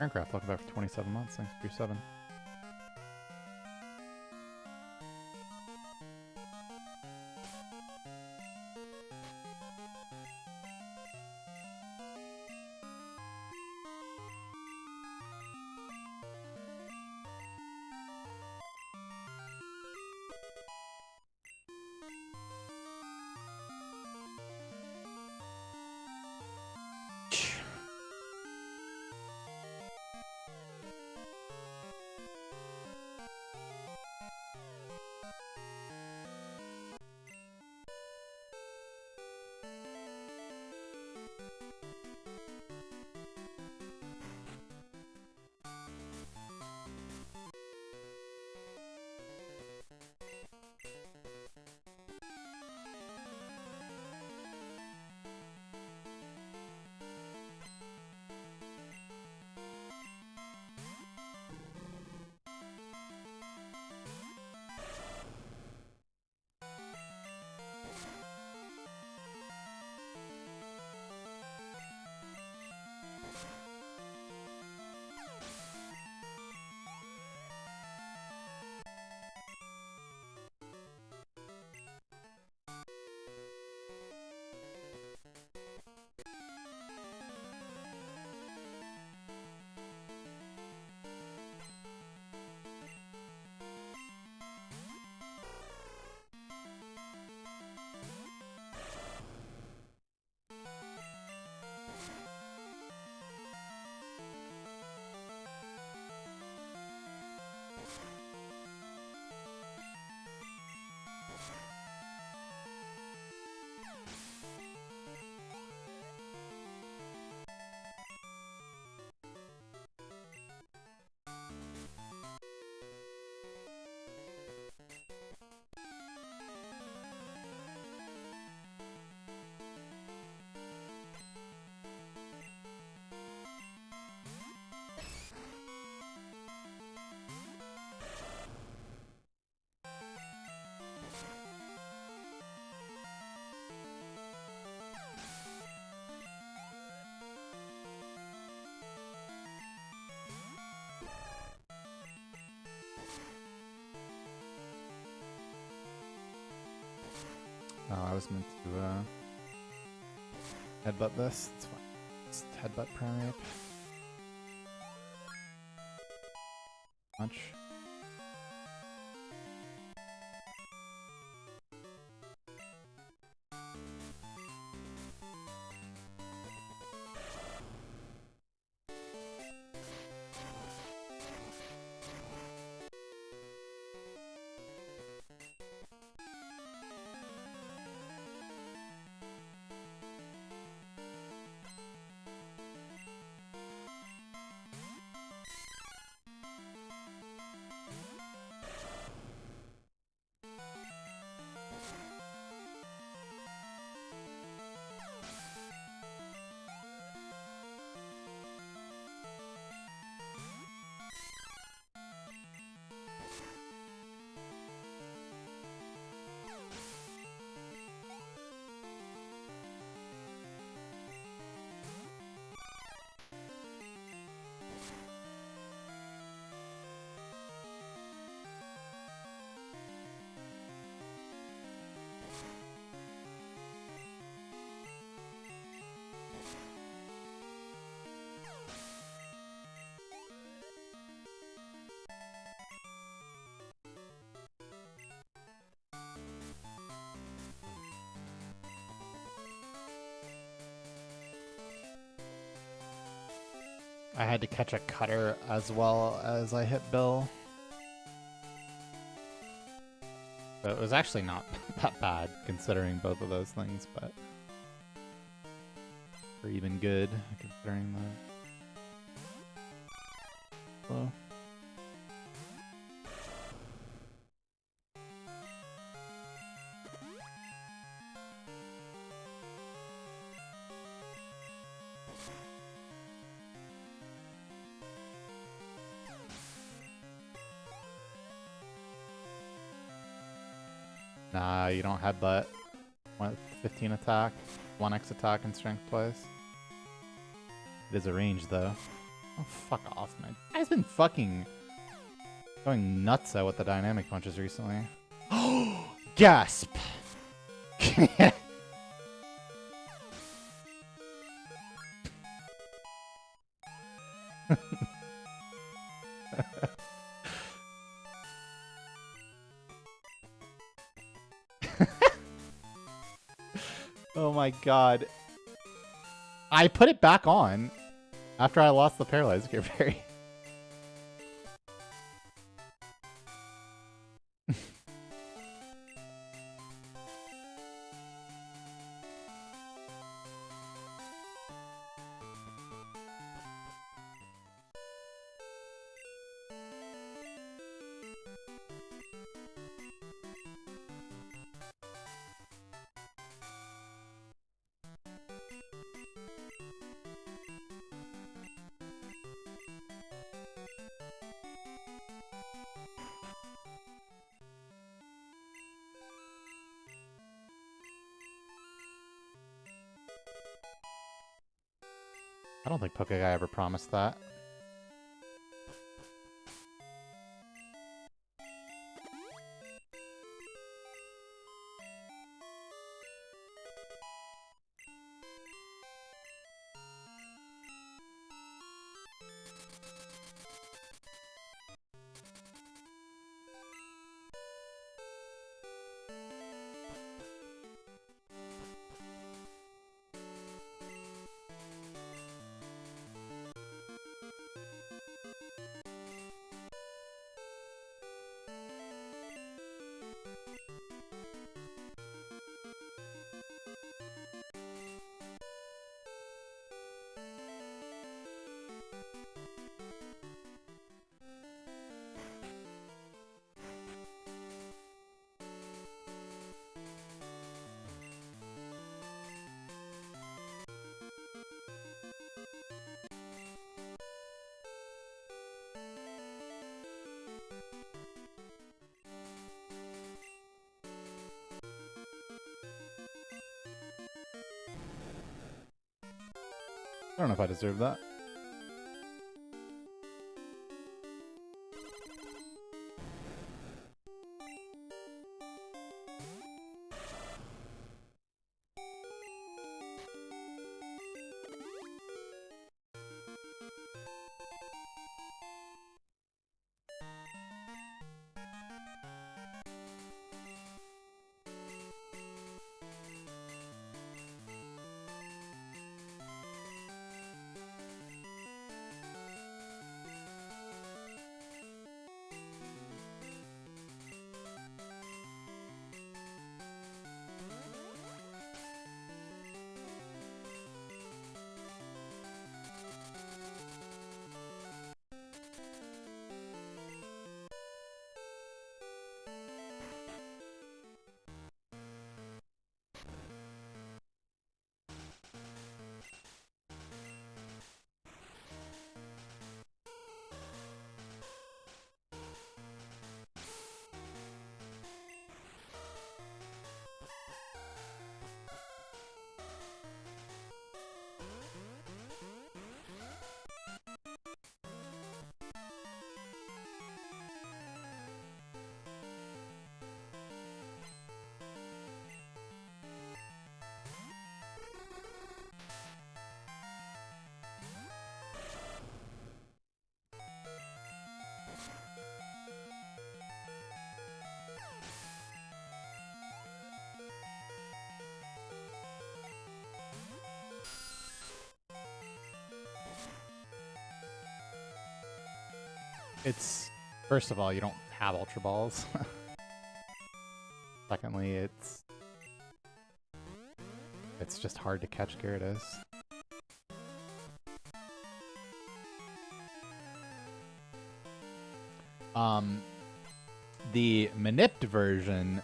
Aircraft, welcome back for 27 months. Thanks for your 7. Oh, I was meant to headbutt this. It's fine. Just headbutt primate. Punch. I had to catch a cutter as well as I hit Bill. So it was actually not that bad considering both of those things, but or even good considering the flow. Nah, you don't headbutt. 15 attack, 1x attack and strength twice. It is a range though. Oh, fuck off, man. Guy's been fucking going nuts out with the dynamic punches recently. Oh, gasp! Oh my god. I put it back on after I lost the paralyzed gear berry. I don't think Pokeguy ever promised that. I don't know if I deserve that. It's, first of all, you don't have Ultra Balls. Secondly, it's just hard to catch Gyarados. The Manipped version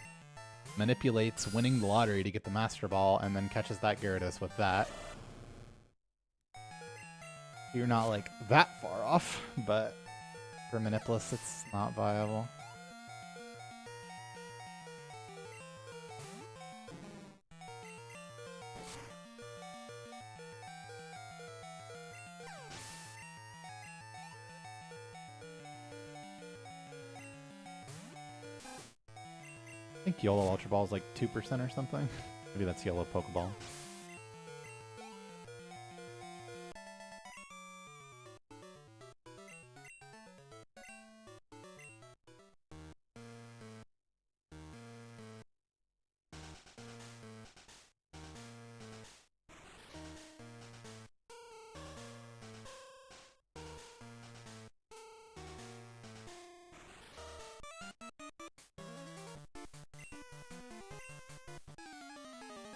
manipulates winning the lottery to get the Master Ball and then catches that Gyarados with that. You're not like that far off, but for Manipulus it's not viable. I think YOLO Ultra Ball is like 2% or something. Maybe that's Yellow Pokeball.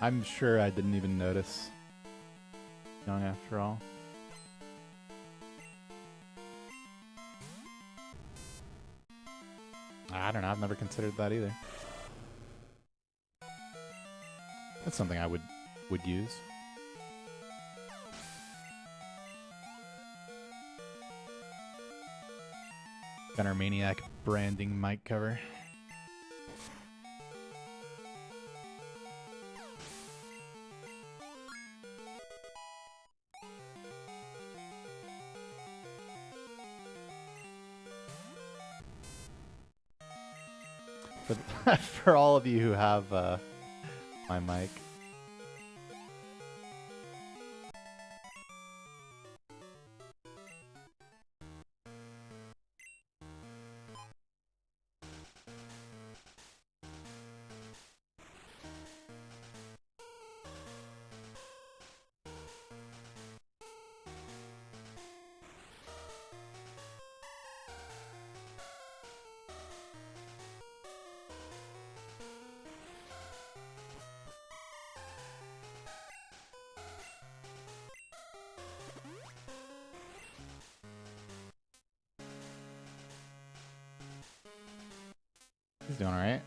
I'm sure I didn't even notice. Young after all. I don't know, I've never considered that either. That's something I would use. Gunnermaniac branding mic cover. For all of you who have my mic. He's doing alright.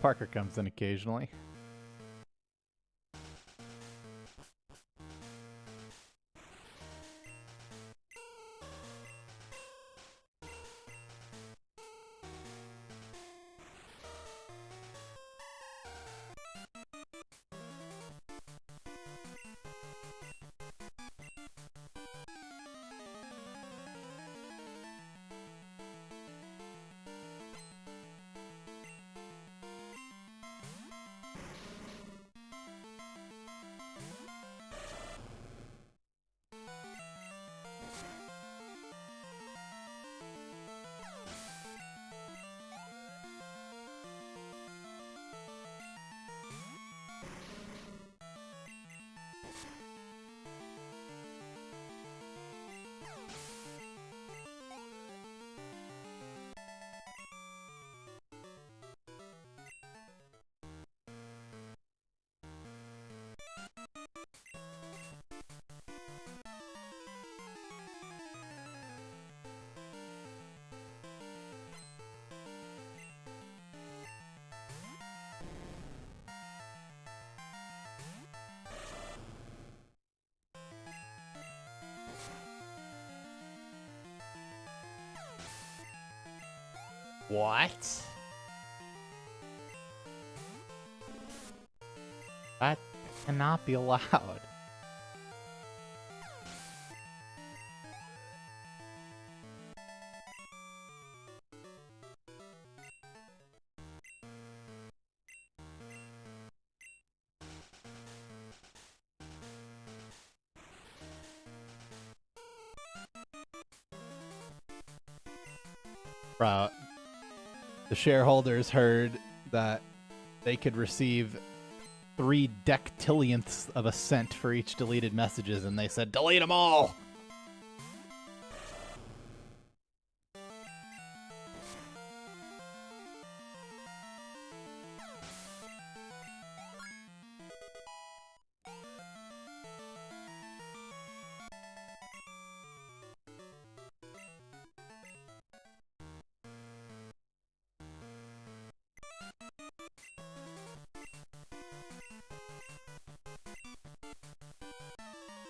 Parker comes in occasionally. What? That cannot be allowed. Bro, the shareholders heard that they could receive 3 dectillionths of a cent for each deleted messages, and they said, delete them all!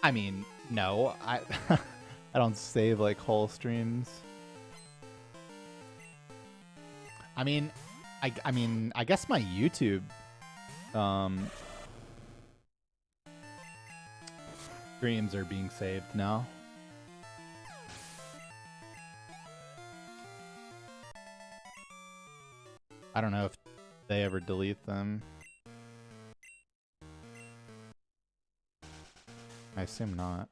I mean, no, I I don't save like whole streams. I mean, I guess my YouTube streams are being saved now. I don't know if they ever delete them. I assume not.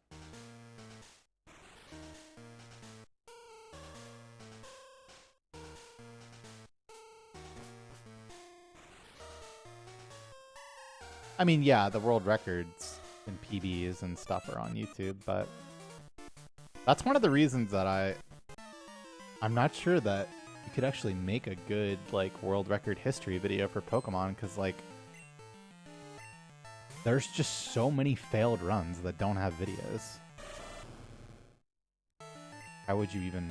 I mean, yeah, the world records and PBs and stuff are on YouTube, but that's one of the reasons that I'm not sure that you could actually make a good, like, world record history video for Pokemon, because, like, there's just so many failed runs that don't have videos. How would you even...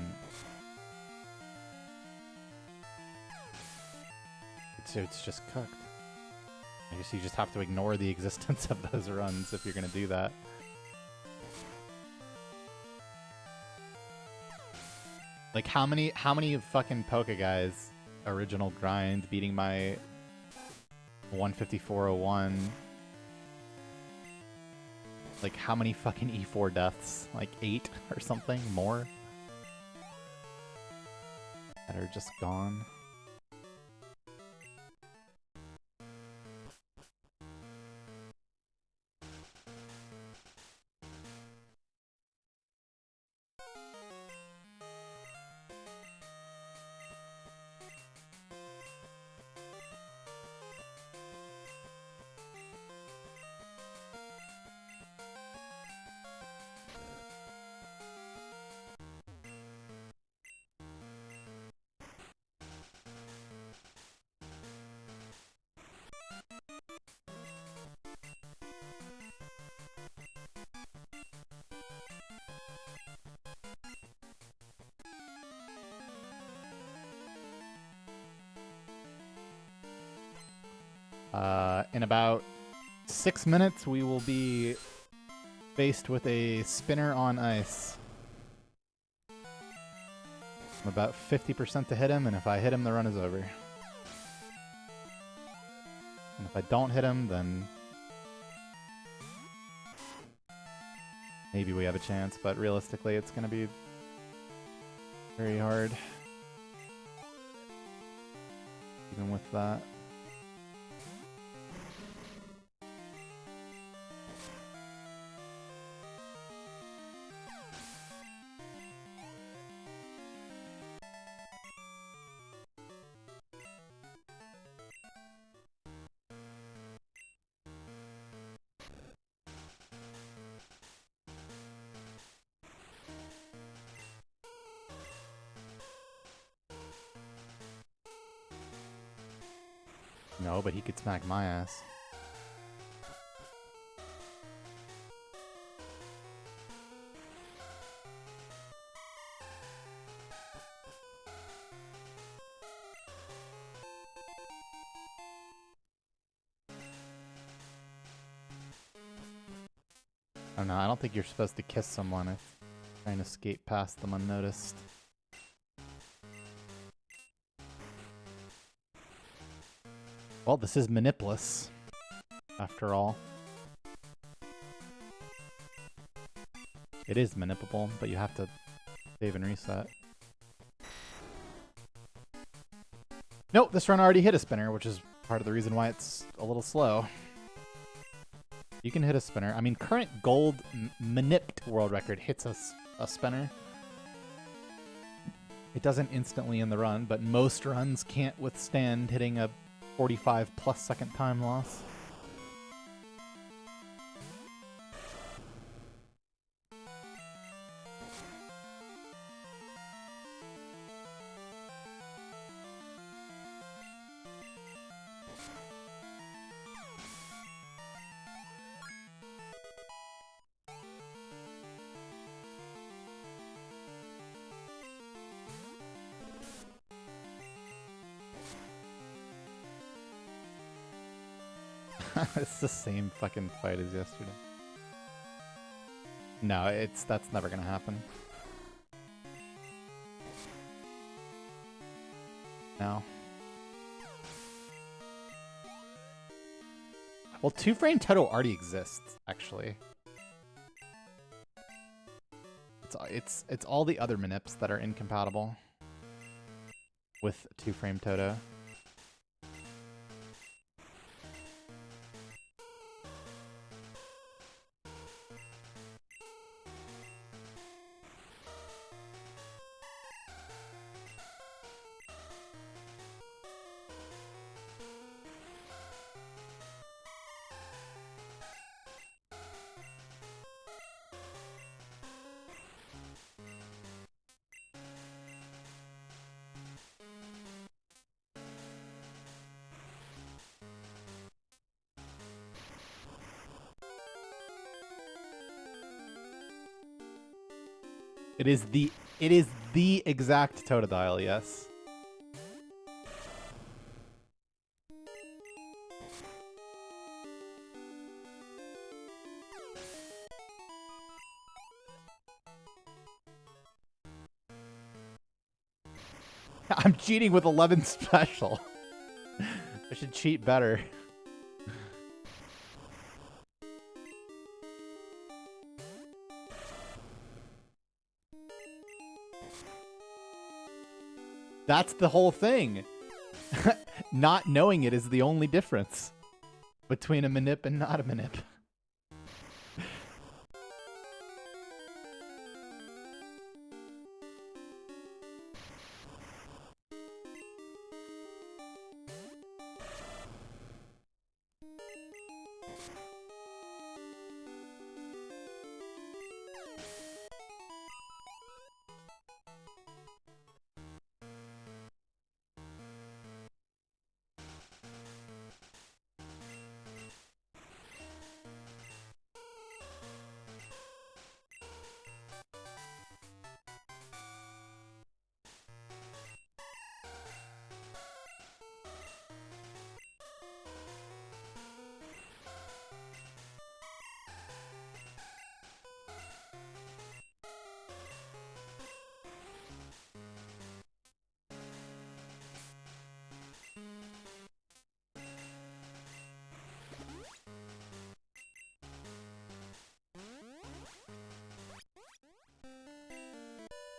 It's just cooked. I guess you just have to ignore the existence of those runs if you're gonna do that. Like, how many fucking Pokeguys original grind beating my 15401? Like, how many fucking E4 deaths? Like 8 or something more? That are just gone. In about 6 minutes, we will be faced with a spinner on ice. I'm about 50% to hit him, and if I hit him, the run is over. And if I don't hit him, then maybe we have a chance, but realistically, it's going to be very hard. Even with that. No, but he could smack my ass. Oh no, I don't think you're supposed to kiss someone if you're trying to skate past them unnoticed. Well, this is Manipulus. after all. It is manipulable, but you have to save and reset. Nope, this run already hit a spinner, which is part of the reason why it's a little slow. You can hit a spinner. I mean, current gold manipped world record hits a spinner. It doesn't instantly in the run, but most runs can't withstand hitting a 45+ second time loss. It's the same fucking fight as yesterday. No, that's never gonna happen. No. Well, two-frame Toto already exists, actually. It's all the other manips that are incompatible with two-frame Toto. It is the exact Totodile, yes. I'm cheating with 11 special. I should cheat better. That's the whole thing. Not knowing it is the only difference between a manip and not a manip.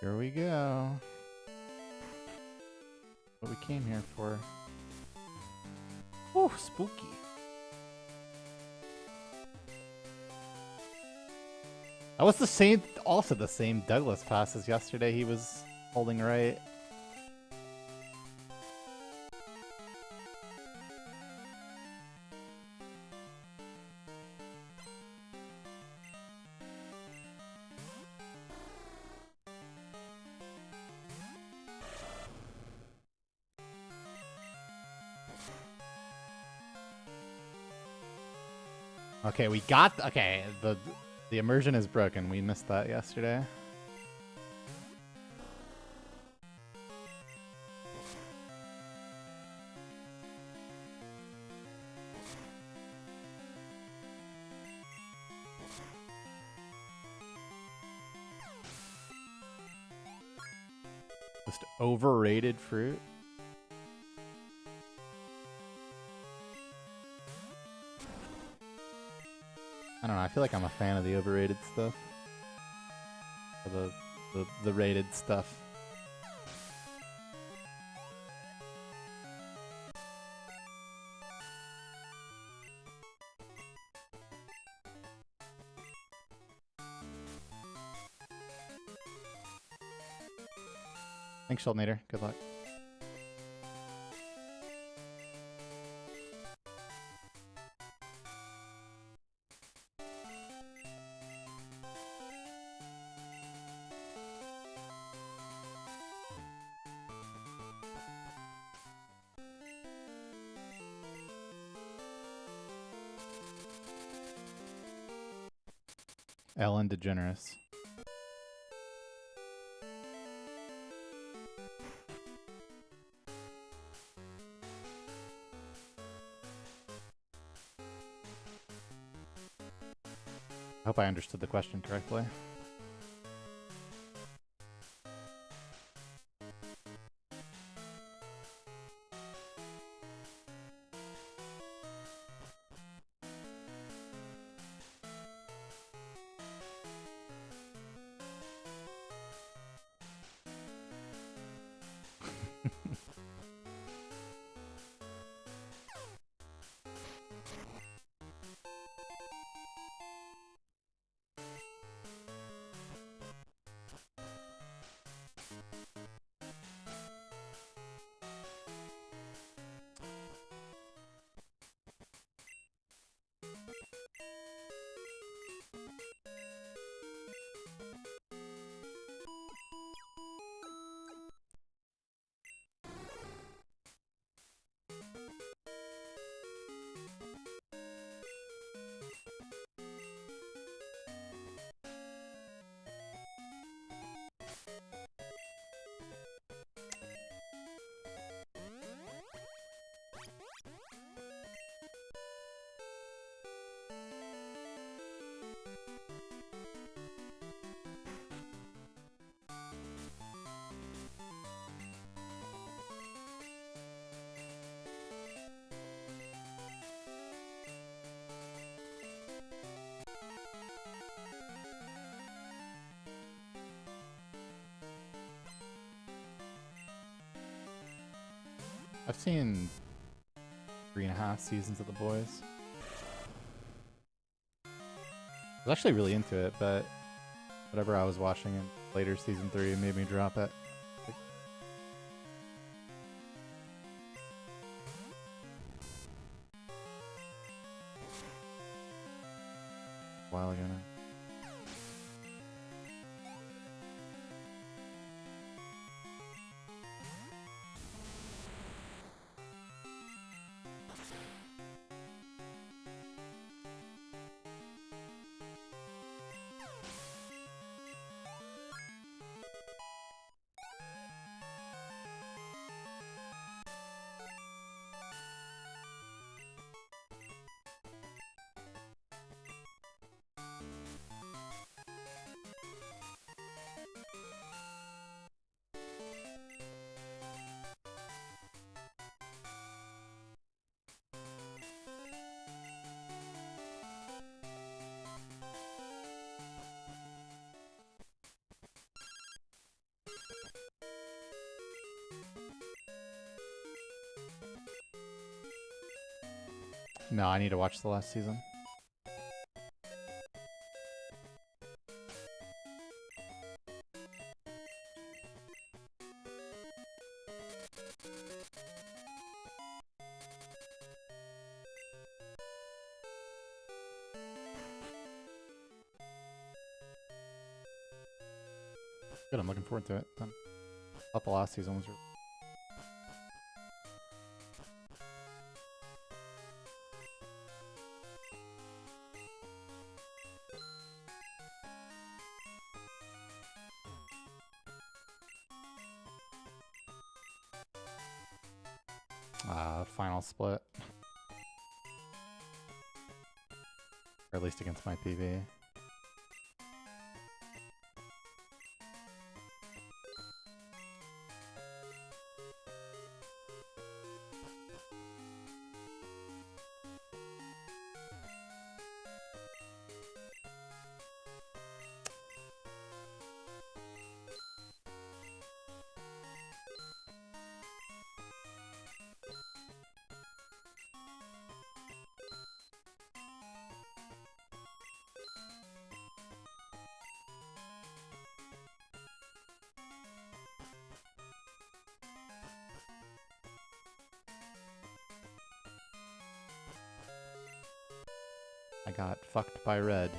Here we go. What we came here for. Oh, spooky. That was also the same Douglas pass as yesterday. He was holding right. Okay, we got... Okay, the immersion is broken. We missed that yesterday. Just overrated fruit. don't know. I feel like I'm a fan of the overrated stuff. Or the rated stuff. Thanks, Sheldnader. Good luck. Ellen DeGeneres. I hope I understood the question correctly. I've seen 3.5 seasons of The Boys. I was actually really into it, but whatever I was watching in later season 3 made me drop it. A while ago now. No, I need to watch the last season. Good, I'm looking forward to it. I thought the last season was final split. Or at least against my PV. I got fucked by red.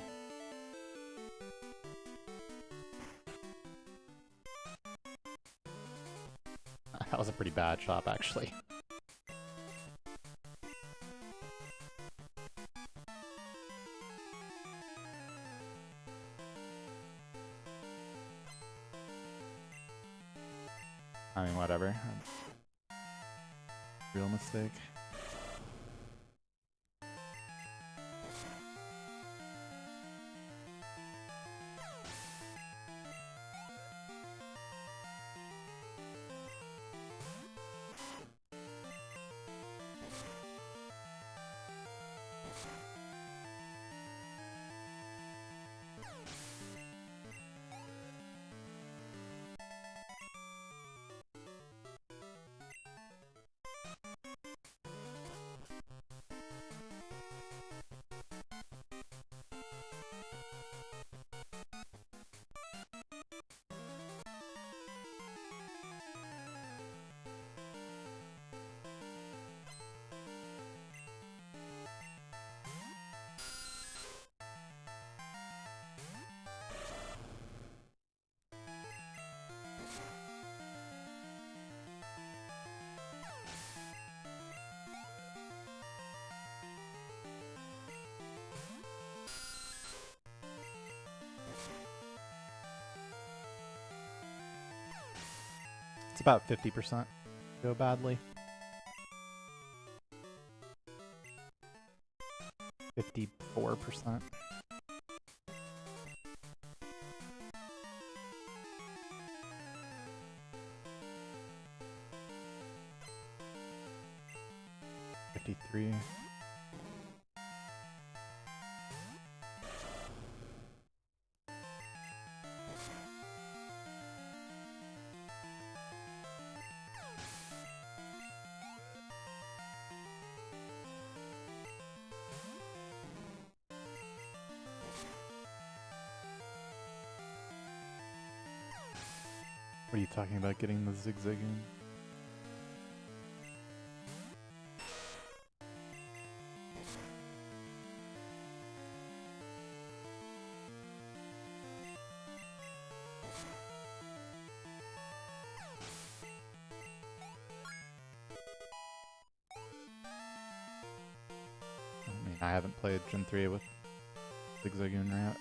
That was a pretty bad shot, actually. I mean, whatever. Real mistake. It's about 50% go badly. 54%. $53. What are you talking about getting the zigzagging? I mean, I haven't played Gen 3 with zigzagoon yet.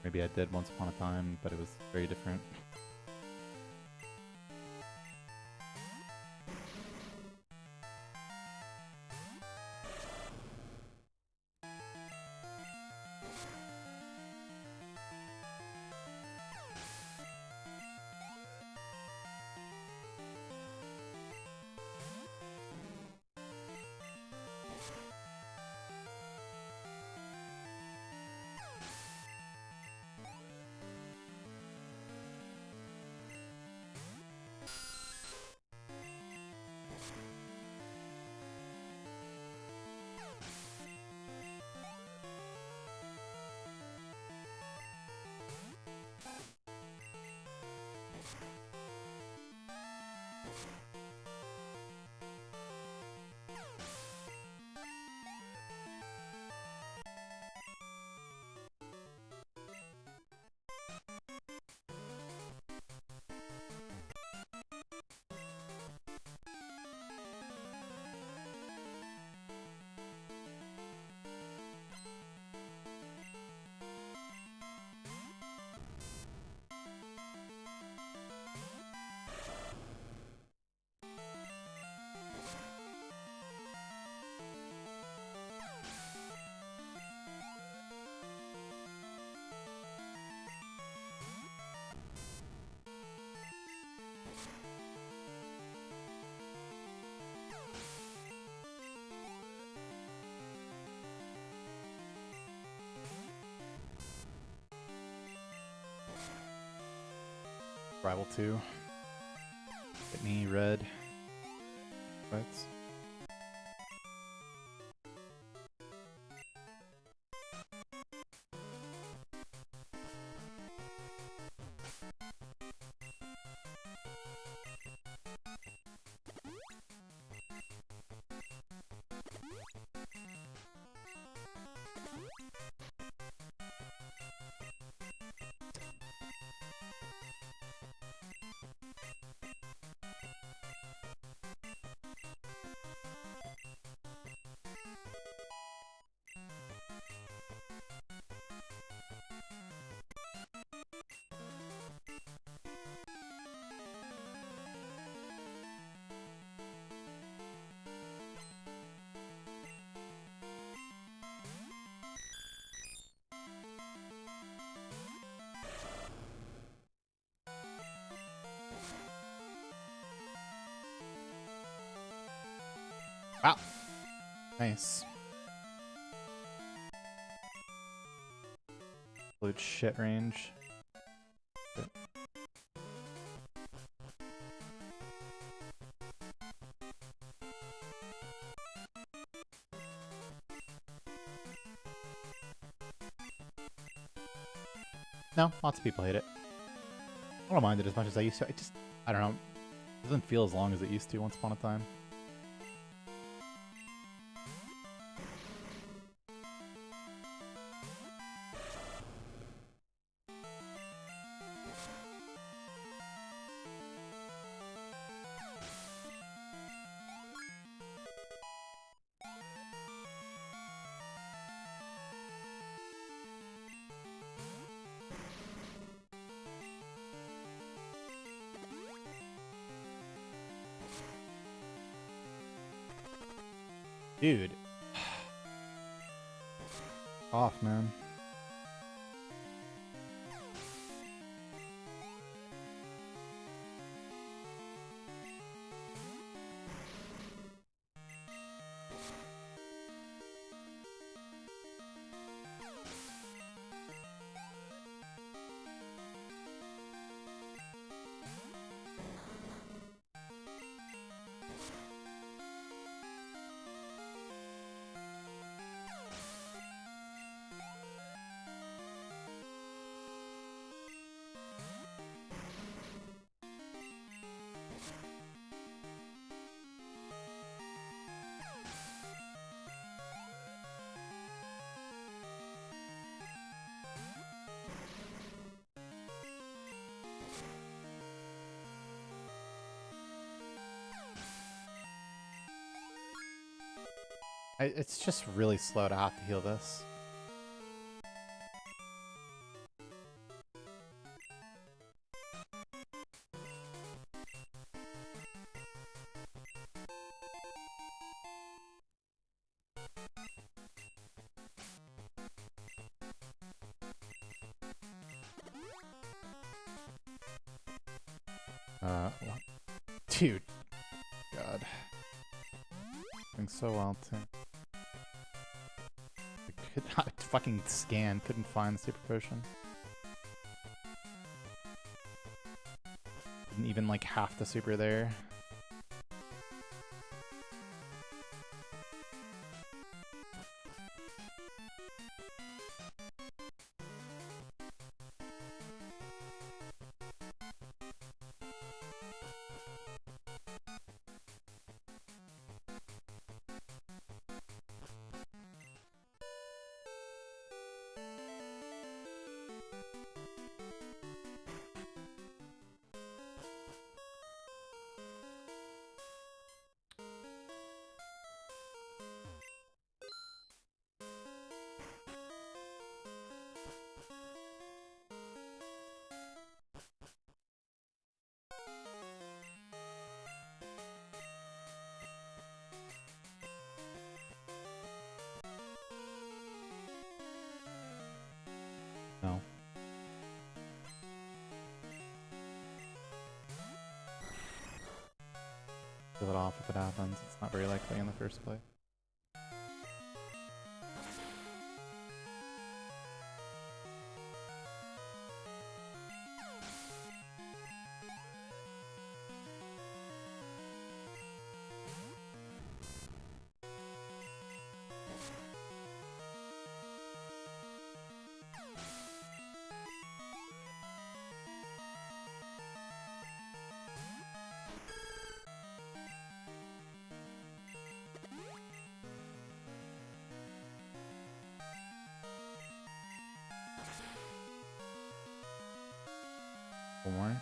Maybe I did once upon a time, but it was very different. Rival 2. Hit me, red. Fights. Wow. Nice. Absolute shit range. Shit. No, lots of people hate it. I don't mind it as much as I used to. I don't know. It doesn't feel as long as it used to once upon a time. Dude. Off, man. It's just really slow to have to heal this. What? Dude. God. Doing so well, too. I could not fucking scan, couldn't find the super potion. Didn't even like half the super there. No. Kill it off if it happens. It's not very likely in the first place. One more.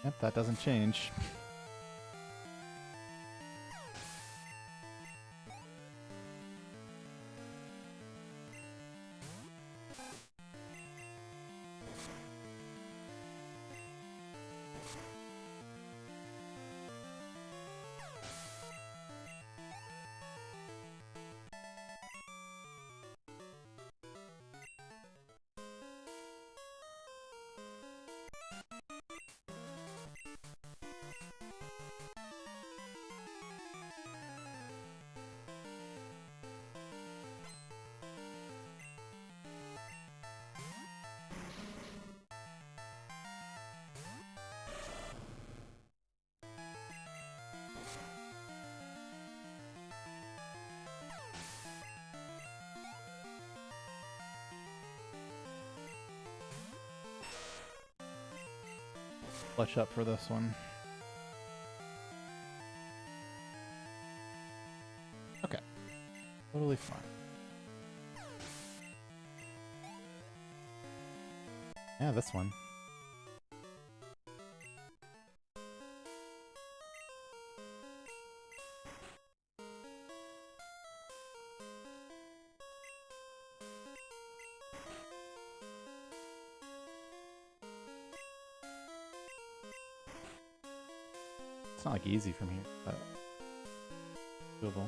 Yep, that doesn't change. Flush up for this one. Okay. Totally fine. Yeah, this one. It's not like easy from here, but doable.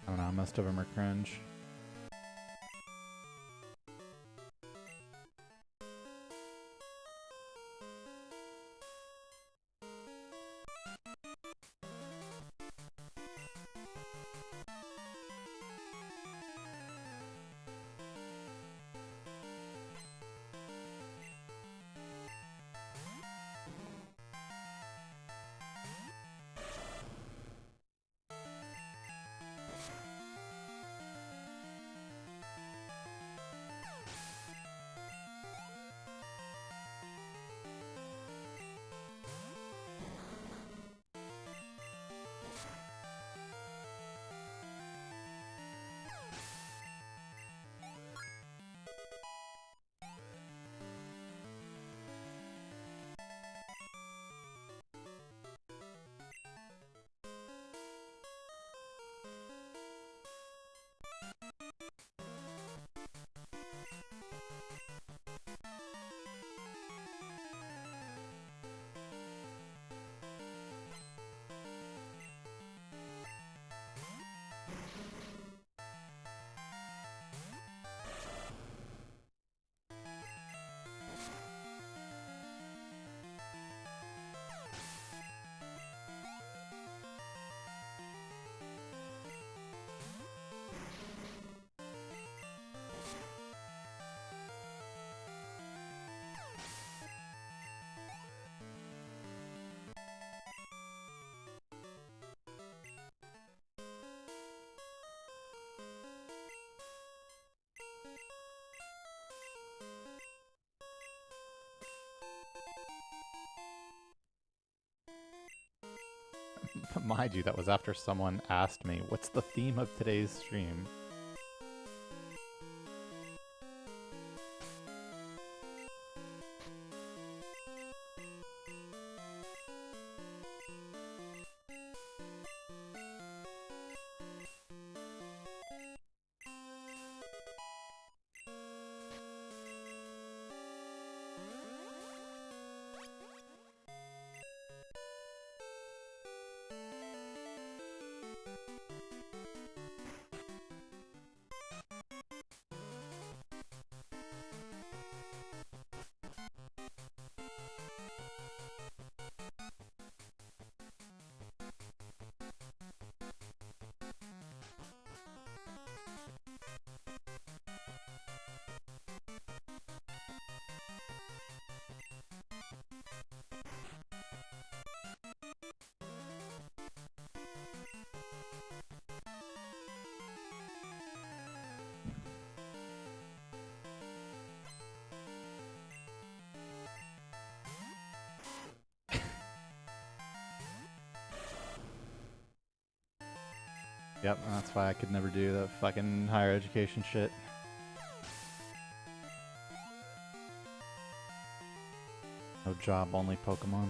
I don't know, most of them are cringe. Mind you, that was after someone asked me, what's the theme of today's stream? Yep, that's why I could never do the fucking higher education shit. No job, only Pokemon.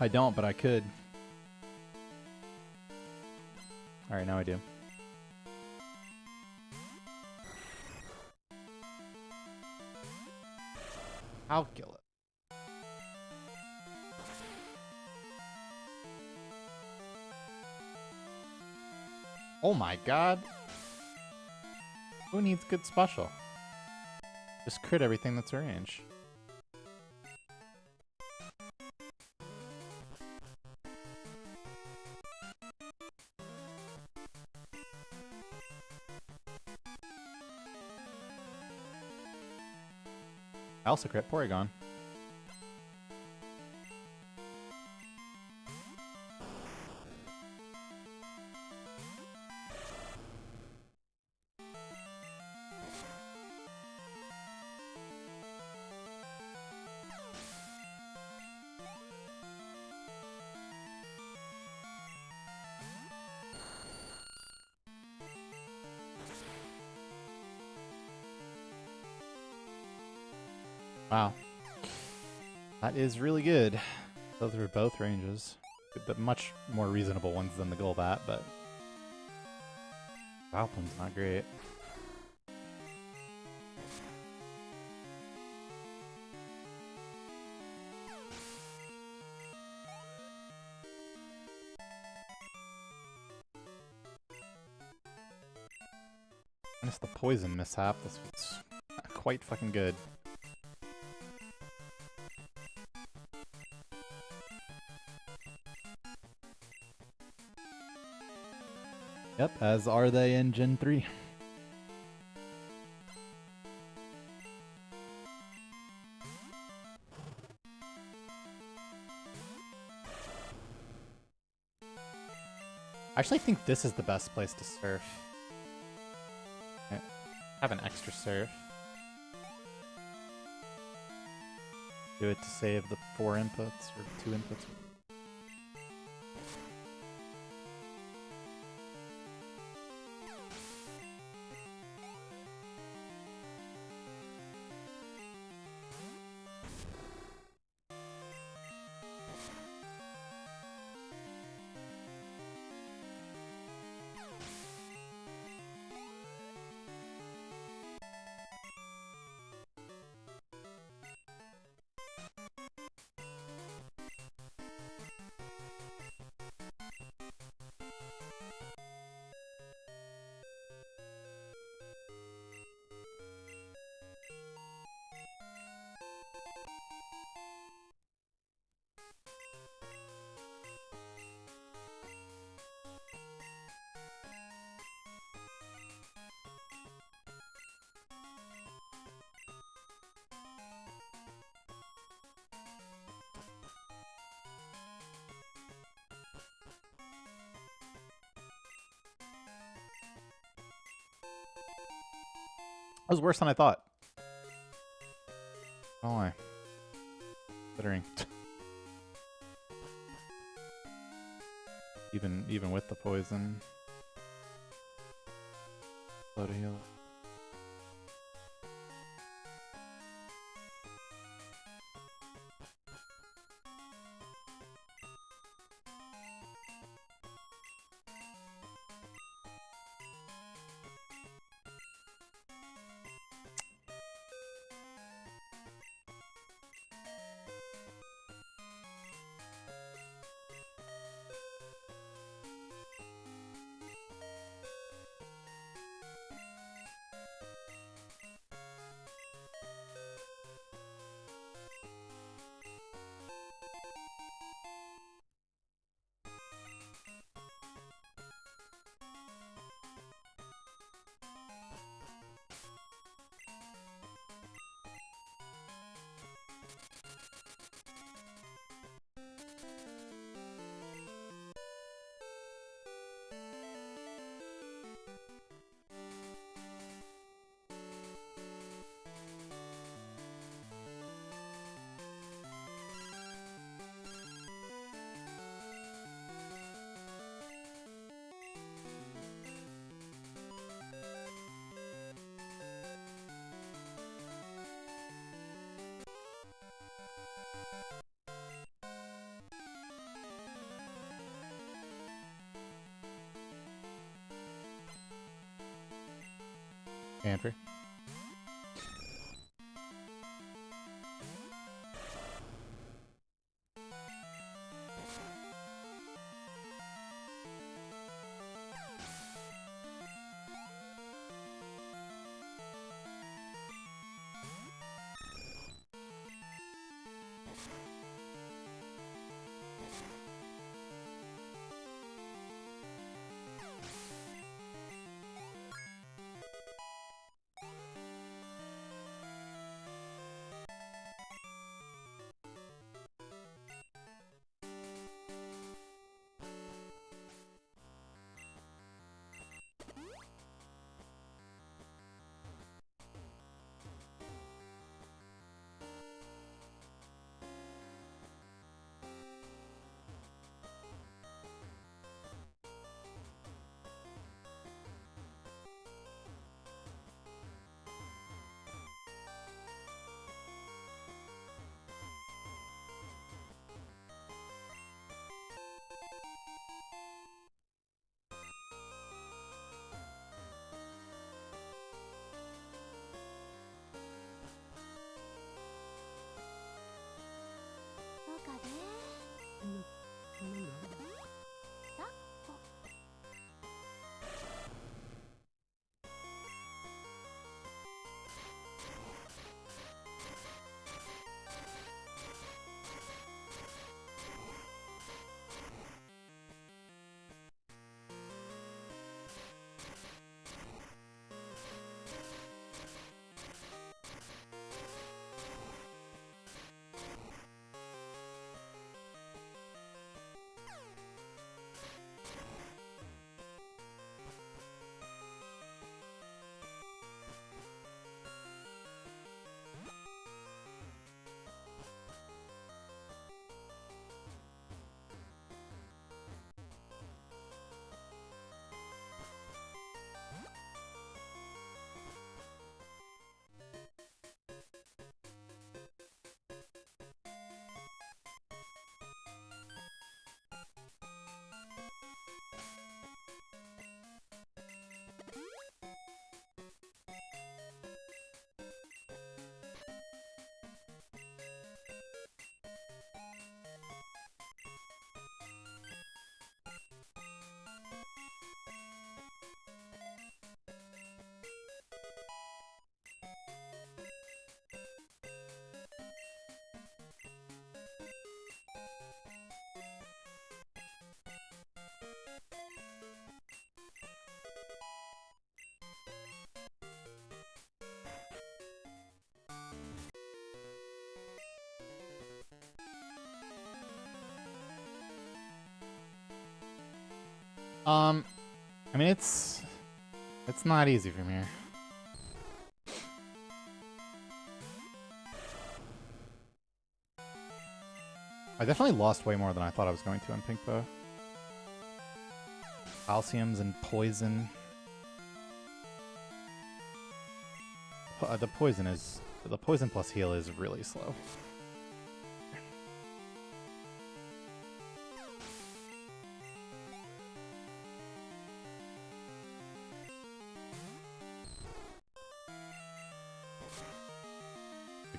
I don't, but I could. Alright, now I do. I'll kill it. Oh my god. Who needs good special? Just crit everything that's range. I also crit Porygon. Wow. That is really good. Those are both ranges. But much more reasonable ones than the Golbat, but Valplin's not great. Minus the poison mishap, this was quite fucking good. Yep, as are they in Gen 3. I actually think this is the best place to surf. Have an extra surf. Do it to save the 4 inputs or 2 inputs. was worse than I thought. Oh, I. Considering. even with the poison. Slow to heal. Pantry. I mean, it's not easy from here. I definitely lost way more than I thought I was going to in pink, though. Calciums and poison. The poison plus heal is really slow.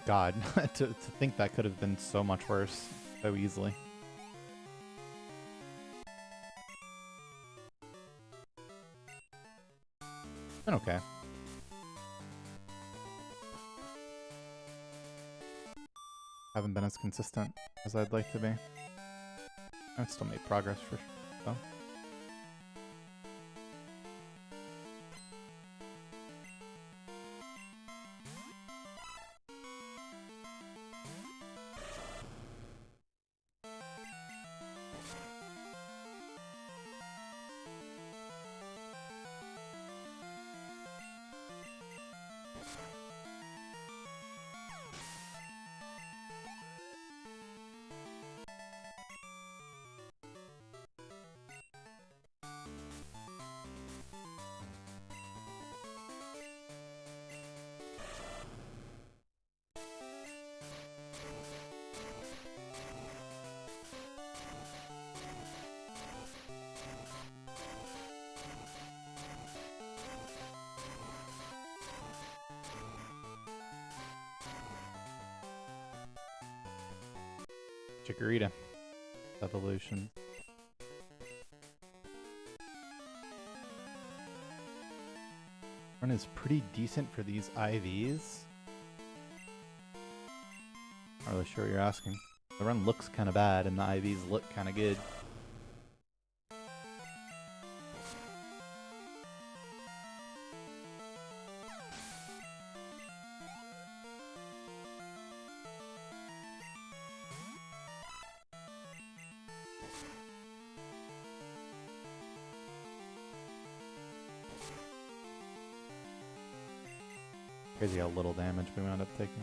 God, to think that could have been so much worse so easily. Been okay. Haven't been as consistent as I'd like to be. I've still made progress for sure, though. Chikorita. Evolution. Run is pretty decent for these IVs. Not really sure what you're asking. The run looks kind of bad and the IVs look kind of good. Crazy how little damage we wound up taking.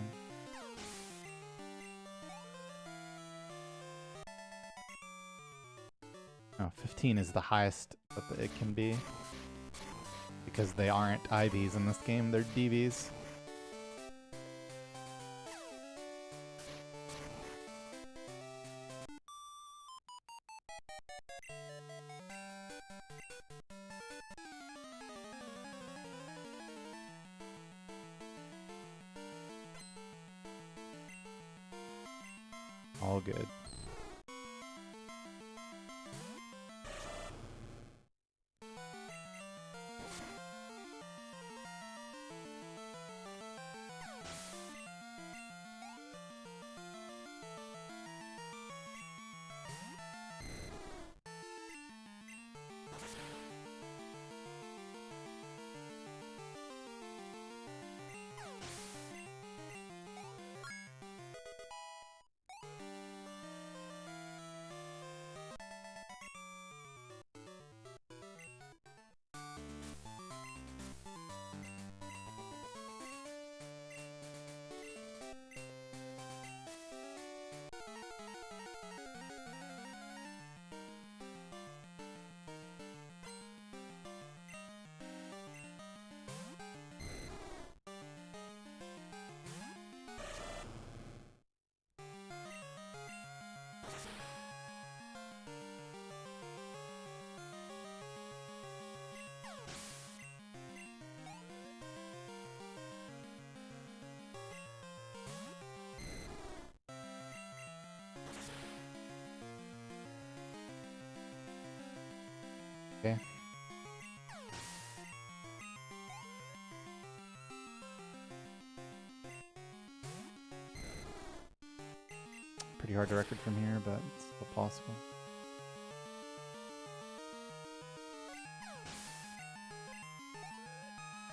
Oh, 15 is the highest that it can be. Because they aren't IVs in this game, they're DVs. All good. Okay. Pretty hard to record from here, but it's still possible.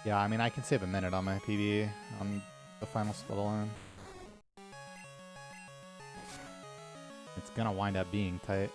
Yeah, I mean, I can save a minute on my PB on the final split alone. It's gonna wind up being tight.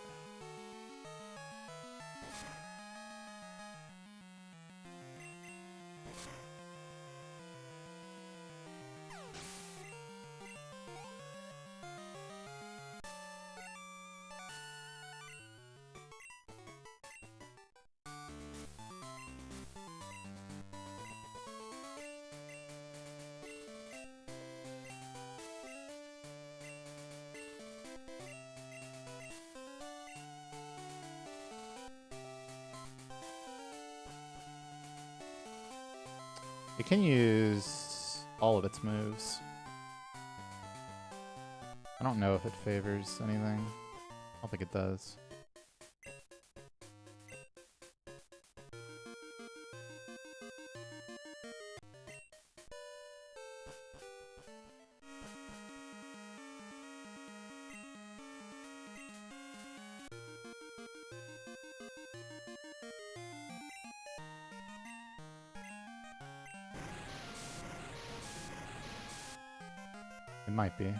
It can use all of its moves. I don't know if it favors anything. I don't think it does. It might be.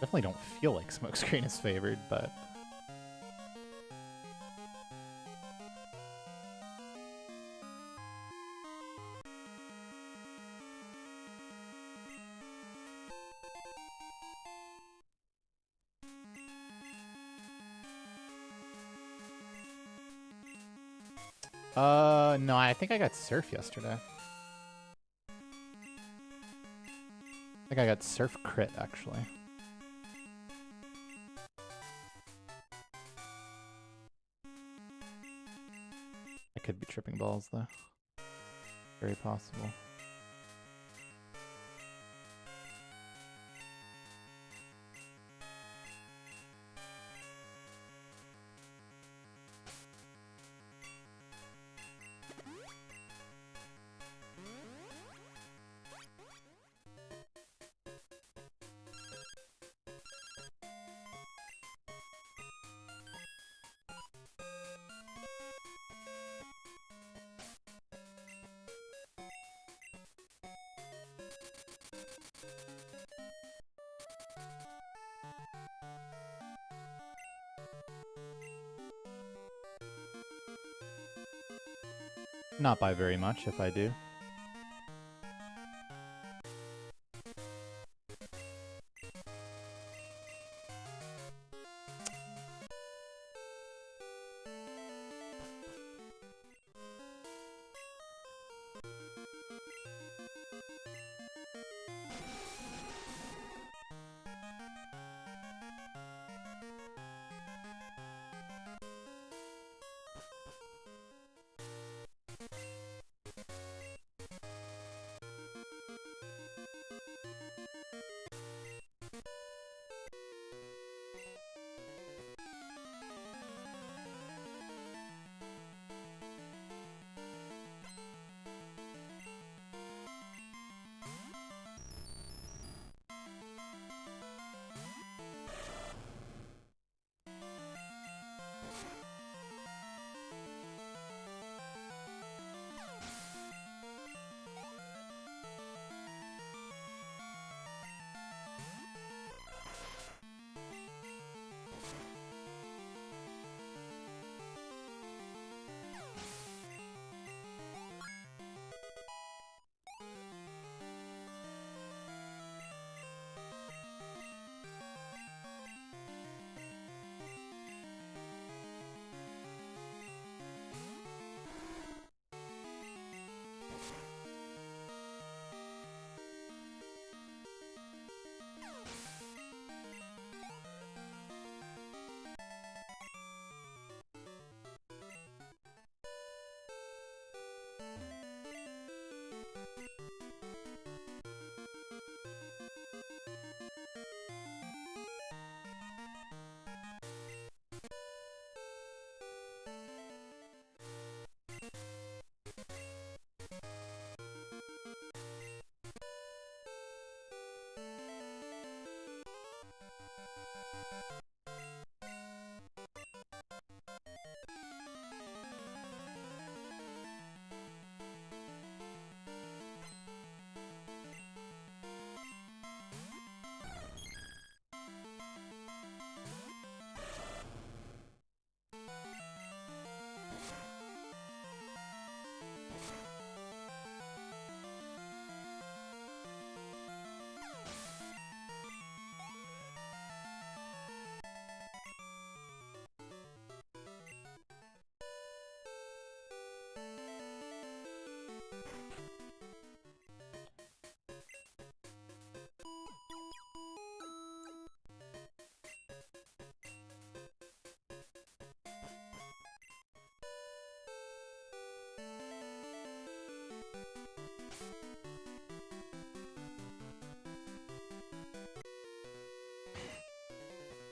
Definitely don't feel like Smokescreen is favored, but... no, I think I got Surf yesterday. I think I got Surf Crit, actually. I could be tripping balls, though. Very possible. Not by very much, if I do.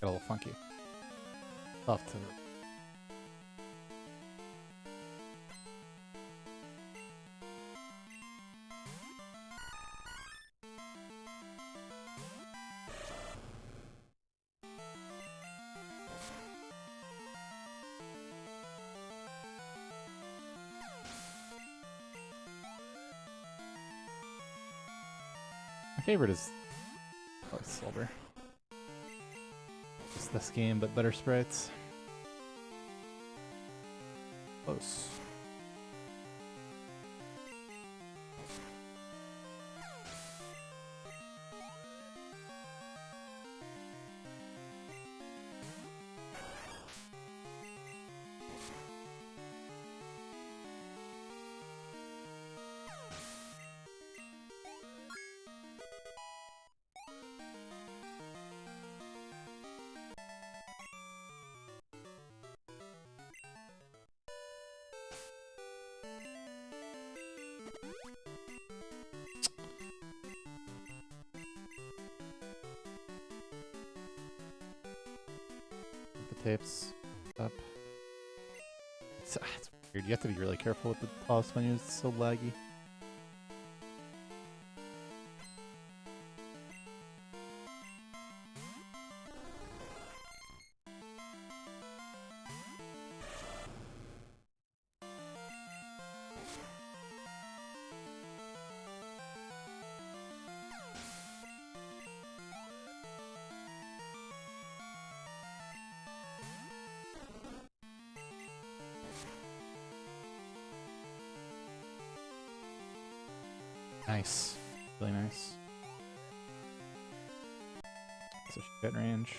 Got a little funky. Tough to. My favorite is probably Silver. Just this game, but better sprites. Close. Tapes up. It's weird. You have to be really careful with the pause menu. It's so laggy. Nice. Really nice. It's a shit range.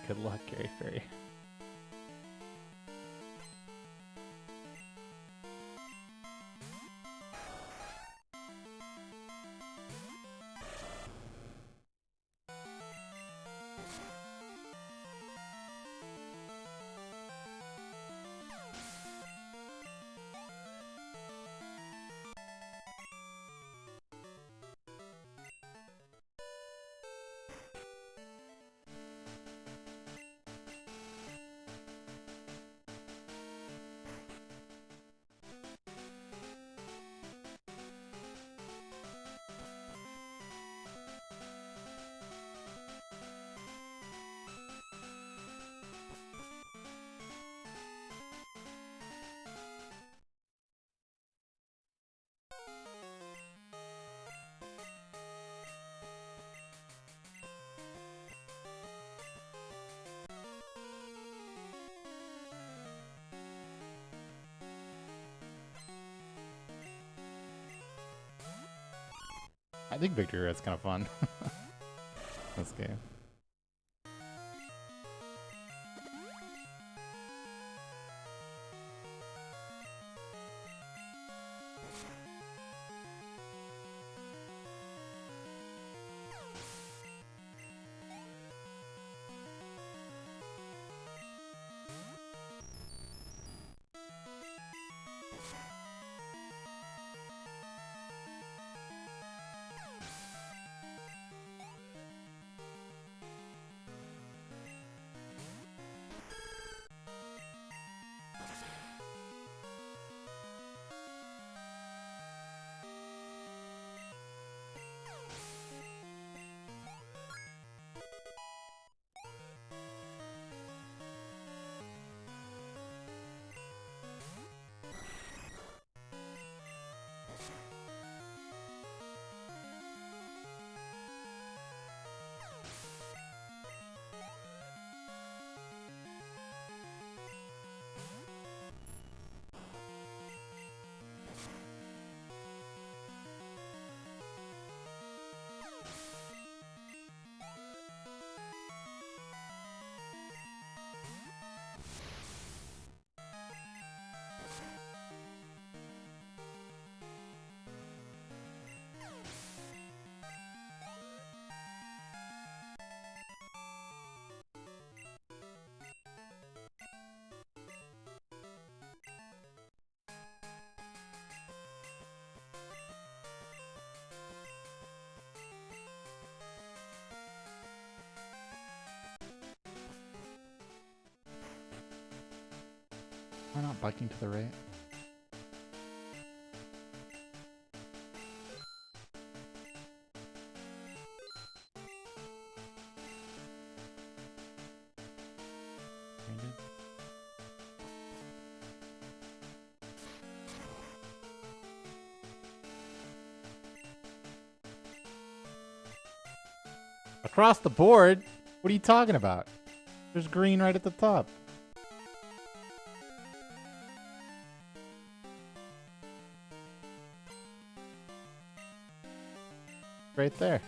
Good luck, Gary Ferry. I think Victory Red's kind of fun. This game. Am I not biking to the right? Across the board? What are you talking about? There's green right at the top. Right there.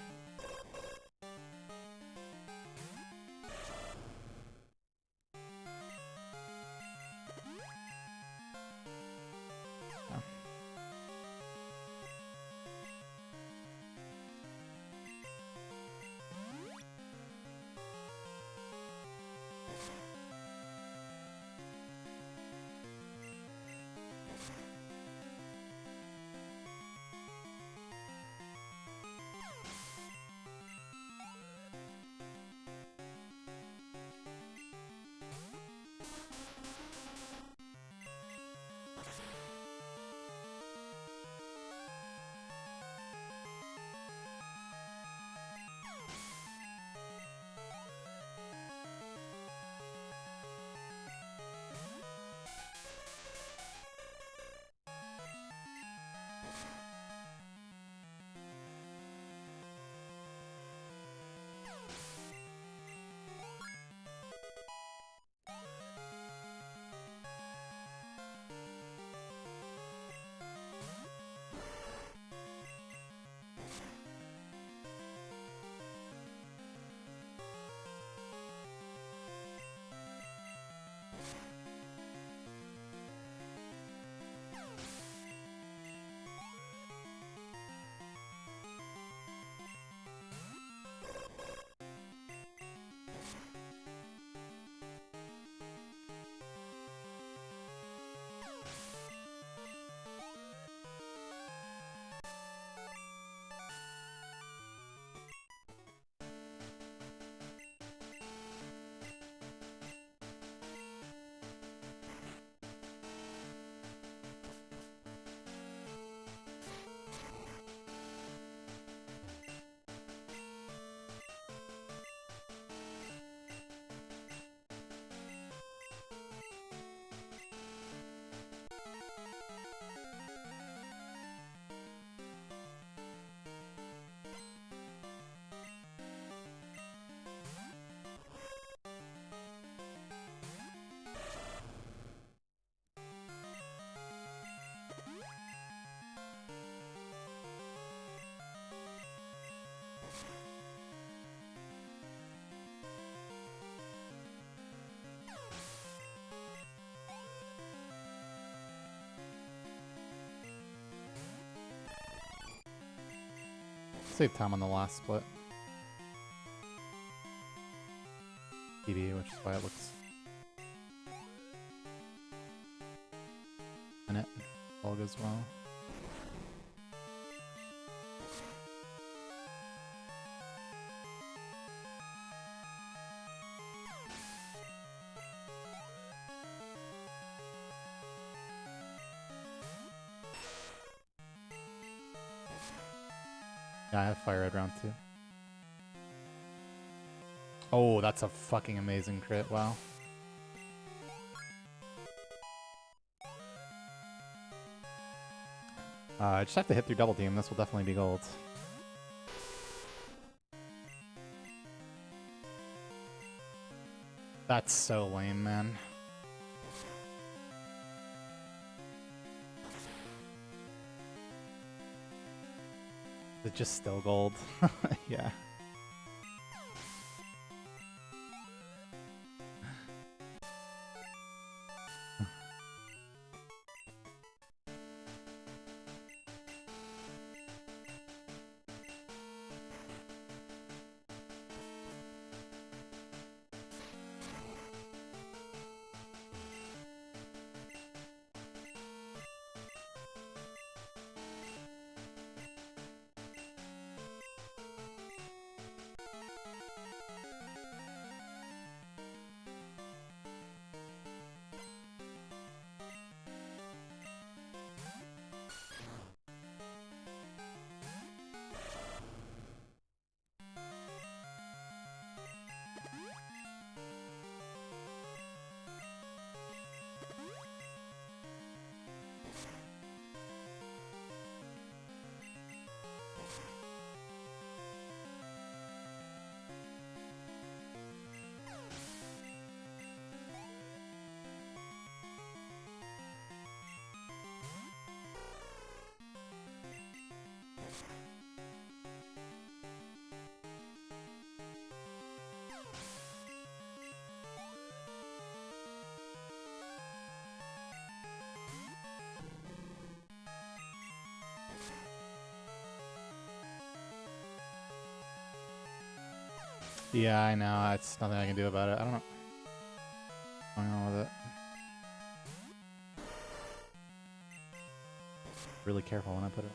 Save time on the last split. TV, which is why it looks in it. All goes well. Yeah, I have fire red round 2. Oh, that's a fucking amazing crit. Wow. I just have to hit through double team. This will definitely be gold. That's so lame, man. Is it just still gold? Yeah. Yeah, I know. It's nothing I can do about it. I don't know. What's going on with it? Really careful when I put it.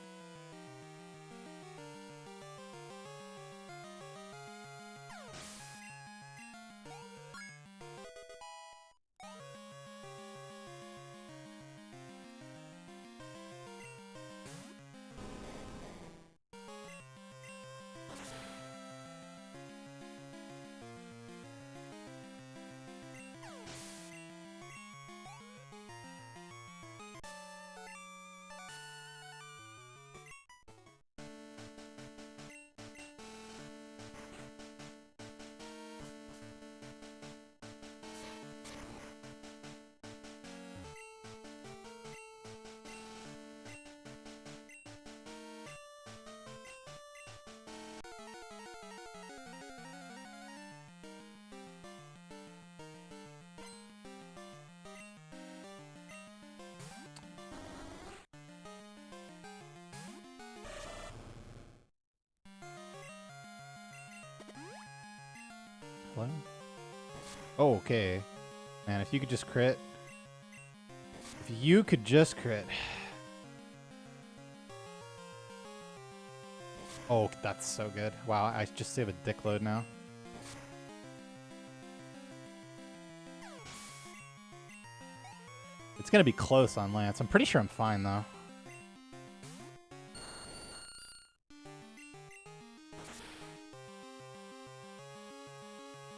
Hello? Oh, okay. Man, if you could just crit. If you could just crit. Oh, that's so good. Wow, I just save a dick load now. It's gonna be close on Lance. I'm pretty sure I'm fine, though.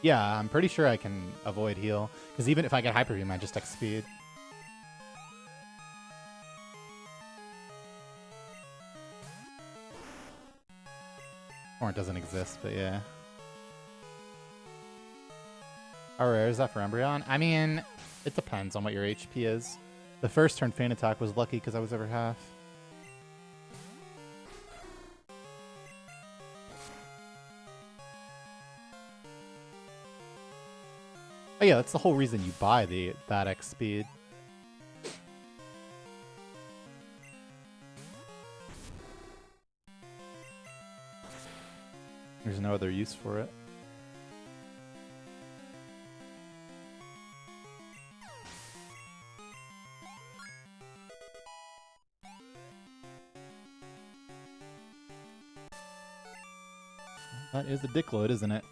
Yeah, I'm pretty sure I can avoid heal. Because even if I get Hyper Beam, I just X-Speed. Or it doesn't exist, but yeah. How rare is that for Umbreon? I mean, it depends on what your HP is. The first turn Feint Attack was lucky because I was over half. Oh yeah, that's the whole reason you buy that X speed. There's no other use for it. That is a dick load, isn't it?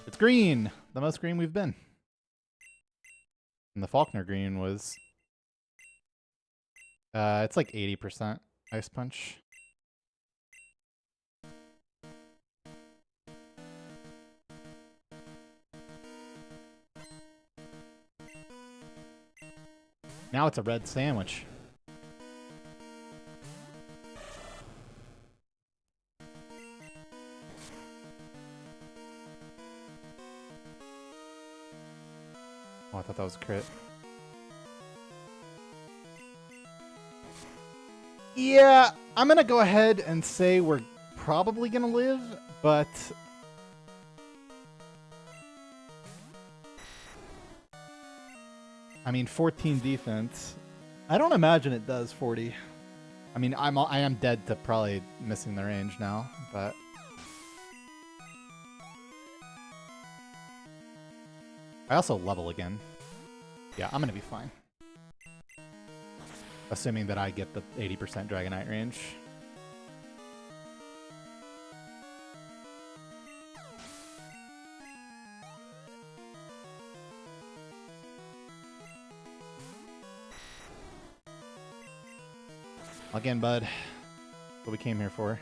It's green! The most green we've been. And the Faulkner green was... it's like 80% Ice Punch. Now it's a red sandwich. Oh, I thought that was a crit. Yeah, I'm gonna go ahead and say we're probably gonna live, but... I mean, 14 defense. I don't imagine it does 40. I mean, I am dead to probably missing the range now, but... I also level again. Yeah, I'm gonna be fine. Assuming that I get the 80% Dragonite range. Again, bud. What we came here for.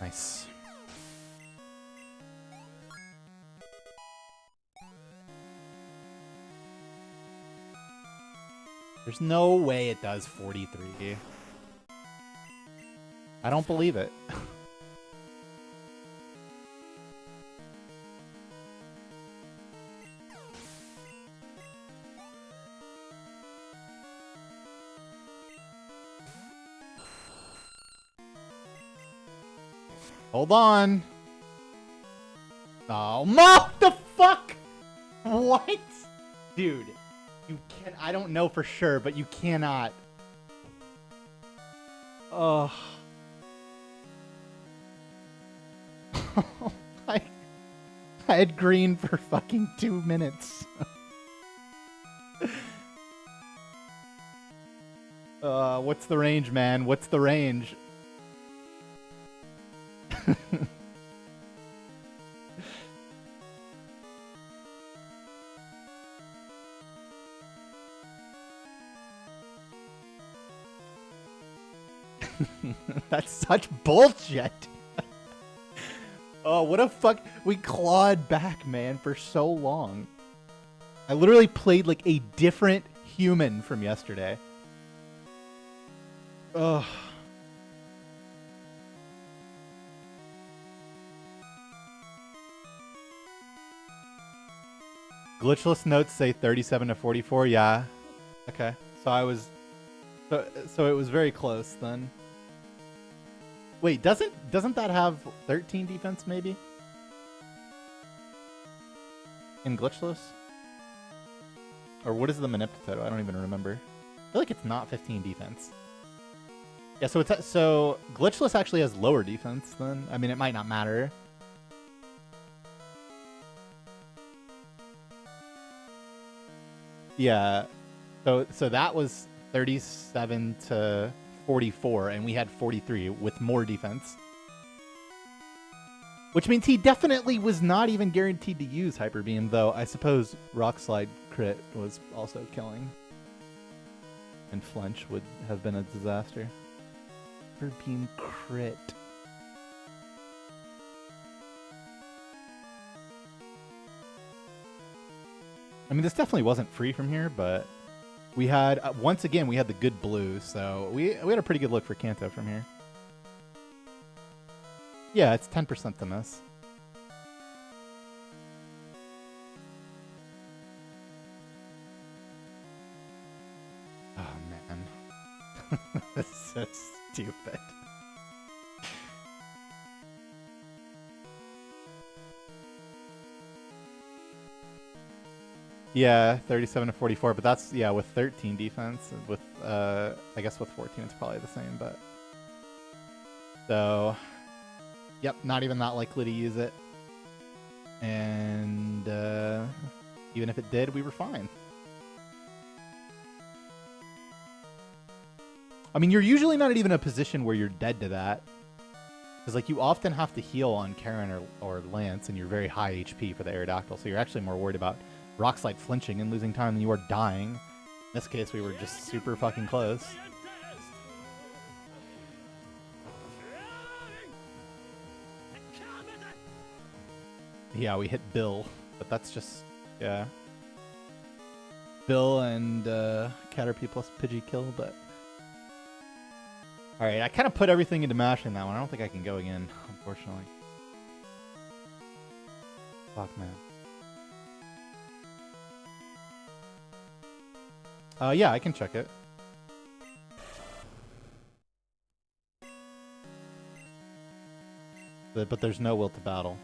Nice. There's no way it does 43. I don't believe it. Hold on. Oh, no! The fuck? What? Dude, you can. I don't know for sure, but you cannot. Ugh. I had green for fucking 2 minutes. What's the range, man? What's the range? That's such bullshit. Oh, what a fuck. We clawed back, man, for so long. I literally played like a different human from yesterday. Ugh. Glitchless notes say 37 to 44. Yeah. Okay. So I was. So it was very close then. Wait, doesn't that have 13 defense maybe? In glitchless? Or what is the manipulator? I don't even remember. I feel like it's not 15 defense. Yeah, so it's so glitchless actually has lower defense then. I mean, it might not matter. Yeah. So that was 37 to 44, and we had 43 with more defense. Which means he definitely was not even guaranteed to use Hyper Beam, though I suppose Rock Slide crit was also killing. And Flinch would have been a disaster. Hyper Beam crit. I mean, this definitely wasn't free from here, but we had, once again, we had the good blue, so we had a pretty good look for Kanto from here. Yeah, it's 10% to miss. Oh, man. This is so stupid. Yeah, 37 to 44, but that's, yeah, with 13 defense. With, I guess with 14 it's probably the same, but... So... Yep, not even that likely to use it. And, even if it did, we were fine. I mean, you're usually not even in a position where you're dead to that. Because, like, you often have to heal on Karen or Lance, and you're very high HP for the Aerodactyl, so you're actually more worried about Rock Slide flinching and losing time than you are dying. In this case, we were just super fucking close. Yeah, we hit Bill, but that's just, yeah. Bill and Caterpie plus Pidgey kill, but... Alright, I kind of put everything into mashing that one. I don't think I can go again, unfortunately. Fuck, man. Yeah, I can check it. But there's no will to battle.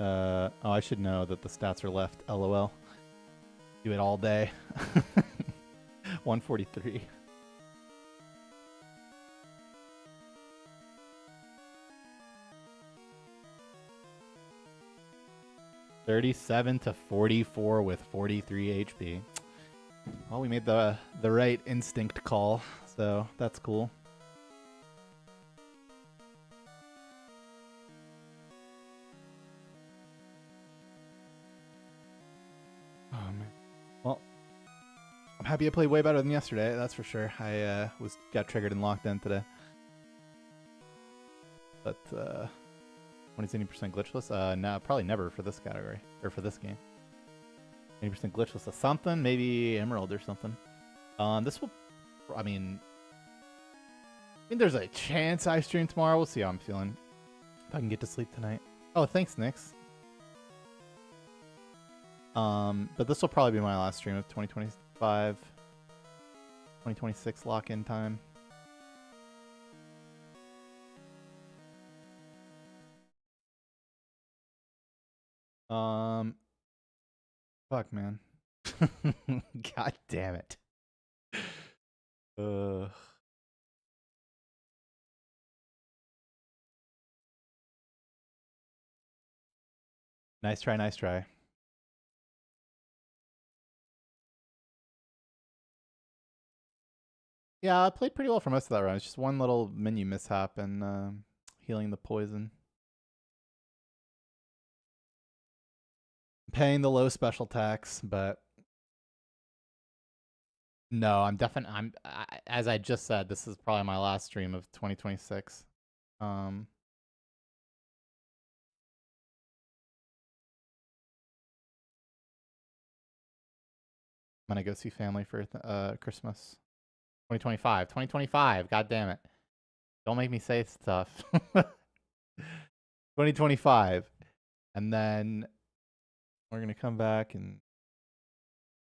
Oh, I should know that the stats are left. LOL. Do it all day. 143. $37 to 44 with 43 HP. Well, we made the right instinct call, so that's cool. Oh man. Well, I'm happy I played way better than yesterday. That's for sure. I got triggered and locked in today. But 20% glitchless? No, probably never for this category, or for this game. 20% glitchless of something, maybe Emerald or something. This will, I mean there's a chance I stream tomorrow. We'll see how I'm feeling. If I can get to sleep tonight. Oh, thanks, Nix. But this will probably be my last stream of 2025, 2026 lock-in time. Fuck, man. God damn it. Nice try, nice try. Yeah, I played pretty well for most of that run. It's just one little menu mishap and healing the poison. Paying the low special tax, but no, I'm definitely. As I just said, this is probably my last stream of 2026. I'm gonna go see family for Christmas. 2025. 2025. God damn it! Don't make me say stuff. 2025, and then we're gonna come back and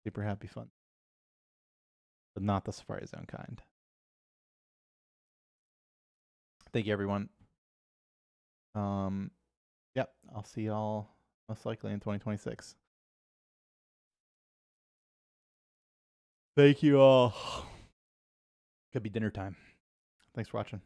super happy fun, but not the Safari Zone kind. Thank you, everyone. Yep, I'll see y'all most likely in 2026. Thank you all. Could be dinner time. Thanks for watching.